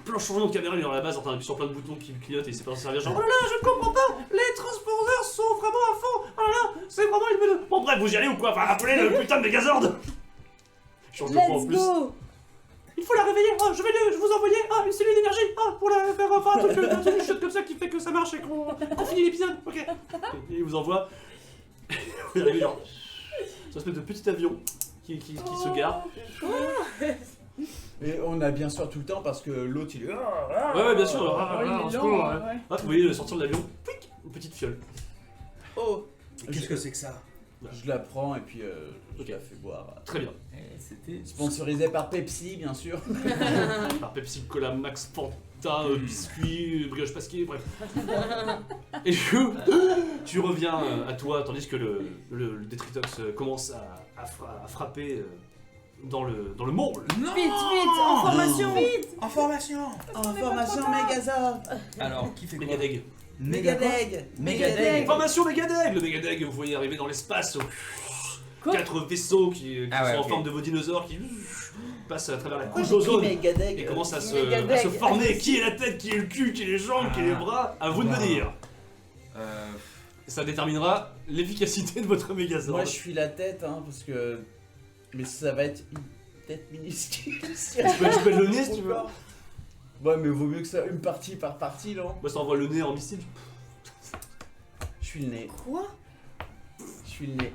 plein de changements de caméra, il est dans la base en train d'appuyer sur plein de boutons qui clignotent et il sait pas s'en servir. Genre, oh là là, je ne comprends pas, les transpondeurs sont vraiment à fond. Oh là là, c'est vraiment une bonne. Bon, bref, vous y allez ou quoi? Enfin, appelez le putain de Megazord. Change de point en Let's plus. go. Il faut la réveiller. Oh, je vais vous envoyer une cellule d'énergie. Pour la faire enfin un truc chute comme ça qui fait que ça marche et qu'on finit l'épisode. Ok. Et il vous envoie. Vous arrivez genre. C'est une espèce de petit avion qui se gare. Et on a bien sûr tout le temps parce que l'autre il est. Ouais, bien sûr. Oh, il est on se lent, court, ouais. ouais. Hop, vous voyez sortir de l'avion, pouic, une petite fiole. Oh. Qu'est-ce que c'est que ça? Je la prends et puis je la fais boire. Très bien. C'était. Sponsorisé par Pepsi, bien sûr. Par Pepsi, Cola, Max, Fanta, biscuits, brioche pasquier, bref. Et tu reviens à toi, tandis que le Detritox commence à frapper dans le mall. Non. Vite, en formation. En formation. En formation Megazord. Alors, qui fait quoi? Megadeg. Megadeg. Megadeg. Formation Megadeg. Le Megadeg, vous voyez arriver dans l'espace. Quoi? 4 vaisseaux qui Ah ouais, sont en ok. forme de vos dinosaures qui passent à travers la Pourquoi couche j'ai pris d'ozone. Megadeg Et commence à se Megadeg. former. Qui est la tête, qui est le cul, qui est les jambes, qui est les bras? À vous de me Bah. dire. Ça déterminera l'efficacité de votre Megazord. Moi je suis la tête, hein, parce que. Mais ça va être une tête minuscule. Tu peux être le nez si tu veux. Ouais, mais vaut mieux que ça, une partie par partie, non? Moi, ça envoie le nez en missile. Je suis le nez. Quoi? Je suis le nez.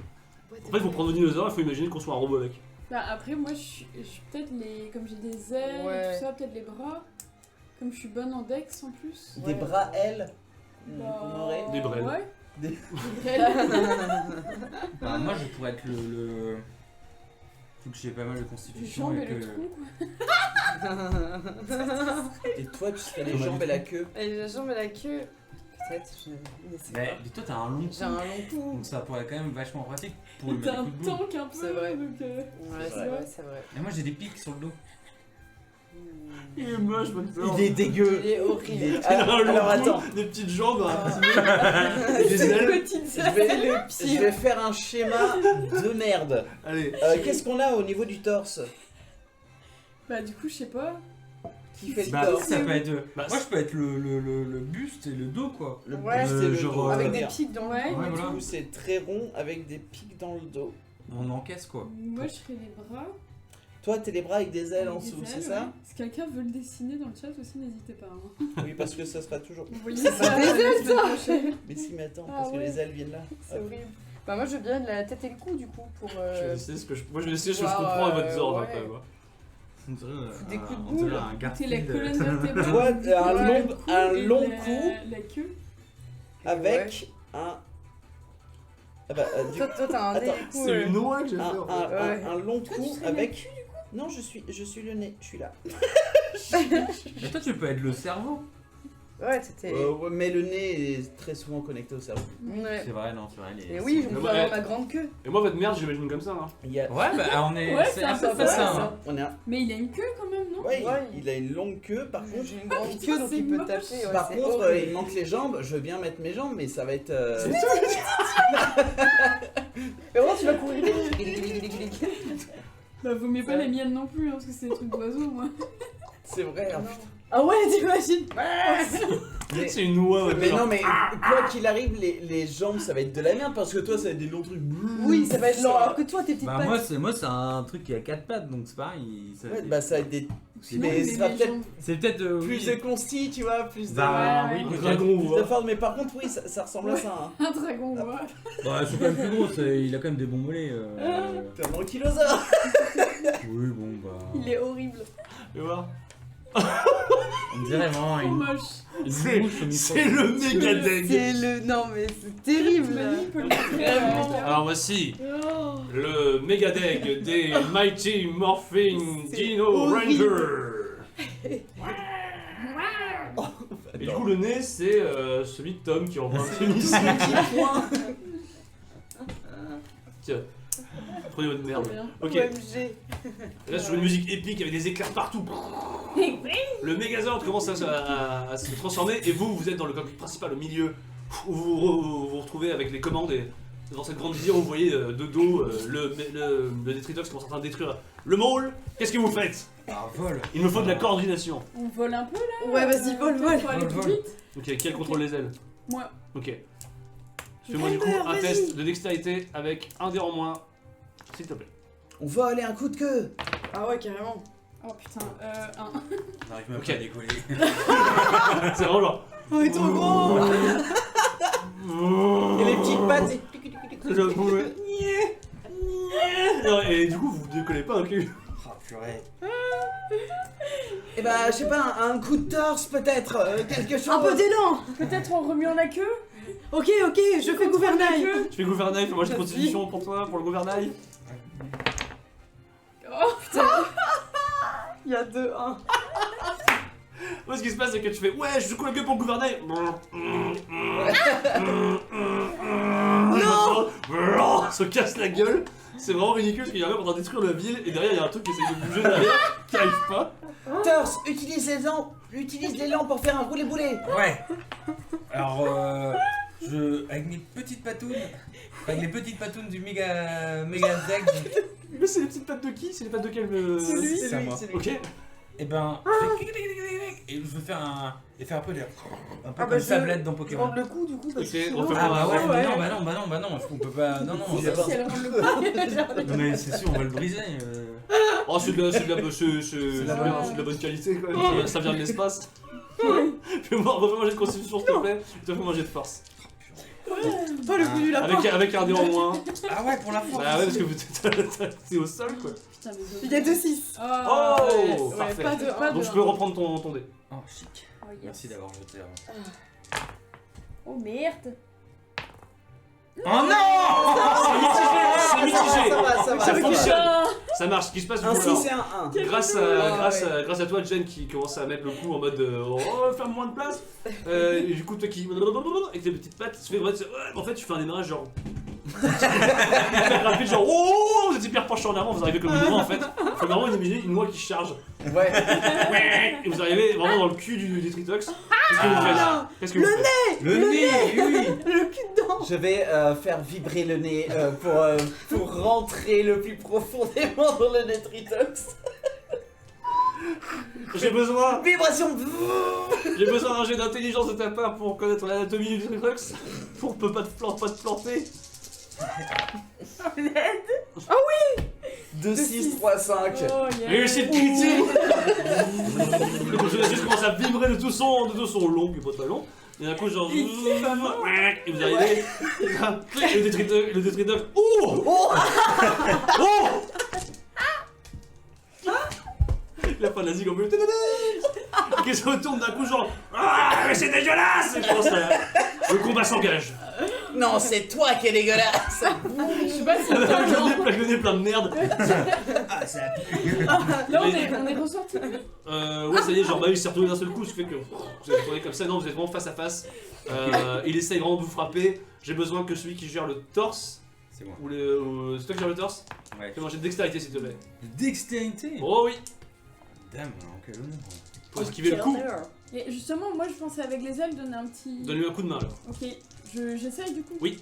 En fait, pour prendre vos dinosaures, il faut imaginer qu'on soit un robot avec. Bah après moi je suis peut-être les. Comme j'ai des ailes et Ouais. tout ça, peut-être les bras. Comme je suis bonne en dex en plus. Des bras L. Bah, On aurait. Des brailes. Ouais. Des- brailes. Bah, moi, je pourrais être le. Vu que j'ai pas mal de Les constitution jambes et et le que. trou. Et toi, tu serais les jambes et la queue. Et la jambe et la queue. Peut-être, mais c'est Mais pas. toi, t'as un long J'ai cou. un long cou. Donc ça pourrait être quand même vachement pratique pour lui T'as mettre un des coups de boule. tank un peu. C'est vrai. Donc, Ouais, C'est c'est vrai. vrai, c'est vrai. Et moi, j'ai des pics sur le dos. Il est moche, votre Il est dégueu. Il est horrible. Il est- Il a un long Alors cou, attends, des petites jambes, un Ah. petit des ailes. Petite je vais faire un schéma de merde. Allez. Qu'est-ce qu'on a au niveau du torse? Bah du coup je sais pas. Qui fait le Bah, torse? ça peut être. Bah, moi, je peux être le buste et le dos, quoi. Le Ouais. buste et le Genre, dos. Avec euh, des pics dans le Ouais. cou. Ouais, Du voilà. coup, c'est très rond avec des pics dans le dos. On encaisse, quoi. Moi je serais les bras. Toi, t'es les bras avec des ailes en avec des dessous, c'est ailes, ça? ouais. Si quelqu'un veut le dessiner dans le chat aussi, n'hésitez pas. Hein. Oui, parce que ça sera toujours. Vous voyez C'est ça pas des la ailes, semaine prochaine. Mais si, mais attends, Ah parce que ouais. les ailes viennent là. C'est horrible. Bah moi je veux bien de la tête et le cou du coup pour... Choisissez ce que moi, je vais essayer ce que je Wow, comprends à votre zord. ouais. Après, moi. On dirait, Des coups de on dirait boule. un T'es la Garfield. colonne vertébrale. Toi, un Ouais, long, le cou un et long la- cou La queue. avec un. Ah bah, du Toi t'as un nez Attends, du coup... C'est une noix que j'ai fait. un, en fait. un- Ouais. un long Toi, cou tu fais avec. Non, je suis le nez, je suis là. Et toi, tu peux être le cerveau. Ouais, c'était... Ouais, mais le nez est très souvent connecté au cerveau. Ouais. C'est vrai, non, c'est vrai. Et oui, on peut Ouais. avoir ma grande queue. Et moi, votre merde, j'imagine comme ça. Hein. Il y a. Ouais, bah, on est. Ouais, c'est c'est un un peu peu ça, ça. hein. On a. Mais il a une queue quand même, non Ouais, Ouais. il a une longue queue. Par contre, J'ai une grande putain, queue donc c'est il peut moche. taper. Ouais, par c'est contre, horrible. il manque les jambes. Je veux bien mettre mes jambes, mais ça va être. Mais vraiment tu vas courir vite. Bah vaut mieux pas les miennes non plus, hein, parce que c'est des trucs d'oiseaux, moi. C'est vrai. hein. Ah ouais, t'imagines? Mais, C'est une noix, votre mais zord. non, mais quoi qu'il arrive, les jambes, ça va être de la merde parce que toi, ça va être des longs trucs. Oui, ça va être lent. Alors que toi, tes petites Bah, pattes. moi, c'est un truc qui a 4 pattes, donc c'est pareil. Ouais, bah ça va être des. Sinon, Mais on ce met sera les peut-être jambes. C'est peut-être. plus de consti, tu vois, plus de. Bah, Ouais, oui, ouais. Un peut-être. dragon, plus vous de vois. force, mais par contre, oui, ça ressemble à ça. Hein. Un dragon, moi. Bah, c'est quand même plus gros, il a quand même des bons mollets. T'es un ankylosaure. Oui, bon, bah. Il est horrible. Tu vois. On dirait vraiment Trop une moche. mouche au micro. C'est le Megadeg. C'est le... Non mais c'est terrible. T'imagines, Paul Poiret, Vraiment. avec Alors voici Oh. le Megadeg des Mighty Morphin C'est Dino horrible. Ranger. Et du coup, le nez, c'est celui de Tom qui envoie un petit missile. Tiens, Prenez votre merde. Trop bien. Ok, OMG. là sur une musique épique avec des éclairs partout. Le Megazord commence à se transformer et vous êtes dans le cockpit principal au milieu où vous retrouvez avec les commandes et devant cette grande visire où vous voyez de dos le Detritus qui est en train de détruire le môle. Qu'est-ce que vous faites? Ah, vol. Il me faut de la coordination. On vole un peu là. Ouais, vas-y, vole, vole. Pour aller Vole, plus vole. vite. Ok, qui contrôle les ailes? Moi. Ok. Fais-moi du coup Ryder, un vas-y. test de dextérité avec un dé en moins, s'il te plaît. On va aller un coup de queue. Ah ouais, carrément. Oh putain, un. On n'arrive même Ok. pas à décoller. C'est vraiment genre. On est trop gros. Et les petites pattes. Non, et du coup, vous décollez pas un cul. Ah, purée. Et bah, je sais pas, un coup de torse peut-être, quelque chose. Un peu d'élan. Peut-être en remuant la queue. Ok, je fais gouvernail. La queue. Tu fais gouvernail, fais-moi une constitution pour toi, pour le gouvernail. Oh putain. Il y a 2-1. Moi, ce qui se passe, c'est que tu fais ouais, je secoue la gueule pour le gouvernail. Non. Se casse la gueule. C'est vraiment ridicule parce qu'il y a un mec en train de détruire la ville et derrière il y a un truc qui essaie de bouger derrière qui arrive pas. Torse, utilise l'élan pour faire un roulé-boulé. Ouais. Alors, avec mes petites patounes, avec les petites patounes du méga Zeg, Mais c'est les petites pattes de qui? C'est les pattes de quel C'est lui. c'est à moi. Ok. Et ben, je fais et je veux faire un un peu Ah comme bah, tablette dans Je Pokémon. rends le coup du coup parce Ok, que on sinon- fait Ah bah ouais, ouais. bah non, on peut pas. Non, non, Si elle rend le coup. non mais c'est sûr, on va le briser. Oh, c'est de la bonne qualité quand même, ça vient de l'espace. Refais-moi un jet de constitution s'il te plaît, et toi fais-moi un jet de force. Pas le coup du lapin. Avec un dé en moins. Ah ouais, pour la force. Bah ouais, parce que t'es au sol quoi. Putain, mais Il y a 2-6. Oh, ouais, parfait. pas de un. Donc je peux reprendre ton dé. Oh chic. Oh, yes. Merci d'avoir jeté avant. Oh merde. Oh non. C'est mitigé. Ça va, ça va. Ça fonctionne. Ah, Ça marche, ce qui se passe du Un coup 6 alors, et un 1. grâce à toi Jen qui commence à mettre le coup en mode oh faire moins de place et du coup toi qui avec tes petites pattes tu fais en fait tu fais un démarrage genre hyper rapide genre oh vous êtes hyper penché en avant vous arrivez comme une oie en fait faut vraiment imaginer une oie qui charge Ouais. et vous arrivez vraiment dans le cul du Detritus. Qu'est-ce que vous faites? Qu'est-ce que vous faites? Le nez, oui. Le cul dedans. Je vais faire vibrer le nez pour rentrer le plus profondément dans le Detritus. J'ai besoin Vibration. d'un jet d'intelligence de ta part pour connaître l'anatomie du Detritus pour ne pas te planter. 2, 6, 3, 5. oh yeah. Réussite critique. Le personnage commence à vibrer de tout son long, qui est pas très long. Et d'un coup, genre. Et vous arrivez. Et le Detritus. Oh Oh. Oh Il a pas de la zigue en plus. Et qui se retourne d'un coup, genre. Ah, mais c'est dégueulasse! Et je pense le combat s'engage. Non, c'est toi qui es dégueulasse. Je sais pas si Le nez plein de merde. Ah, ça. là on est ressorti. Ouais, ça y est, genre, bah, il s'est retourné d'un seul coup, ce qui fait que vous êtes retourné comme ça. Non, vous êtes vraiment face à face. Il essaye vraiment de vous frapper. J'ai besoin que celui qui gère le torse, C'est moi. c'est toi qui gère le torse, Ouais. fais manger de dextérité s'il te plaît. Dextérité. Oh oui, Dame, quel honneur. pour esquiver le coup. Et justement, moi je pensais avec les ailes donner un petit. Donne-lui un coup de main alors. Ok, j'essaye du coup. Oui.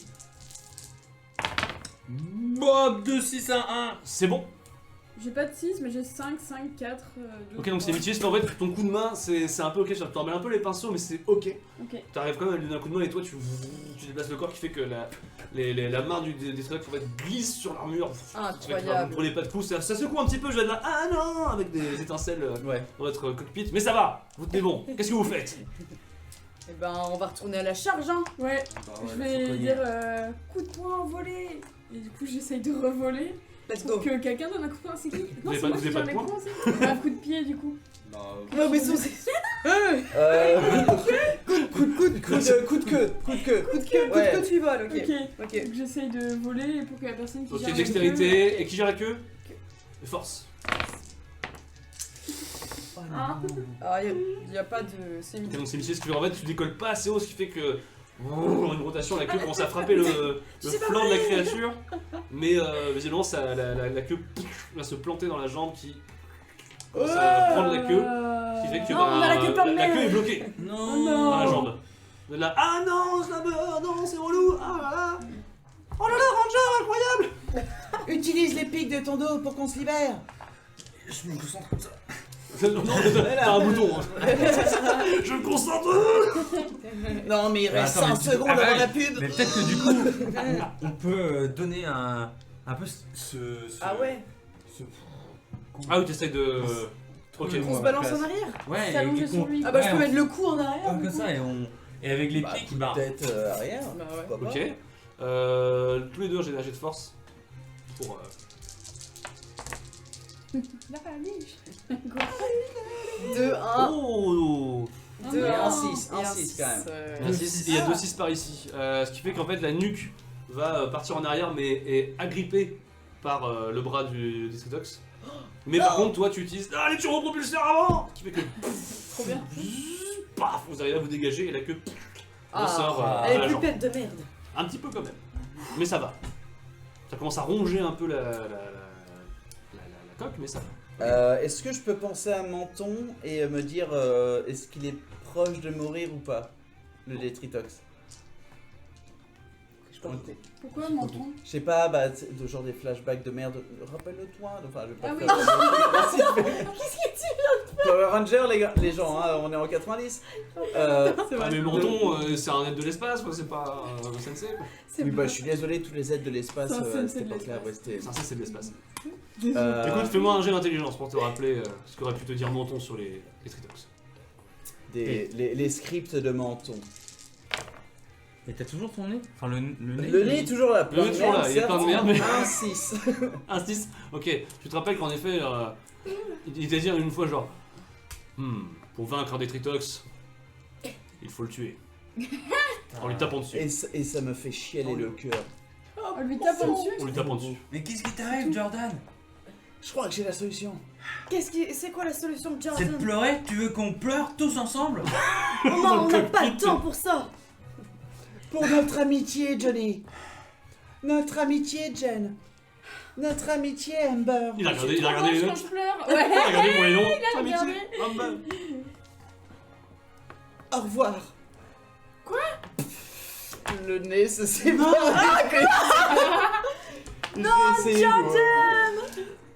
Bob 2, 6, 1, 1. C'est bon. J'ai pas de 6, mais j'ai 5, 5, 4, 2. Ok, donc c'est mitigé, parce qu'en fait, ton coup de main, c'est un peu ok, tu t'en mets un peu les pinceaux, mais c'est ok. Ok. T'arrives quand même à lui donner un coup de main et toi, tu déplaces le corps qui fait que la main du Detritus en fait glisse sur l'armure. Vous ne Incroyable. prenez pas de coups, ça secoue un petit peu, je vais être là, ah non, avec des étincelles Ouais. dans votre cockpit, mais ça va, vous tenez bon. Qu'est-ce que vous faites? Et ben on va retourner à la charge hein. Ouais, Bah je vais dire coup de poing envolé. Et du coup, j'essaye de revoler. Let's Pour go. que quelqu'un donne un coup de poing. C'est qui? Non, avez c'est pas- moi vous qui avez gère pas les de poing points aussi. Un coup de pied du coup. Bah, Non mais sous. Coup de queue tu voles, ok. Ok. Donc j'essaye de voler pour que la personne qui Ok, gère la dextérité, et qui gère la queue? Force. Ah. Ah y a pas de. C'est Ok, midi. donc c'est mitigé, ce qui fait en fait, tu décolles pas assez haut, ce qui fait que. Une rotation, la queue commence à frapper le flanc de la créature. mais visiblement la queue va se planter dans la jambe qui commence à prendre la queue, ce qui fait que Non, on a la queue par la merde. queue est bloquée Oh dans la non. jambe. Vous êtes là, ah non, non, c'est relou, ah là là. Oh là là, Ranger, incroyable. Utilise les pics de ton dos pour qu'on se libère. Je me concentre comme ça. Non, t'as un bouton. Hein. Je me concentre. Non, mais il reste Attends, 5 mais tu- secondes ah bah avant oui. la pub. Mais peut-être que du coup, on peut donner un peu ce Ah ouais. ce- Ah oui, t'essayes de... Ok. On se balance en arrière. Ouais, S'allonger et sur lui. Ah bah je peux Ouais, mettre le cou en arrière. comme du coup. ça et avec les Bah, pics, bah. peut-être arrière. Bah ouais. Pourquoi pas. Ok. Tous les deux, j'ai un jet de force. Pour... La liche. 2, 1. Oh 2, Et 1, un 6, un 6 quand même. Il y a 6, il y a 2 6 par ici. Ce qui fait qu'en fait la nuque va partir en arrière mais est agrippée par le bras du Triceratops. Mais par contre toi tu utilises les turbopropulseurs avant, ce qui fait que Trop bien. paf, vous arrivez à vous dégager et la queue ressort Ah. de Elle la est plus jambe. bête de merde. Un petit peu quand même, mais ça va. Ça commence à ronger un peu la coque, mais ça va. Est-ce que je peux penser à Menton et me dire est-ce qu'il est proche de mourir ou pas, le Détritox? Je peux écouter. Pourquoi menton? Je sais pas, bah, de genre des flashbacks de merde. Rappelle-le-toi. Enfin, je vais pas Ah faire oui. Qu'est-ce que Power Ranger, les gens, hein, on est en 90. Ah, mais Menton, c'est un aide de l'espace, quoi, c'est pas un sensei. Quoi. C'est Oui, bah, bon. je suis désolé, tous les aides de l'espace C'est un à sensei cette de époque-là, l'espace. ouais, c'était. Un sensei, c'est de l'espace. Euh, Écoute, fais-moi un jet d'intelligence pour te rappeler ce qu'aurait pu te dire Menton sur les Tritox. les scripts de Menton. Et t'as toujours ton nez? Enfin le nez. Le nez est toujours là. Le nez est toujours là, il y a plein de merde, mais- Un 6. Un 6. Ok, tu te rappelles qu'en effet, il t'a dit une fois genre, pour vaincre un des Tritox, il faut le tuer. En lui tapant dessus. Et ça me fait chialer le cœur. On lui tape en dessus. En lui tapant dessus. Mais qu'est-ce qui t'arrive, Jordan? Je crois que j'ai la solution. C'est quoi la solution de C'est de Jordan? pleurer? Tu veux qu'on pleure tous ensemble? On n'a pas le temps pour ça. Pour notre amitié, Johnny. Notre amitié, Jen. Notre amitié, Amber. Il a regardé les Quand notes. je pleure. Il a Ouais. regardé pour les noms. regardé. Au revoir. Quoi? Le nez se sépare. Non,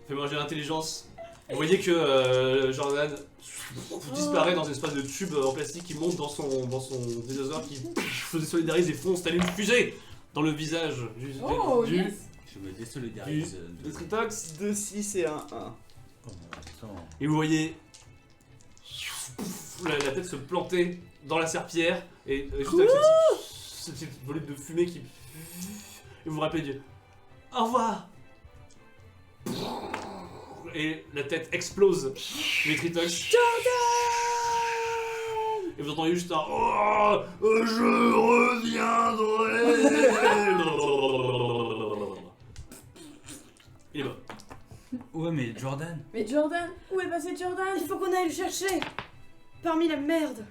Fais-moi un jet d'intelligence. Vous voyez que Jordan disparaît dans une espèce de tube en plastique qui monte dans son dinosaure qui se désolidarise et fonce telle une fusée dans le visage Oh, du yes. Je me désolidarise. Tritox. 2, 6 et 1, 1. Et vous voyez la tête se planter dans la serpillière et juste avec ce petit volume de fumée qui... Et vous vous rappelez du... Au revoir. Et la tête explose les Tritox. Et vous entendez juste un... Oh, je reviendrai. Il est mort. Ouais, mais Jordan. Mais Jordan, où est passé Jordan? Il faut qu'on aille le chercher. Parmi la merde.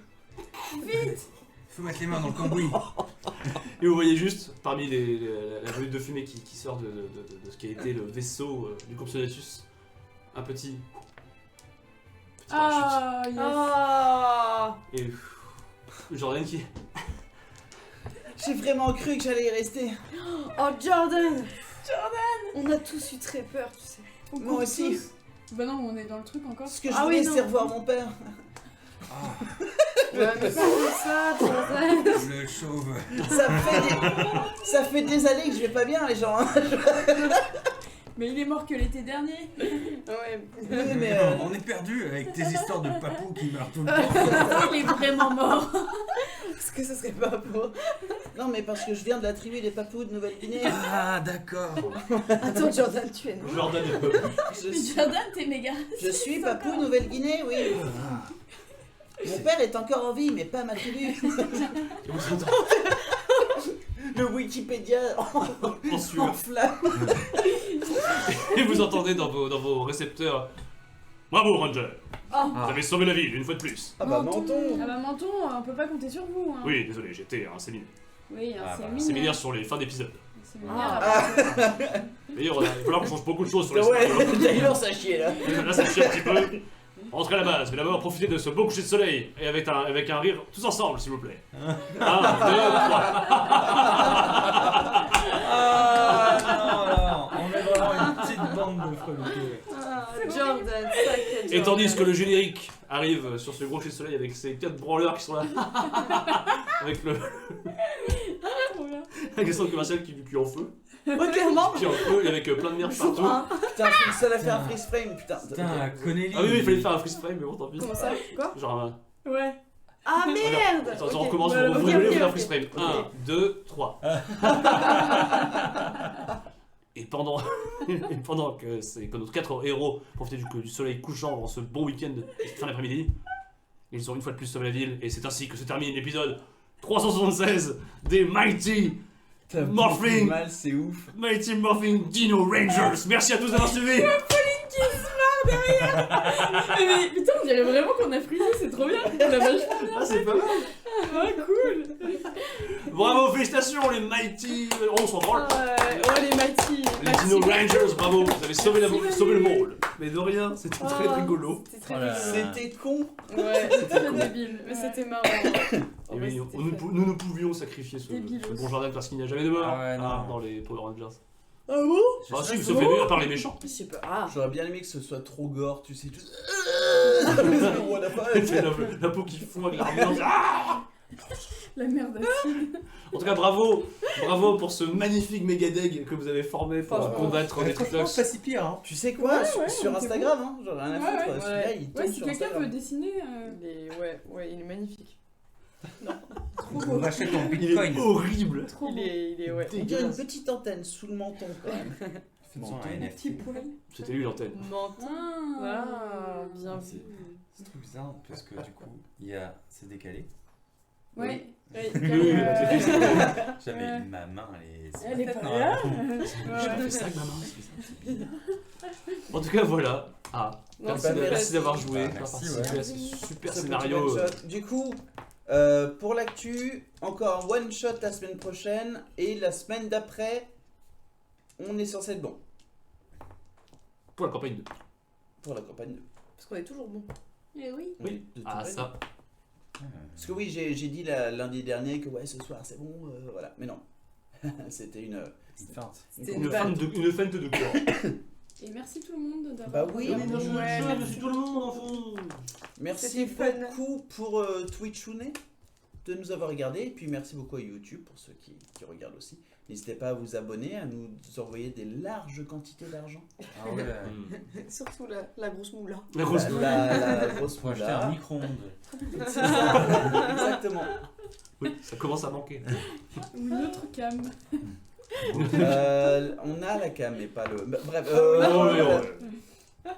Faut mettre les mains dans le cambouis. Et vous voyez juste, parmi la volute de fumée qui sort de ce qui a été le vaisseau du Compsognathus, un petit parachute. Ah, yes. Ah. Et Jordan qui... J'ai vraiment cru que j'allais y rester. Oh Jordan. On a tous eu très peur, tu sais. On Moi court aussi. tous. Bah non, on est dans le truc encore. Ce que je Ah voulais, oui, non. c'est revoir mon père. Ouais, mais pas comme ça, Jordan. Le chauve. Ça fait des années que je vais pas bien, les gens. Hein. Mais il est mort que l'été dernier. Ouais. Oui, mais On est perdu avec tes histoires de papou qui meurent tout le temps. Il est vraiment mort. Est-ce que ce serait pas pour... non, mais parce que je viens de la tribu des Papous de Nouvelle-Guinée. Ah, d'accord. Attends, Jordan, tu es non. Jordan est peuple. Je Mais suis, Jordan, t'es méga. je suis Papou Nouvelle-Guinée, oui. Mon père est encore en vie, mais pas ma tribu. Et vous entendez Le Wikipédia en en sueur. flamme. Et vous entendez dans vos récepteurs... Bravo Ranger, Oh. vous avez sauvé la ville une fois de plus. Ah bah menton. Ah bah menton, on peut pas compter sur vous. Hein. Oui, désolé, j'étais un séminaire. Oui, Ah c'est bah, mignon. Séminaire sur les fins d'épisode. C'est Ah. meilleur. Mais il va falloir qu'on change beaucoup de choses sur les Ouais, scénarios. d'ailleurs, ça chie là. Là, ça chie un petit peu. Rentrez à la base, mais d'abord profitez de ce beau coucher de soleil et avec un rire tous ensemble, s'il vous plaît. 1, 2, 3. Ah non, on est vraiment une petite bande de freluqués. Ah, Jordan, sacré Et tandis Jordan. que le générique arrive sur ce gros coucher de soleil avec ces 4 branleurs qui sont là. Avec le Trop bien. avec les centres commerciaux qui en feu. Ouais, clairement. Qui en feu et avec plein de merde partout. Hein. Putain, ça l'a fait un freeze frame, putain. Putain, Connelly. Ah oui, il fallait faire un freeze frame, mais bon, tant pis. Comment ça? Quoi? Genre, Ouais. Ah merde! attends, on Ok. recommence, Voilà, vous ok, rigolez, ok, vous faites un ok. freeze frame. 1, 2, 3. Et pendant, et pendant que nos 4 héros profitaient du soleil couchant avant ce bon week-end de fin d'après-midi, ils ont une fois de plus sauvé la ville, et c'est ainsi que se termine l'épisode 376 des Mighty Morphing mal, c'est ouf. Dino Rangers. Merci à tous d'avoir suivi. Mais putain, on dirait vraiment qu'on a frisé, c'est trop bien. On a vachement bien. Ah, c'est pas mal. Ah, cool. Bravo, félicitations les Mighty. On s'en branle. Oh, les Mighty. Les Dino Rangers, bravo, vous avez sauvé le monde. Mais de rien, c'était très rigolo. C'était très Voilà. rigolo. C'était con. Ouais, c'était très débile. Mais c'était marrant. Et oui, nous pouvions sacrifier ce Débilos. bon jardin parce qu'il n'y a jamais de mort Ah ouais, non. dans les Power Rangers. Ah bon? Ah si, sauf les à part les méchants. Je sais pas. Ah. J'aurais bien aimé que ce soit trop gore, tu sais, juste. What the C'est fuck. la peau qui fond avec l'armure. Ah La merde acide. En tout cas, bravo pour ce magnifique Megadeg que vous avez formé pour Franchement. combattre les Franchement, Tritox. pas si pire, hein. Tu sais quoi, Ouais, ouais, sur on était Instagram, hein, j'aurais rien à Ouais, foutre. ouais. Celui-là, il Ouais, tombe si sur quelqu'un Instagram. veut dessiner. Ouais, il est magnifique. On rachète en Il est bitcoin. horrible. Trop beau. Il est, ouais. On dirait une petite antenne sous le menton quand même. Faisons un Petit NFT. poil. C'était lui l'antenne. Menton. Ah, bien vu. C'est trop bizarre parce que du coup, c'est décalé. Ouais. Oui, Jamais Ouais. ma main, elle est. Elle est pas Non, là. J'ai pas fait ça avec ma main, c'est bizarre. En tout cas, voilà. Ah, Non, merci, c'est merci merci. d'avoir joué, Ah, d'avoir merci, participé ouais. à ce super Ce petit scénario. one-shot. Du coup, pour l'actu, encore un one shot la semaine prochaine et la semaine d'après, on est censé être bon Pour la campagne 2. pour la campagne 2. Parce qu'on est toujours bon. Eh oui. Oui. de toute Ah, façon. ça. Parce que oui, j'ai dit lundi dernier que ouais, ce soir c'est bon, voilà. Mais non, c'était une. Une feinte. C'était Une une feinte de quoi. Et merci tout le monde d'avoir. Bah oui, Ouais, merci, merci tout le monde, en fond. Merci C'était fun. beaucoup pour Twitchounet de nous avoir regardé. Et puis merci beaucoup à YouTube pour ceux qui regardent aussi. N'hésitez pas à vous abonner, à nous envoyer des larges quantités d'argent. Ah ouais. Surtout la grosse moula. La grosse La grosse Faut acheter un moula. micro-ondes. C'est ça, exactement. Oui, ça commence à manquer. Une autre cam. On a la cam, mais pas le. Bref, Oh, oui,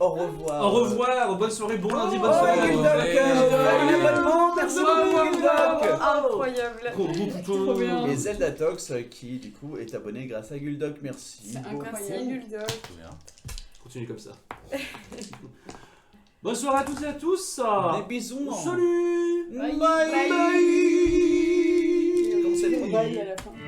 au revoir. Au revoir, bonne soirée, bon lundi, bonne Oh, soirée. Guldoc, un abonnement, merci beaucoup Guldoc. Incroyable. Trop beau, putain. Trop bien. Et Zelda Tox qui du coup est abonné grâce à Guldoc, merci. C'est beaucoup. incroyable. Merci Guldoc. Trop bien. Continue comme ça. Bonne soirée à tous et à tous. Des bisous. Salut. Bye. Bye. Comme c'est trop Bye à la fin.